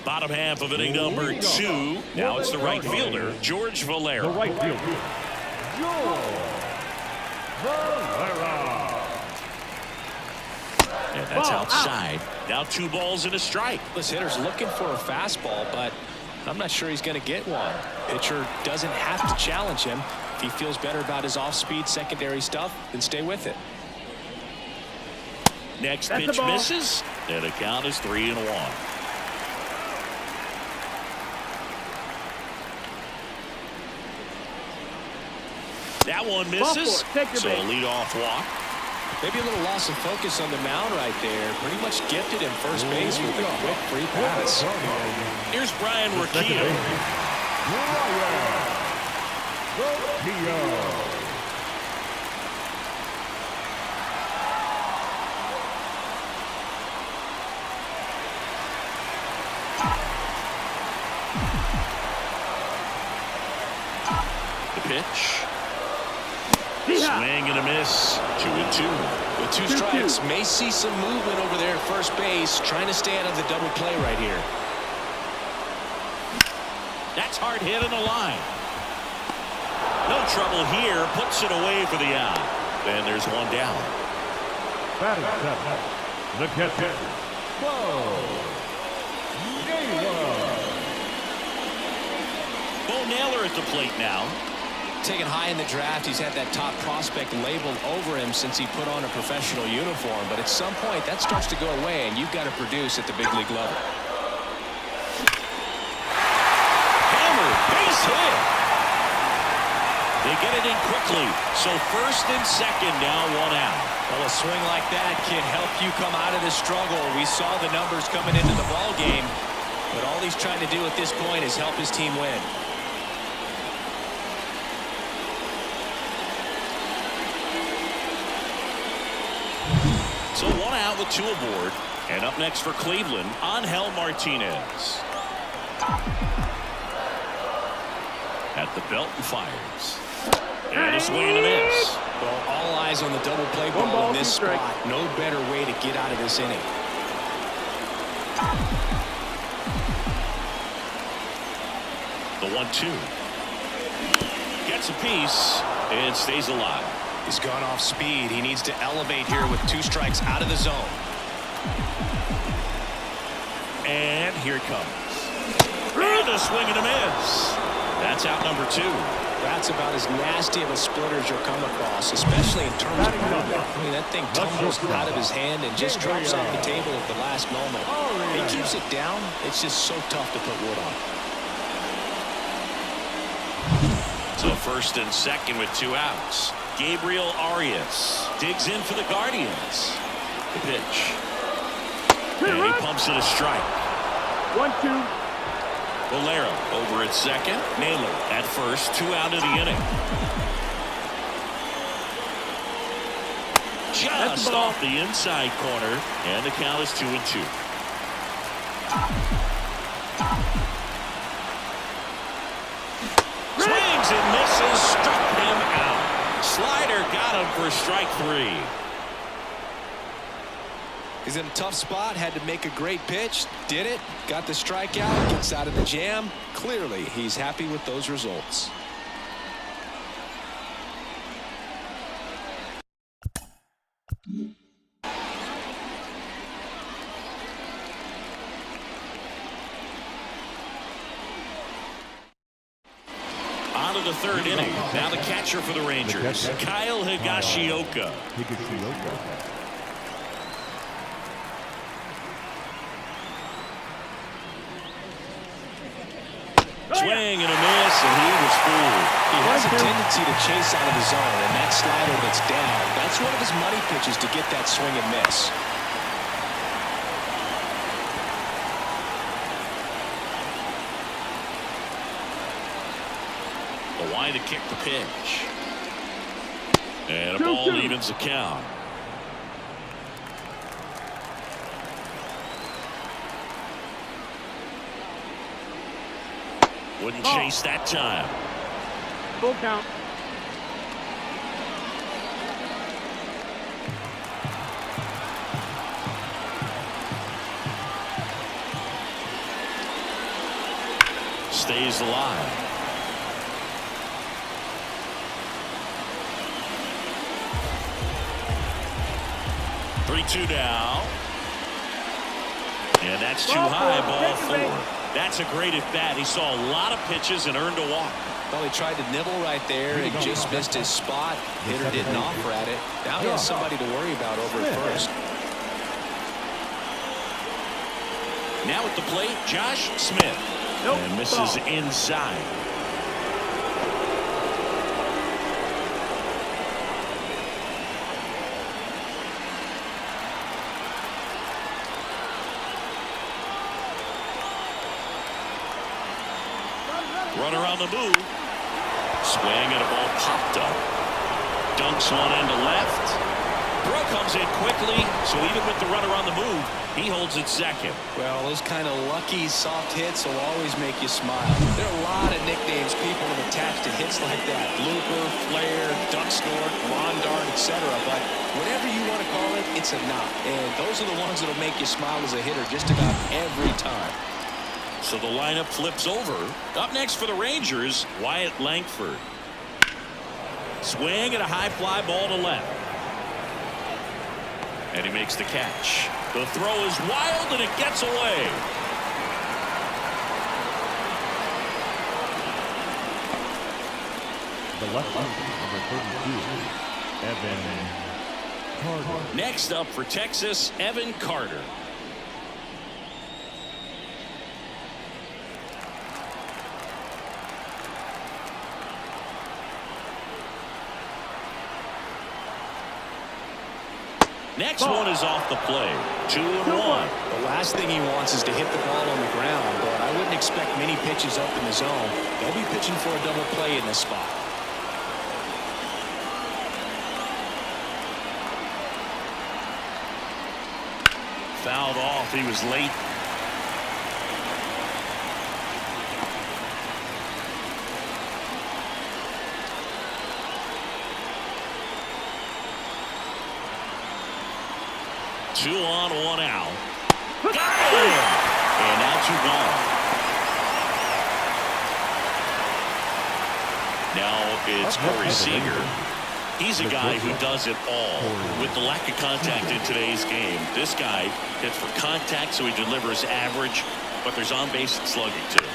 [SPEAKER 1] Bottom half of inning number 2. Now it's the right fielder, George Valera.
[SPEAKER 4] The right fielder, George Valera.
[SPEAKER 1] And that's outside. Now 2 balls and a strike.
[SPEAKER 2] This hitter's looking for a fastball, but I'm not sure he's going to get one. Pitcher doesn't have to challenge him. If he feels better about his off-speed secondary stuff, then stay with it.
[SPEAKER 1] Next
[SPEAKER 3] That's
[SPEAKER 1] pitch
[SPEAKER 3] the ball.
[SPEAKER 1] misses. And the count is 3-1. That one misses.
[SPEAKER 3] Take your
[SPEAKER 1] So a
[SPEAKER 3] bait.
[SPEAKER 1] leadoff walk.
[SPEAKER 2] Maybe a little loss of focus on the mound right there. Pretty much gifted him first base with a quick free pass.
[SPEAKER 1] Here's Brian
[SPEAKER 4] Second
[SPEAKER 1] Rocchio.
[SPEAKER 4] baseman, Brian Rocchio.
[SPEAKER 1] The pitch. Swing and a miss. 2-2.
[SPEAKER 2] With 2 strikes, may see some movement over there at first base, trying to stay out of the double play right here.
[SPEAKER 1] That's hard hit in the line. No trouble here. Puts it away for the out. And there's one down.
[SPEAKER 4] Batting seventh, the catcher, Bo Naylor.
[SPEAKER 1] Bo Naylor at the plate now.
[SPEAKER 2] Taken high in the draft, he's had that top prospect labeled over him since he put on a professional uniform. But at some point, that starts to go away, and you've got to produce at the big league level.
[SPEAKER 1] Hammer, base hit. They get it in quickly. So first and second, now 1 out.
[SPEAKER 2] Well, a swing like that can help you come out of the struggle. We saw the numbers coming into the ball game, but all he's trying to do at this point is help his team win.
[SPEAKER 1] So 1 out with 2 aboard. And up next for Cleveland, Angel Martinez. At the belt and fires. And a swing and a miss.
[SPEAKER 2] Well, all eyes on the double play ball in this spot. No better way to get out of this inning.
[SPEAKER 1] The 1-2. Gets a piece and stays alive.
[SPEAKER 2] He's gone off speed. He needs to elevate here with 2 strikes out of the zone.
[SPEAKER 1] And here it comes. And a swing and a miss. That's out number 2.
[SPEAKER 2] That's about as nasty of a splitter as you'll come across, especially in terms of movement. I mean, that thing tumbles out of his hand and just drops off the table at the last moment. He keeps it down. It's just so tough to put wood on.
[SPEAKER 1] So first and second with 2 outs. Gabriel Arias digs in for the Guardians. The pitch. And he pumps it a strike.
[SPEAKER 3] 1-2.
[SPEAKER 1] Valera over at second. Naylor at first. 2 out of the inning. Just off the inside corner. And the count is 2-2. swings and misses, struck him out. Slider got him for strike 3.
[SPEAKER 2] He's in a tough spot, had to make a great pitch, did it, got the strikeout, gets out of the jam. Clearly, he's happy with those results.
[SPEAKER 1] On to the third inning. Now the catcher for the Rangers, Kyle Higashioka. Swing and a miss, and he was fooled.
[SPEAKER 2] He has a tendency to chase out of the zone, and that slider that's down, that's one of his money pitches to get that swing and miss.
[SPEAKER 1] Why to kick the pitch. And a ball evens the count. Wouldn't chase that time.
[SPEAKER 3] Full count.
[SPEAKER 1] Stays alive. Two down. And that's too high, ball 4. That's a great at bat. He saw a lot of pitches and earned a walk.
[SPEAKER 2] Well, he tried to nibble right there and just missed his spot. Hitter didn't offer at it. Now he has somebody to worry about over at first.
[SPEAKER 1] Now at the plate, Josh Smith. And misses inside. Runner on the move. Swing and a ball popped up. Dunks one end to left. Throw comes in quickly, so even with the runner on the move, he holds it second.
[SPEAKER 2] Well, those kind of lucky soft hits will always make you smile. There are a lot of nicknames people have attached to hits like that. Blooper, flare, duck snort, lawn dart, etc. But whatever you want to call it, it's a knot. And those are the ones that will make you smile as a hitter just about every time.
[SPEAKER 1] So the lineup flips over. Up next for the Rangers, Wyatt Langford. Swing and a high fly ball to left. And he makes the catch. The throw is wild and it gets away.
[SPEAKER 4] The left number 32, Evan Carter.
[SPEAKER 1] Next up for Texas, Evan Carter. Next one is off the play. 2-1.
[SPEAKER 2] The last thing he wants is to hit the ball on the ground, but I wouldn't expect many pitches up in the zone. They'll be pitching for a double play in this spot.
[SPEAKER 1] Fouled off. He was late. Two on, one out. Got him! And now 2 gone. Now it's Corey Seager. He's a guy who does it all. With the lack of contact in today's game, this guy hits for contact, so he delivers average, but there's on-base and slugging too.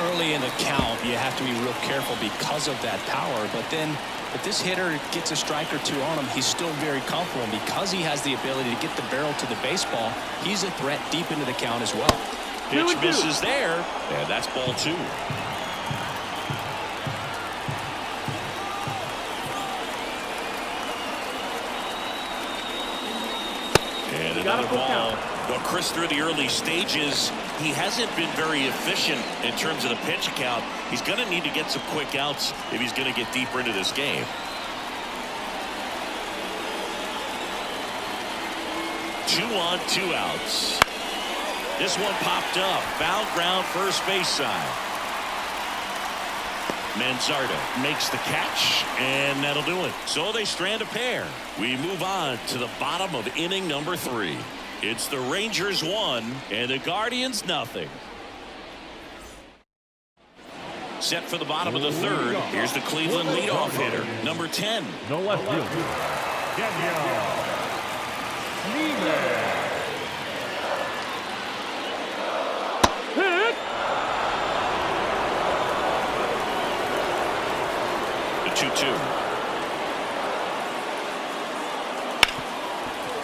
[SPEAKER 2] Early in the count, you have to be real careful because of that power, but then if this hitter gets a strike or two on him, he's still very comfortable. And because he has the ability to get the barrel to the baseball, he's a threat deep into the count as well.
[SPEAKER 1] Pitch misses there, and that's ball 2. And another ball. Well, Chris, through the early stages, he hasn't been very efficient in terms of the pitch count. He's going to need to get some quick outs if he's going to get deeper into this game. 2 on, 2 outs. This one popped up. Foul ground, first base side. Manzardo makes the catch, and that'll do it. So they strand a pair. We move on to the bottom of inning number 3. It's the Rangers 1 and the Guardians nothing. Set for the bottom of the 3rd. Here's the Cleveland leadoff hitter, number 10.
[SPEAKER 4] No left field. Daniel Cleveland.
[SPEAKER 3] Hit!
[SPEAKER 1] The 2-2.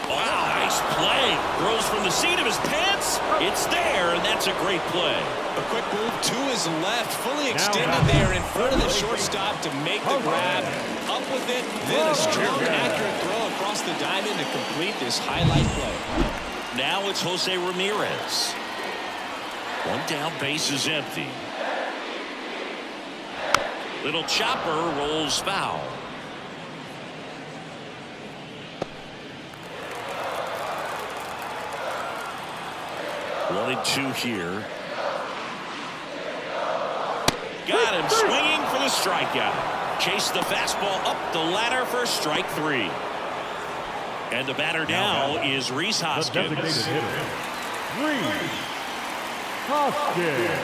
[SPEAKER 1] Wow, nice play. Throws from the seat of his pants. It's there, and that's a great play.
[SPEAKER 2] A quick move to his left, fully extended there in front of the shortstop to make the grab. Up with it, then a strong, accurate throw across the diamond to complete this highlight play.
[SPEAKER 1] Now it's Jose Ramirez. One down, base is empty. Little chopper rolls foul. One and two here. Got him swinging for the strikeout. Chase the fastball up the ladder for strike 3. And the batter now is Rhys Hoskins.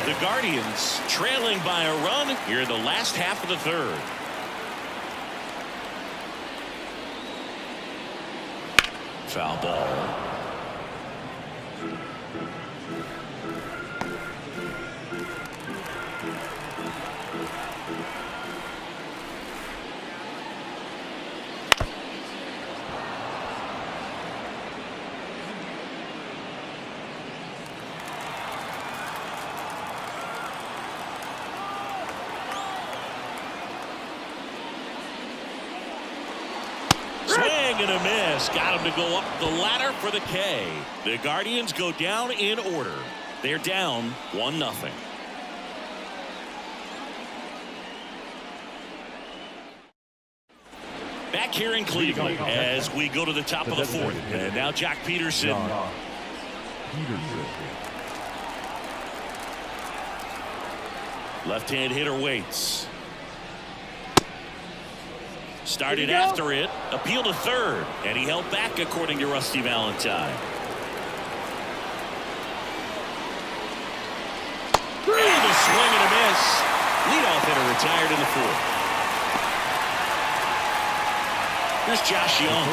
[SPEAKER 1] The Guardians trailing by a run here in the last half of the 3rd. Foul ball. Swing and a miss. Got him to go up the ladder for the K. The Guardians go down in order. They're down 1-0. Back here in Cleveland as we go to the top of the 4th. And now Joc Pederson. Left-hand hitter waits. Started after it, appeal to 3rd, and he held back according to Rusty Valentine. And a swing and a miss. Leadoff hitter retired in the 4th. Here's Josh Young.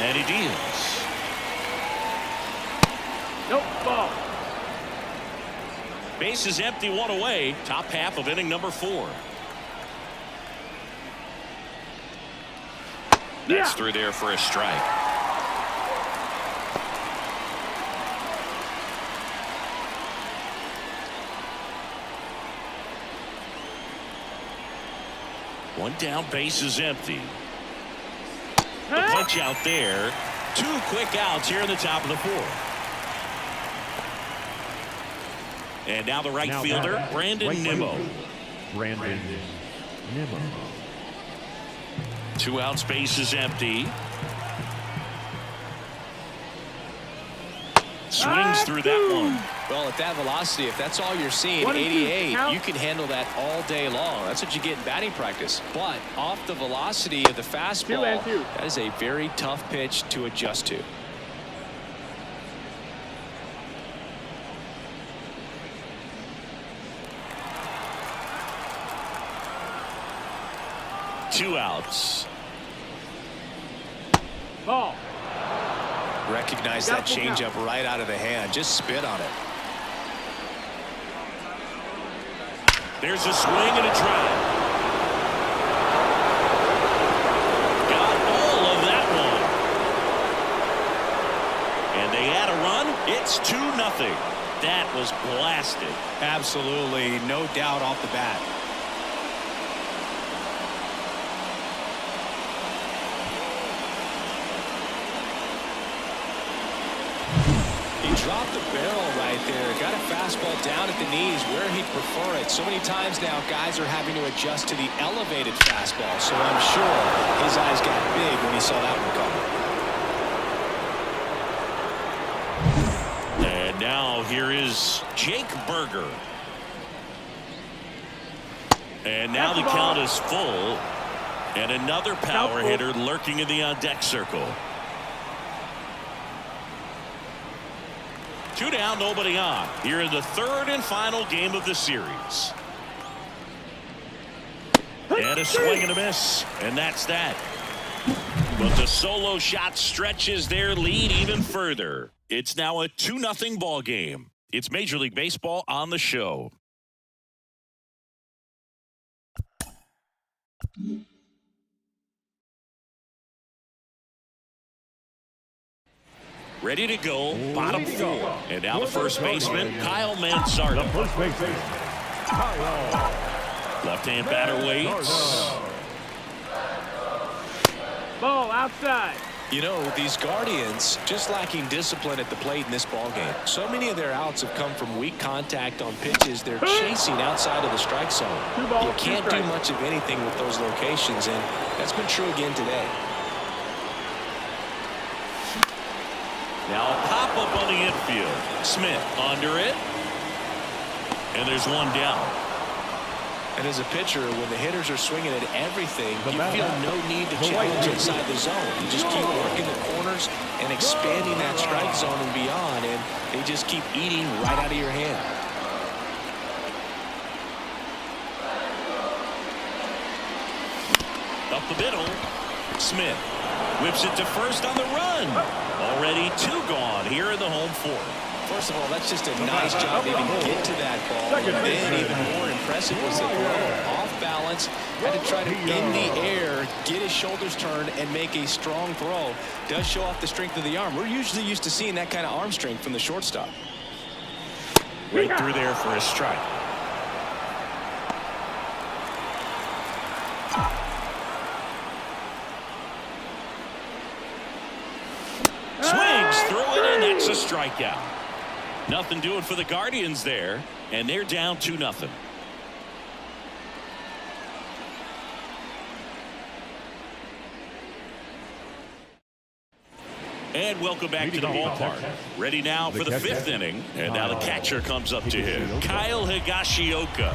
[SPEAKER 1] And he deals.
[SPEAKER 3] Nope, ball.
[SPEAKER 1] Base is empty, 1 away. Top half of inning number 4. That's through there for a strike. One down, base is empty. The punch out there. 2 quick outs here in the top of the 4th. And now the right fielder, Brandon Nimmo. 2 outs, base is empty. Swings through that one.
[SPEAKER 2] Well, at that velocity, if that's all you're seeing, 88, you can handle that all day long. That's what you get in batting practice. But off the velocity of the fastball, that is a very tough pitch to adjust to.
[SPEAKER 1] Two outs.
[SPEAKER 3] Ball.
[SPEAKER 2] Recognize that changeup right out of the hand. Just spit on it.
[SPEAKER 1] There's a swing and a drive. Got all of that one. And they add a run. It's 2-0. That was blasted.
[SPEAKER 2] Absolutely, no doubt off the bat. Dropped the barrel right there. Got a fastball down at the knees where he'd prefer it. So many times now guys are having to adjust to the elevated fastball. So I'm sure his eyes got big when he saw that one coming.
[SPEAKER 1] And now now, here is Jake Burger. And now the count is full. And another power hitter lurking in the on-deck circle. 2 down, nobody on. Here in the third and final game of the series. And a swing and a miss. And that's that. But the solo shot stretches their lead even further. It's now a 2-0 ball game. It's Major League Baseball on the show. Ready to go, bottom 4. And now the first baseman, Kyle Manzardo.
[SPEAKER 4] The first baseman, Kyle.
[SPEAKER 1] Left-hand batter waits.
[SPEAKER 3] Ball outside.
[SPEAKER 2] You know, these Guardians just lacking discipline at the plate in this ballgame. So many of their outs have come from weak contact on pitches they're chasing outside of the strike zone. You can't do much of anything with those locations, and that's been true again today.
[SPEAKER 1] Now a pop-up on the infield. Smith under it. And there's one down.
[SPEAKER 2] And as a pitcher, when the hitters are swinging at everything, you feel no need to challenge inside the zone. You just keep working the corners and expanding that strike zone and beyond, and they just keep eating right out of your hand.
[SPEAKER 1] Up the middle. Smith whips it to first on the run. Already 2 gone here in the home 4th.
[SPEAKER 2] First of all, that's just a nice job to even get to that ball. And then even more impressive was the throw. Off balance, had to try to in the air, get his shoulders turned, and make a strong throw. Does show off the strength of the arm. We're usually used to seeing that kind of arm strength from the shortstop.
[SPEAKER 1] Right through there for a strike. Swings through it, and that's a strikeout. Nothing doing for the Guardians there, and they're down 2-0. And welcome back to the ballpark. Ready now for the 5th inning, and now the catcher comes up to him, Kyle Higashioka.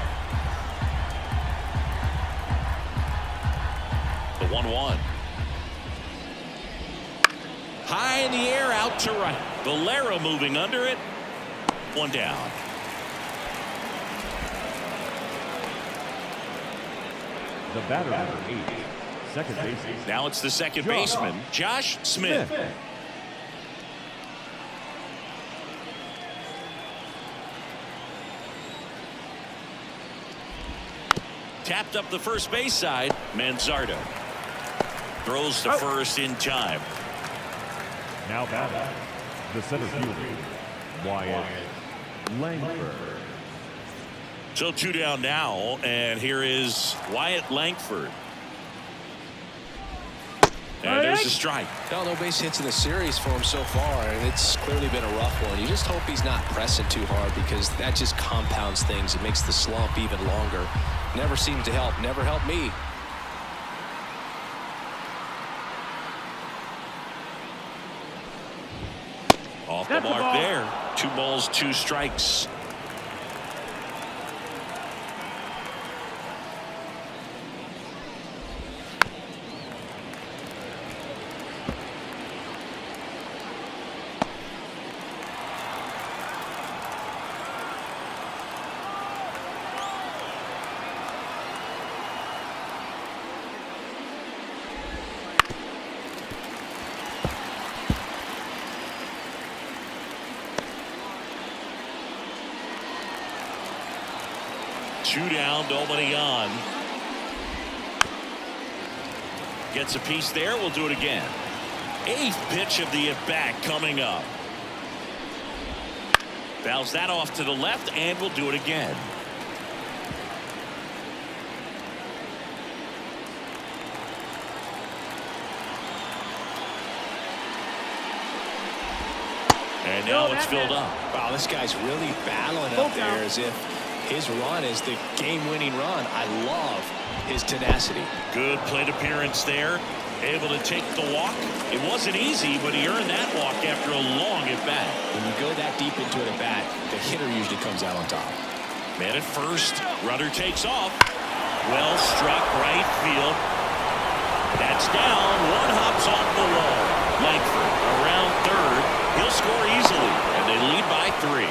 [SPEAKER 1] The 1-1. High in the air, out to right. Valera moving under it. 1 down.
[SPEAKER 4] The batter, number 8, second baseman.
[SPEAKER 1] Now it's the second baseman, Josh Smith. Tapped up the first base side. Manzardo throws to first in time.
[SPEAKER 4] Now batting, the center fielder, Wyatt Langford.
[SPEAKER 1] So 2 down now, and here is Wyatt Langford. And there's a strike.
[SPEAKER 2] No base hits in the series for him so far, and it's clearly been a rough one. You just hope he's not pressing too hard, because that just compounds things. It makes the slump even longer. Never seems to help. Never helped me.
[SPEAKER 1] Off the mark there. 2 balls, 2 strikes. Two down, nobody on. Gets a piece there. We'll do it again. 8th pitch of the at-bat coming up. Fouls that off to the left, and we'll do it again. And now it's filled up.
[SPEAKER 2] Wow, this guy's really battling up there as if his run is the game-winning run. I love his tenacity.
[SPEAKER 1] Good plate appearance there. able to take the walk. It wasn't easy, but he earned that walk after a long at-bat.
[SPEAKER 2] When you go that deep into an at-bat, the hitter usually comes out on top.
[SPEAKER 1] Man at first. Runner takes off. Well struck right field. That's down. One hops off the wall. Langford around third. He'll score easily, and they lead by 3.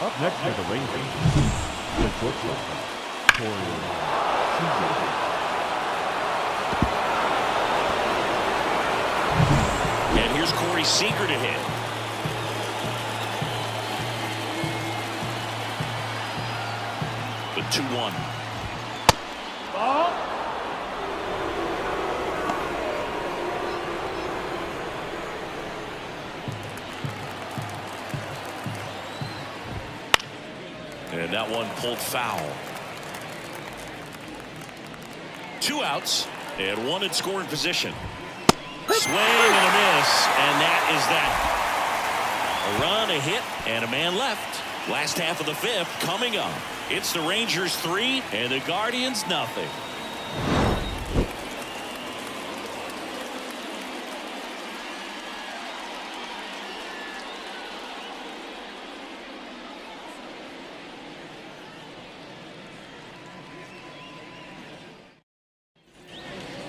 [SPEAKER 4] Up next are the Rangers. The shortstop, Corey Seager.
[SPEAKER 1] And here's Corey Seager to hit. The 2-1.
[SPEAKER 3] Ball.
[SPEAKER 1] And that one pulled foul. 2 outs and 1 in scoring position. Swing and a miss, and that is that. A run, a hit, and a man left. Last half of the 5th coming up. It's the Rangers 3 and the Guardians nothing.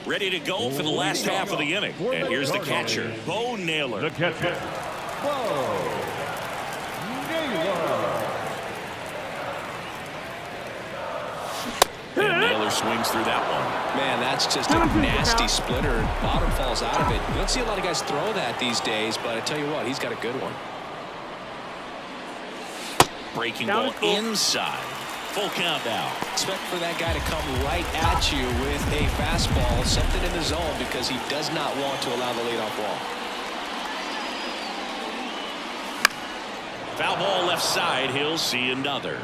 [SPEAKER 1] Ready to go for the last half of the inning. And here's the catcher, Bo Naylor.
[SPEAKER 4] The catcher, Bo Naylor.
[SPEAKER 1] And Naylor swings through that one.
[SPEAKER 2] Man, that's just a nasty splitter. Bottom falls out of it. You don't see a lot of guys throw that these days, but I tell you what, he's got a good one.
[SPEAKER 1] Breaking ball inside. Full count now.
[SPEAKER 2] Expect for that guy to come right at you with a fastball, something in the zone, because he does not want to allow the leadoff walk.
[SPEAKER 1] Foul ball left side. He'll see another.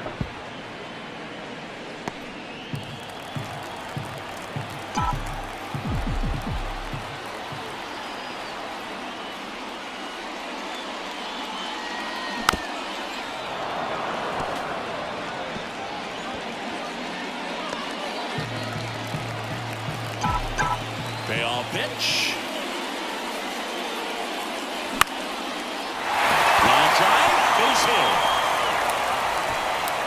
[SPEAKER 1] Payoff pitch. Line drive, base hit.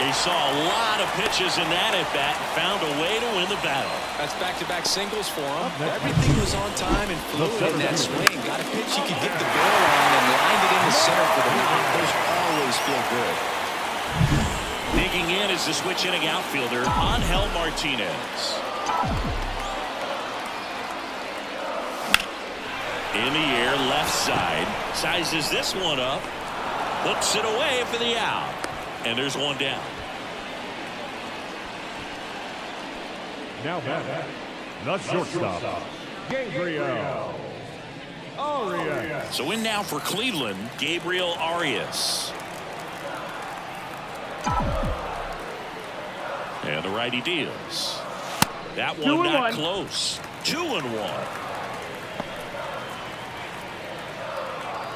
[SPEAKER 1] He saw a lot of pitches in that at bat and found a way to win the battle.
[SPEAKER 2] That's back-to-back singles for him. Everything was on time and fluid in that swing. Got a pitch he could get the barrel on and lined it in the center for the knock. Those always feel good.
[SPEAKER 1] Digging in is the switch hitting outfielder, Angel Martinez. In the air, left side. Sizes this one up. Hooks it away for the out. And there's one down.
[SPEAKER 4] Now back, the shortstop, Gabriel Arias.
[SPEAKER 1] So in now for Cleveland, Gabriel Arias. And the righty deals. That one not close. 2-1.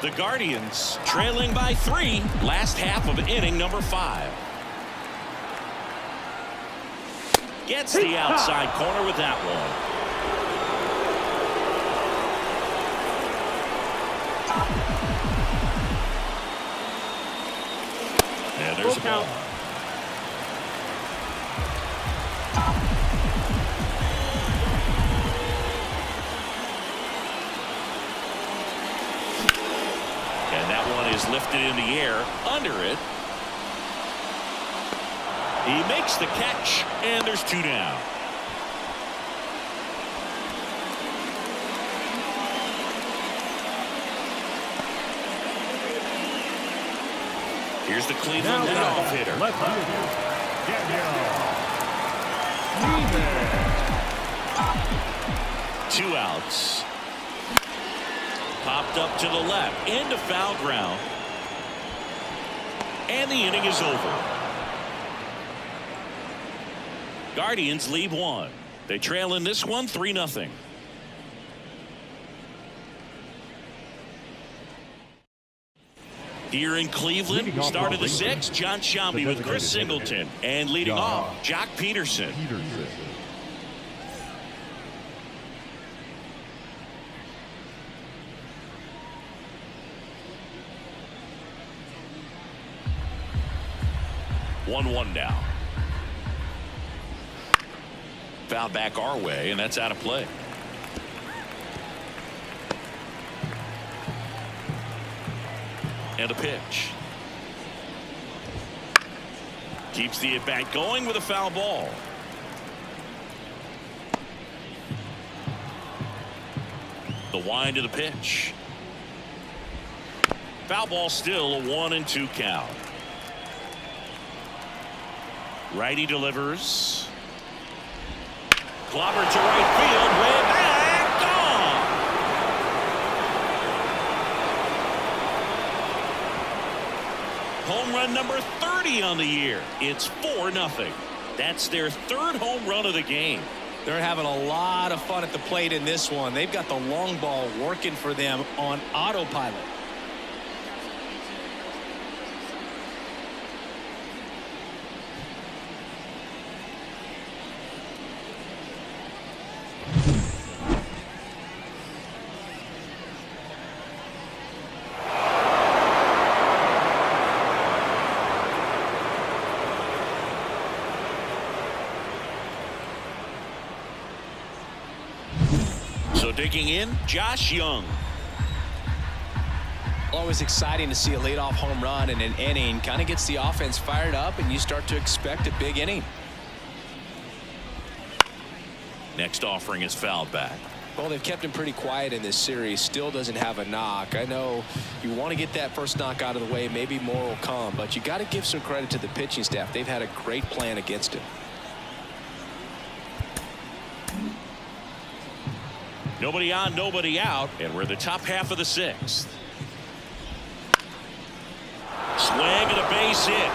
[SPEAKER 1] The Guardians trailing by 3. Last half of inning number 5. Gets the outside corner with that one. And there's a ball. And that one is lifted in the air under it. He makes the catch, and there's 2 down. Here's the Cleveland leadoff hitter.
[SPEAKER 4] Left fielder, Daniel.
[SPEAKER 1] 2 outs. Popped up to the left into foul ground. And the inning is over. Guardians lead 1. They trail in this one 3-0. Here in Cleveland, start of the 6th, John Sciambi with Chris Singleton. And leading off, Jock Peterson. 1-1 now. Foul back our way, and that's out of play. And a pitch. Keeps the at-bat going with a foul ball. The wind of the pitch. Foul ball, still a 1-2 count. Righty delivers. Clobbered to right field, way back, gone. Home run number 30 on the year. It's 4-0. That's their third home run of the game.
[SPEAKER 2] They're having a lot of fun at the plate in this one. They've got the long ball working for them on autopilot.
[SPEAKER 1] So digging in, Josh Young.
[SPEAKER 2] Always exciting to see a leadoff home run in an inning. Kind of gets the offense fired up, and you start to expect a big inning.
[SPEAKER 1] Next offering is fouled back.
[SPEAKER 2] Well, they've kept him pretty quiet in this series. Still doesn't have a knock. I know you want to get that first knock out of the way. Maybe more will come, but you got to give some credit to the pitching staff. They've had a great plan against him.
[SPEAKER 1] Nobody on, nobody out, and we're the top half of the sixth. Swing and a base hit.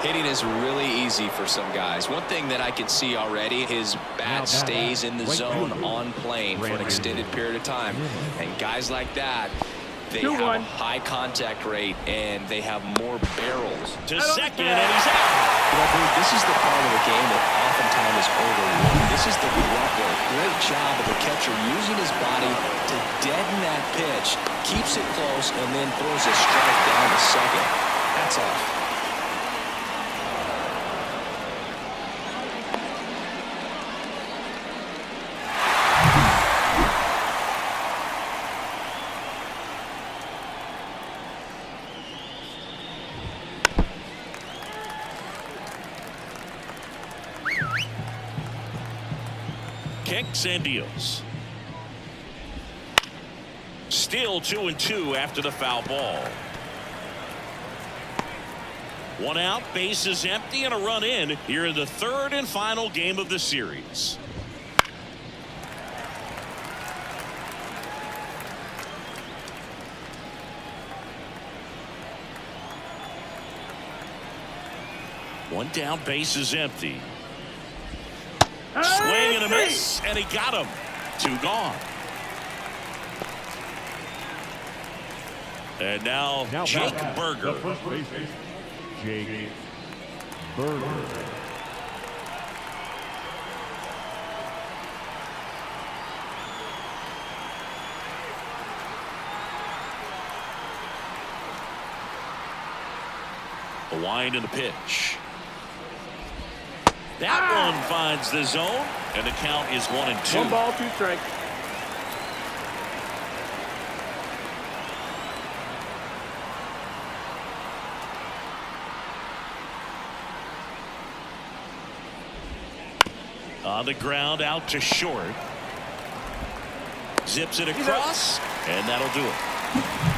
[SPEAKER 2] Hitting is really easy for some guys. One thing that I can see already, his bat stays in the zone on plane for an extended period of time. And guys like that, they have a high contact rate and they have more barrels.
[SPEAKER 1] To second, and he's out.
[SPEAKER 2] This is the part of the game that oftentimes is overlooked. This is the grunt work. Great job of the catcher using his body to deaden that pitch, keeps it close, and then throws a strike down to second. That's off.
[SPEAKER 1] Kicks and deals. Still 2-2 after the foul ball. One out, bases empty, and a run in here in the third and final game of the series. One down, bases empty. Swing and a miss, and he got him. 2 gone. And now Jake Burger.
[SPEAKER 4] The first baseman, Jake Burger.
[SPEAKER 1] The wind and the pitch. That one finds the zone, and the count is 1-2.
[SPEAKER 3] 1 ball, 2 strikes.
[SPEAKER 1] On the ground, out to short. Zips it across, and that'll do it.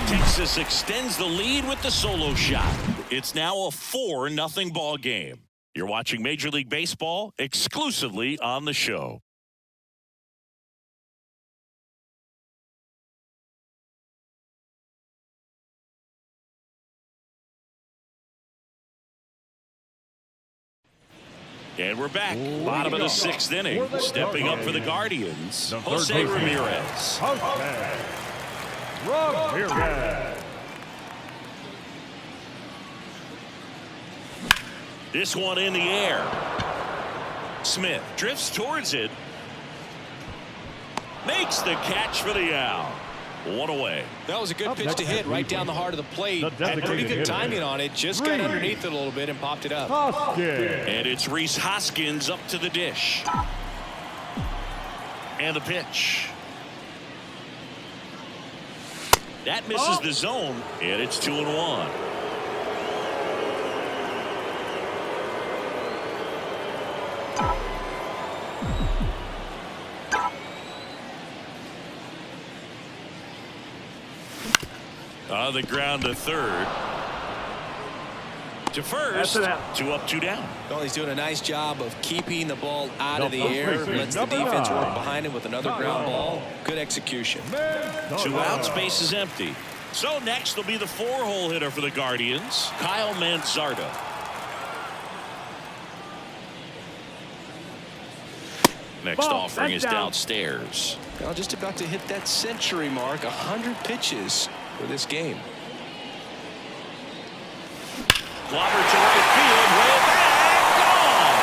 [SPEAKER 1] Texas extends the lead with the solo shot. It's now a 4-0 ball game. You're watching Major League Baseball exclusively on the show. And we're back. Bottom of the 6th inning. Stepping up for the Guardians, Jose Ramirez.
[SPEAKER 4] Ramirez.
[SPEAKER 1] This one in the air. Smith drifts towards it. Makes the catch for the out. One away.
[SPEAKER 2] That was a good pitch to hit right down the heart of the plate. Had pretty good timing on it. Just got underneath it a little bit and popped it up.
[SPEAKER 1] And it's Rhys Hoskins up to the dish. And the pitch. That misses the zone, and it's 2-1. On the ground to third. To first. 2 up, 2 down.
[SPEAKER 2] Well, he's doing a nice job of keeping the ball out of the air. Lets the defense work behind him with another ground ball. Good execution.
[SPEAKER 1] 2 outs, base is empty. So next will be the 4-hole hitter for the Guardians, Kyle Manzardo. Next offering is downstairs.
[SPEAKER 2] Well, just about to hit that century mark. 100 pitches for this game.
[SPEAKER 1] Clobber to right field, way back, gone.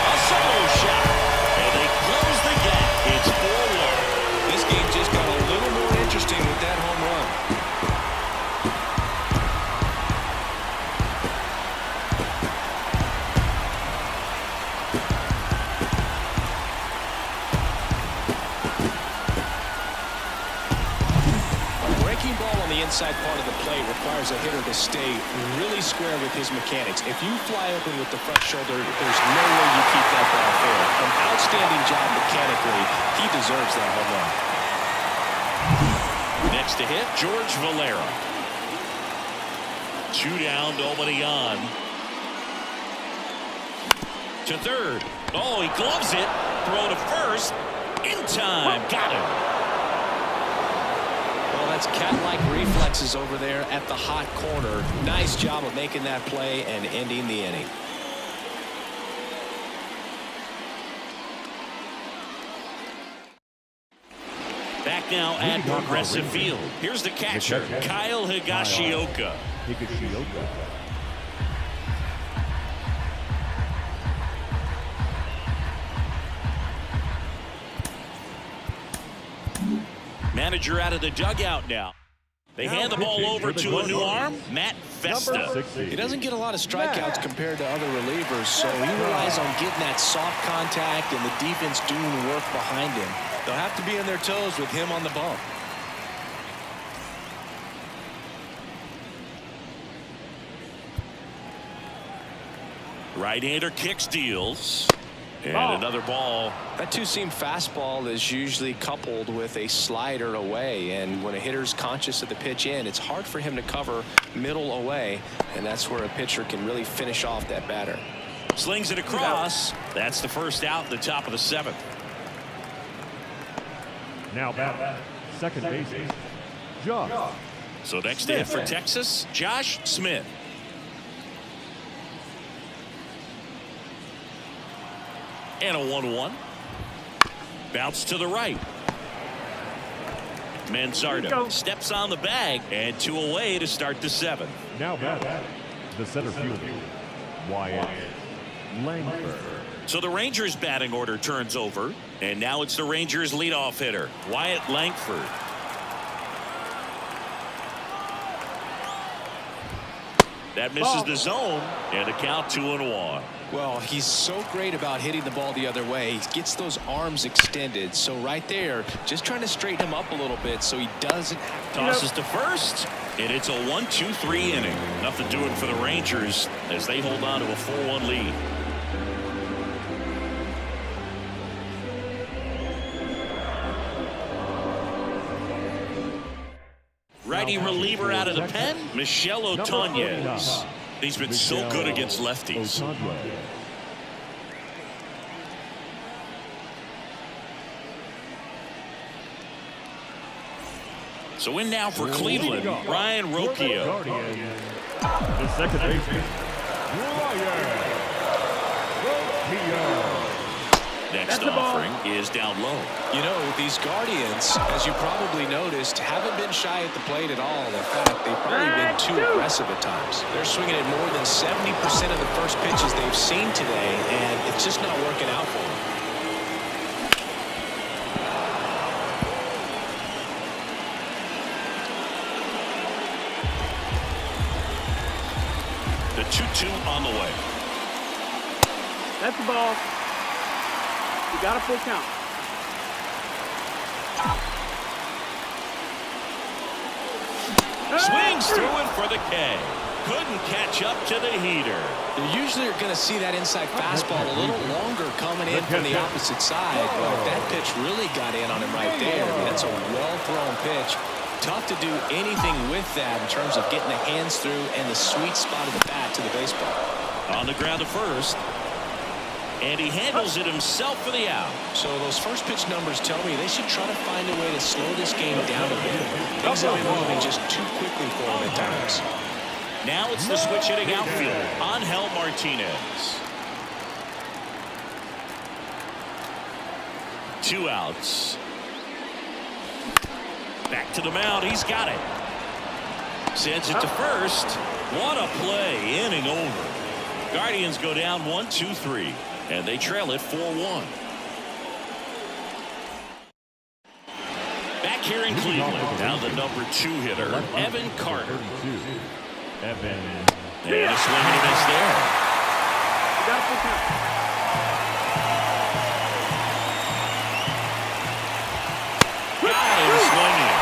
[SPEAKER 1] A solo shot, and they close the gap. It's 4-1.
[SPEAKER 2] This game just got a little more interesting with that home run. Inside part of the plate requires a hitter to stay really square with his mechanics. If you fly open with the front shoulder, there's no way you keep that ball fair. An outstanding job mechanically. He deserves that home run.
[SPEAKER 1] Next to hit, George Valera. 2 down, nobody on. To third. Oh, he gloves it. Throw to first. In time. Got him.
[SPEAKER 2] That's cat-like reflexes over there at the hot corner. Nice job of making that play and ending the inning.
[SPEAKER 1] Back now at Progressive Field. Here's the catcher, Kyle Higashioka. Manager out of the dugout now. They hand the ball over to a new arm, Matt Vesta.
[SPEAKER 2] He doesn't get a lot of strikeouts compared to other relievers, so he relies on getting that soft contact and the defense doing the work behind him. They'll have to be on their toes with him on the bump.
[SPEAKER 1] Right-hander kicks, deals. And another ball.
[SPEAKER 2] That two-seam fastball is usually coupled with a slider away, and when a hitter's conscious of the pitch in, it's hard for him to cover middle away, and that's where a pitcher can really finish off that batter.
[SPEAKER 1] Slings it across. That's the first out in the top of the 7th.
[SPEAKER 4] Now back, second baseman, Josh.
[SPEAKER 1] So next to hit for Texas, Josh Smith. And a 1-1. Bounce to the right. Manzardo steps on the bag, and 2 away to start the 7th.
[SPEAKER 4] Now back, the center fielder, Wyatt Langford.
[SPEAKER 1] So the Rangers batting order turns over, and now it's the Rangers leadoff hitter, Wyatt Langford. That misses the zone, and a count 2-1.
[SPEAKER 2] Well, he's so great about hitting the ball the other way. He gets those arms extended. So right there, just trying to straighten him up a little bit so he doesn't have to.
[SPEAKER 1] Tosses to first, and it's a 1-2-3 inning. Nothing doing for the Rangers as they hold on to a 4-1 lead. Righty reliever out of the pen, Michel Otañez. He's been so good against lefties. So in now for Cleveland, Ryan Rocchio.
[SPEAKER 4] The second baseman, Ryan Rocchio.
[SPEAKER 1] Next offering is down low.
[SPEAKER 2] You know, these Guardians, as you probably noticed, haven't been shy at the plate at all. In fact, they've probably been too aggressive at times. They're swinging at more than 70% of the first pitches they've seen today, and it's just not working out for them.
[SPEAKER 3] That's the ball. You got a full count.
[SPEAKER 1] Swings through it for the K. Couldn't catch up to the heater.
[SPEAKER 2] You usually are going to see that inside fastball a little longer coming in from the opposite side. But that pitch really got in on him right there. I mean, that's a well-thrown pitch. Tough to do anything with that in terms of getting the hands through and the sweet spot of the bat to the baseball.
[SPEAKER 1] On the ground to first. And he handles it himself for the out.
[SPEAKER 2] So those first pitch numbers tell me they should try to find a way to slow this game down a bit. Things have been moving just too quickly for him at times.
[SPEAKER 1] Now it's the switch hitting outfielder, Angel Martinez. 2 outs. Back to the mound. He's got it. Sends it to first. What a play. Inning over. Guardians go down 1-2-3. And they trail it 4-1. Back here in Cleveland. Now the number 2 hitter, Evan Carter.
[SPEAKER 4] Evan.
[SPEAKER 1] And a swing and a miss there.
[SPEAKER 3] Got a full count.
[SPEAKER 1] Got him swinging.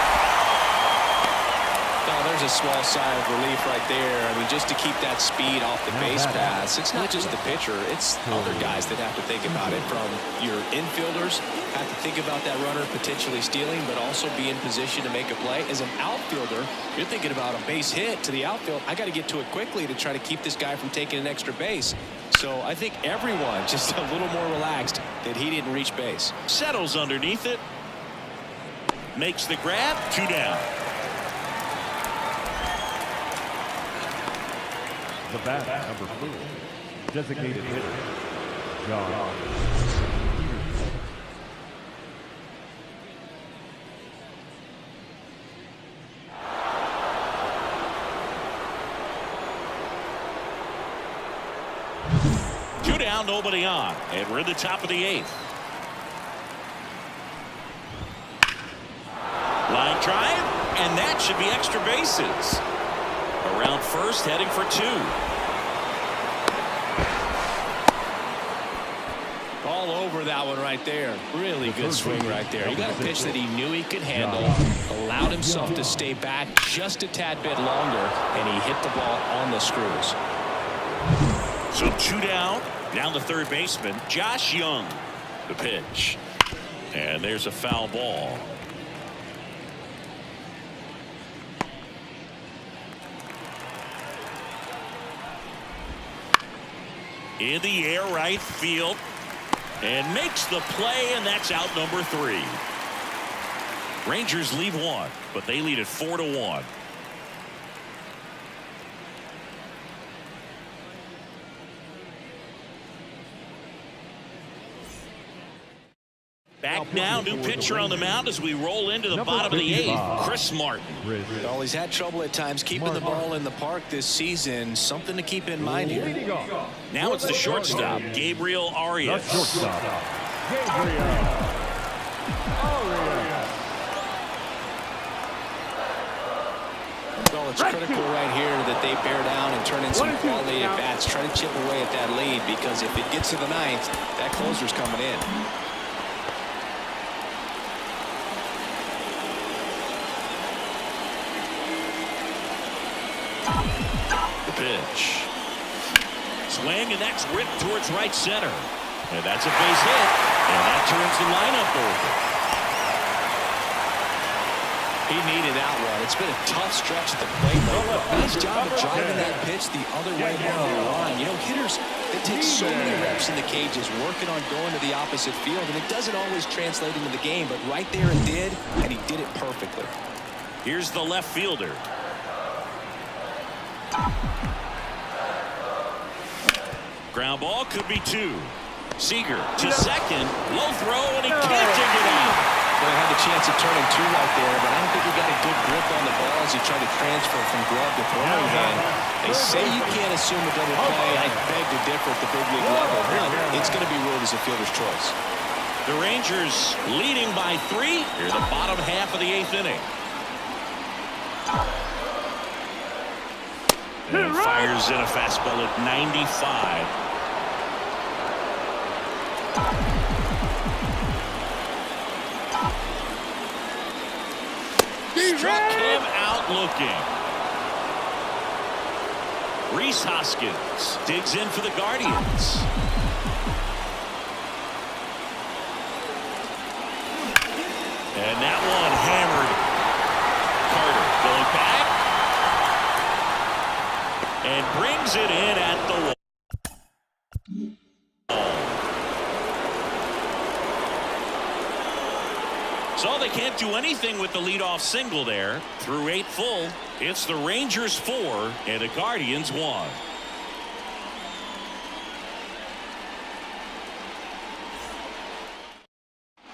[SPEAKER 2] Oh, there's a small sigh of relief right there. I mean, just to keep that speed off the base paths. It's not just the pitcher. It's other guys that have to think about it. From your infielders, have to think about that runner potentially stealing, but also be in position to make a play. As an outfielder, you're thinking about a base hit to the outfield. I got to get to it quickly to try to keep this guy from taking an extra base. So I think everyone just a little more relaxed that he didn't reach base.
[SPEAKER 1] Settles underneath it. Makes the grab. 2 down.
[SPEAKER 4] The bat, number 4. Designated hitter, John.
[SPEAKER 1] 2 down, nobody on. And we're in the top of the 8th. Line drive, and that should be extra bases. Around first, heading for 2.
[SPEAKER 2] All over that one right there. Really good swing right there. He got a pitch that he knew he could handle, allowed himself to stay back just a tad bit longer, and he hit the ball on the screws.
[SPEAKER 1] So 2 down. Down the third baseman, Josh Young. The pitch. And there's a foul ball. In the air, right field. And makes the play, and that's out number 3. Rangers lead 1, but they lead it 4-1. Back now, new pitcher on the mound as we roll into the bottom of the 8th, Chris Martin.
[SPEAKER 2] Well, he's had trouble at times keeping the ball in the park this season. Something to keep in mind here.
[SPEAKER 1] Now it's the shortstop, Gabriel Arias.
[SPEAKER 4] The shortstop, Gabriel Arias.
[SPEAKER 2] Well, it's critical right here that they bear down and turn in some quality at bats. Try to chip away at that lead, because if it gets to the 9th, that closer's coming in.
[SPEAKER 1] Pitch. Swing, and that's ripped towards right center. And that's a base hit. And that turns the lineup over.
[SPEAKER 2] He needed that one. It's been a tough stretch at the plate. Nice job of driving that pitch the other way down the line. You know, hitters, they take so many reps in the cages working on going to the opposite field, and it doesn't always translate into the game, but right there it did, and he did it perfectly.
[SPEAKER 1] Here's the left fielder. Ground ball, could be 2. Seager to second. Low throw, and he can't dig it out.
[SPEAKER 2] Well, he had the chance of turning 2 right there, but I don't think he got a good grip on the ball as he tried to transfer from glove to throwing hand. They say you can't assume a double play. I beg to differ at the big league level, but it's going to be ruled as a fielder's choice.
[SPEAKER 1] The Rangers leading by 3 here in the bottom half of the 8th inning. And fires in a fastball at 95. Struck him out looking. Rhys Hoskins digs in for the Guardians. And that one hammered. Carter going back. And brings it in at the wall. So they can't do anything with the leadoff single there. Through 8 full, it's the Rangers 4 and the Guardians 1.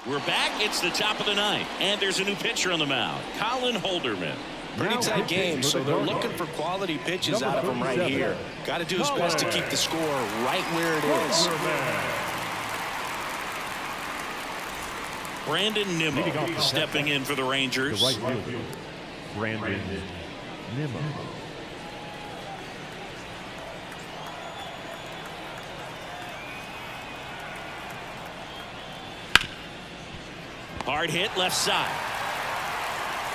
[SPEAKER 1] We're back. It's the top of the 9th, and there's a new pitcher on the mound, Colin Holderman.
[SPEAKER 2] Pretty tight game, so they're looking for quality pitches out of him right here. Got to do his best to keep the score right where it is.
[SPEAKER 1] Brandon Nimmo stepping in for the Rangers.
[SPEAKER 4] The right fielder, Brandon Nimmo.
[SPEAKER 1] Hard hit left side.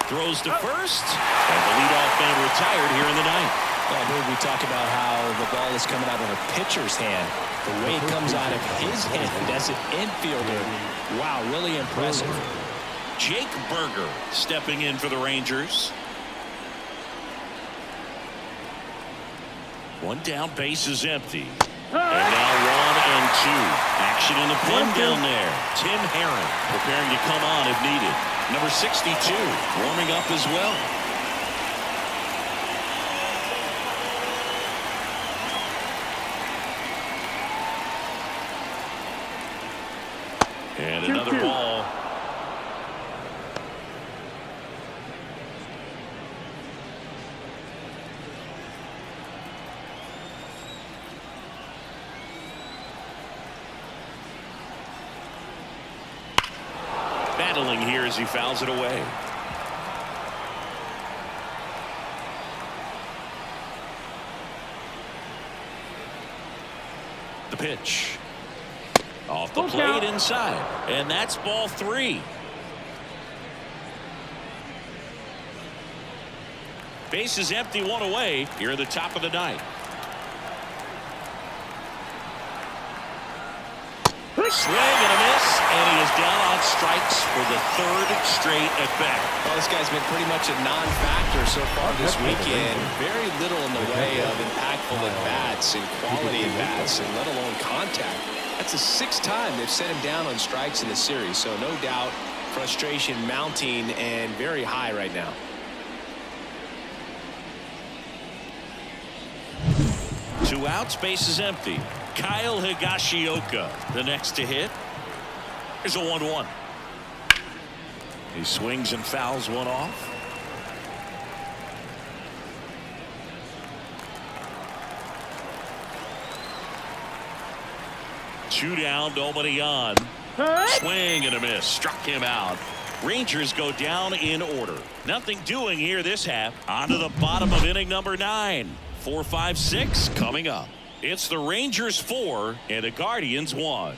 [SPEAKER 1] Throws to first, and the leadoff man retired here in the 9th.
[SPEAKER 2] Well, I heard we talk about how the ball is coming out of a pitcher's hand. The way it comes out of his hand as an infielder. Wow, really impressive.
[SPEAKER 1] Jake Burger stepping in for the Rangers. One down, base is empty. And now 1 and 2. Action in the pen down there. Tim Herron preparing to come on if needed. Number 62 warming up as well. And another ball. Battling here as he fouls it away. The pitch. Off the plate inside. And that's ball 3. Base is empty, 1 away here at the top of the 9th. Swing and a miss, and he is down on strikes for the 3rd straight at bat.
[SPEAKER 2] Well, this guy's been pretty much a non-factor so far this weekend. Very little in the way of impactful at-bats and quality at-bats, and let alone contact. That's the 6th time they've set him down on strikes in the series, so no doubt frustration mounting and very high right now.
[SPEAKER 1] Two outs, base is empty. Kyle Higashioka, the next to hit. Here's a 1-1. He swings and fouls one off. Two down, nobody on. Swing and a miss. Struck him out. Rangers go down in order. Nothing doing here this half. On to the bottom of inning number 9. 4, 5, 6 coming up. It's the Rangers 4 and the Guardians 1.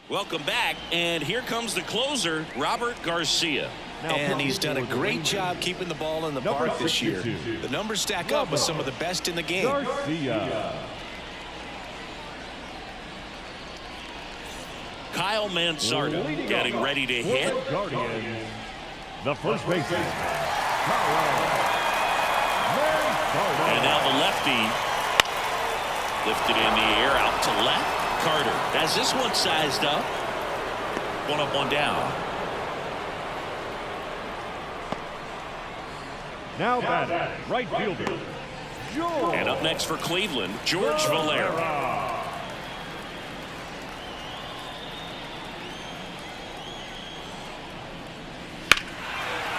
[SPEAKER 1] Welcome back, and here comes the closer, Robert Garcia.
[SPEAKER 2] And he's done a great job keeping the ball in the park this year. The numbers stack up with some of the best in the game.
[SPEAKER 4] Garcia.
[SPEAKER 1] Kyle Mansardo getting ready to hit.
[SPEAKER 4] Guardians. The first baseman.
[SPEAKER 1] And now the lefty lifted in the air out to left. Carter has this one sized up. 1 up, 1 down.
[SPEAKER 4] Now batting, right fielder, George.
[SPEAKER 1] And up next for Cleveland, George Valera.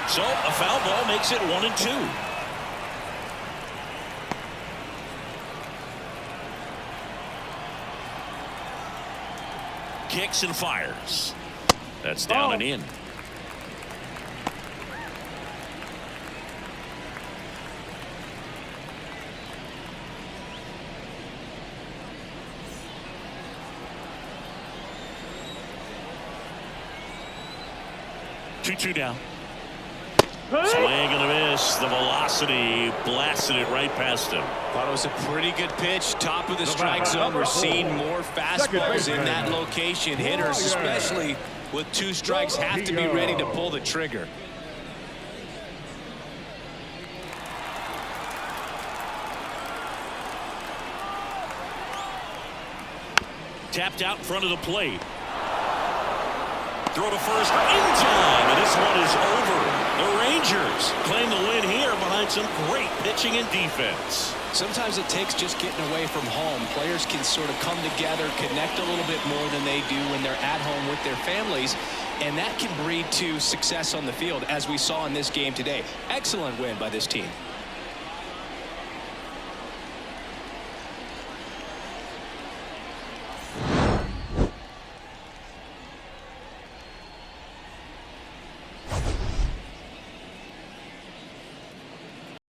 [SPEAKER 1] So a foul ball makes it 1 and 2. Kicks and fires. That's down and in. 2-2 now. Swing and a miss. The velocity blasted it right past him.
[SPEAKER 2] Thought it was a pretty good pitch. Top of the strike zone. We're seeing more fastballs in that location. Hitters, especially with 2 strikes, have to be ready to pull the trigger.
[SPEAKER 1] Tapped out in front of the plate. Throw to first in time, and this one is over. The Rangers claim the win here behind some great pitching and defense.
[SPEAKER 2] Sometimes it takes just getting away from home. Players can sort of come together, connect a little bit more than they do when they're at home with their families, and that can breed to success on the field, as we saw in this game today. Excellent win by this team.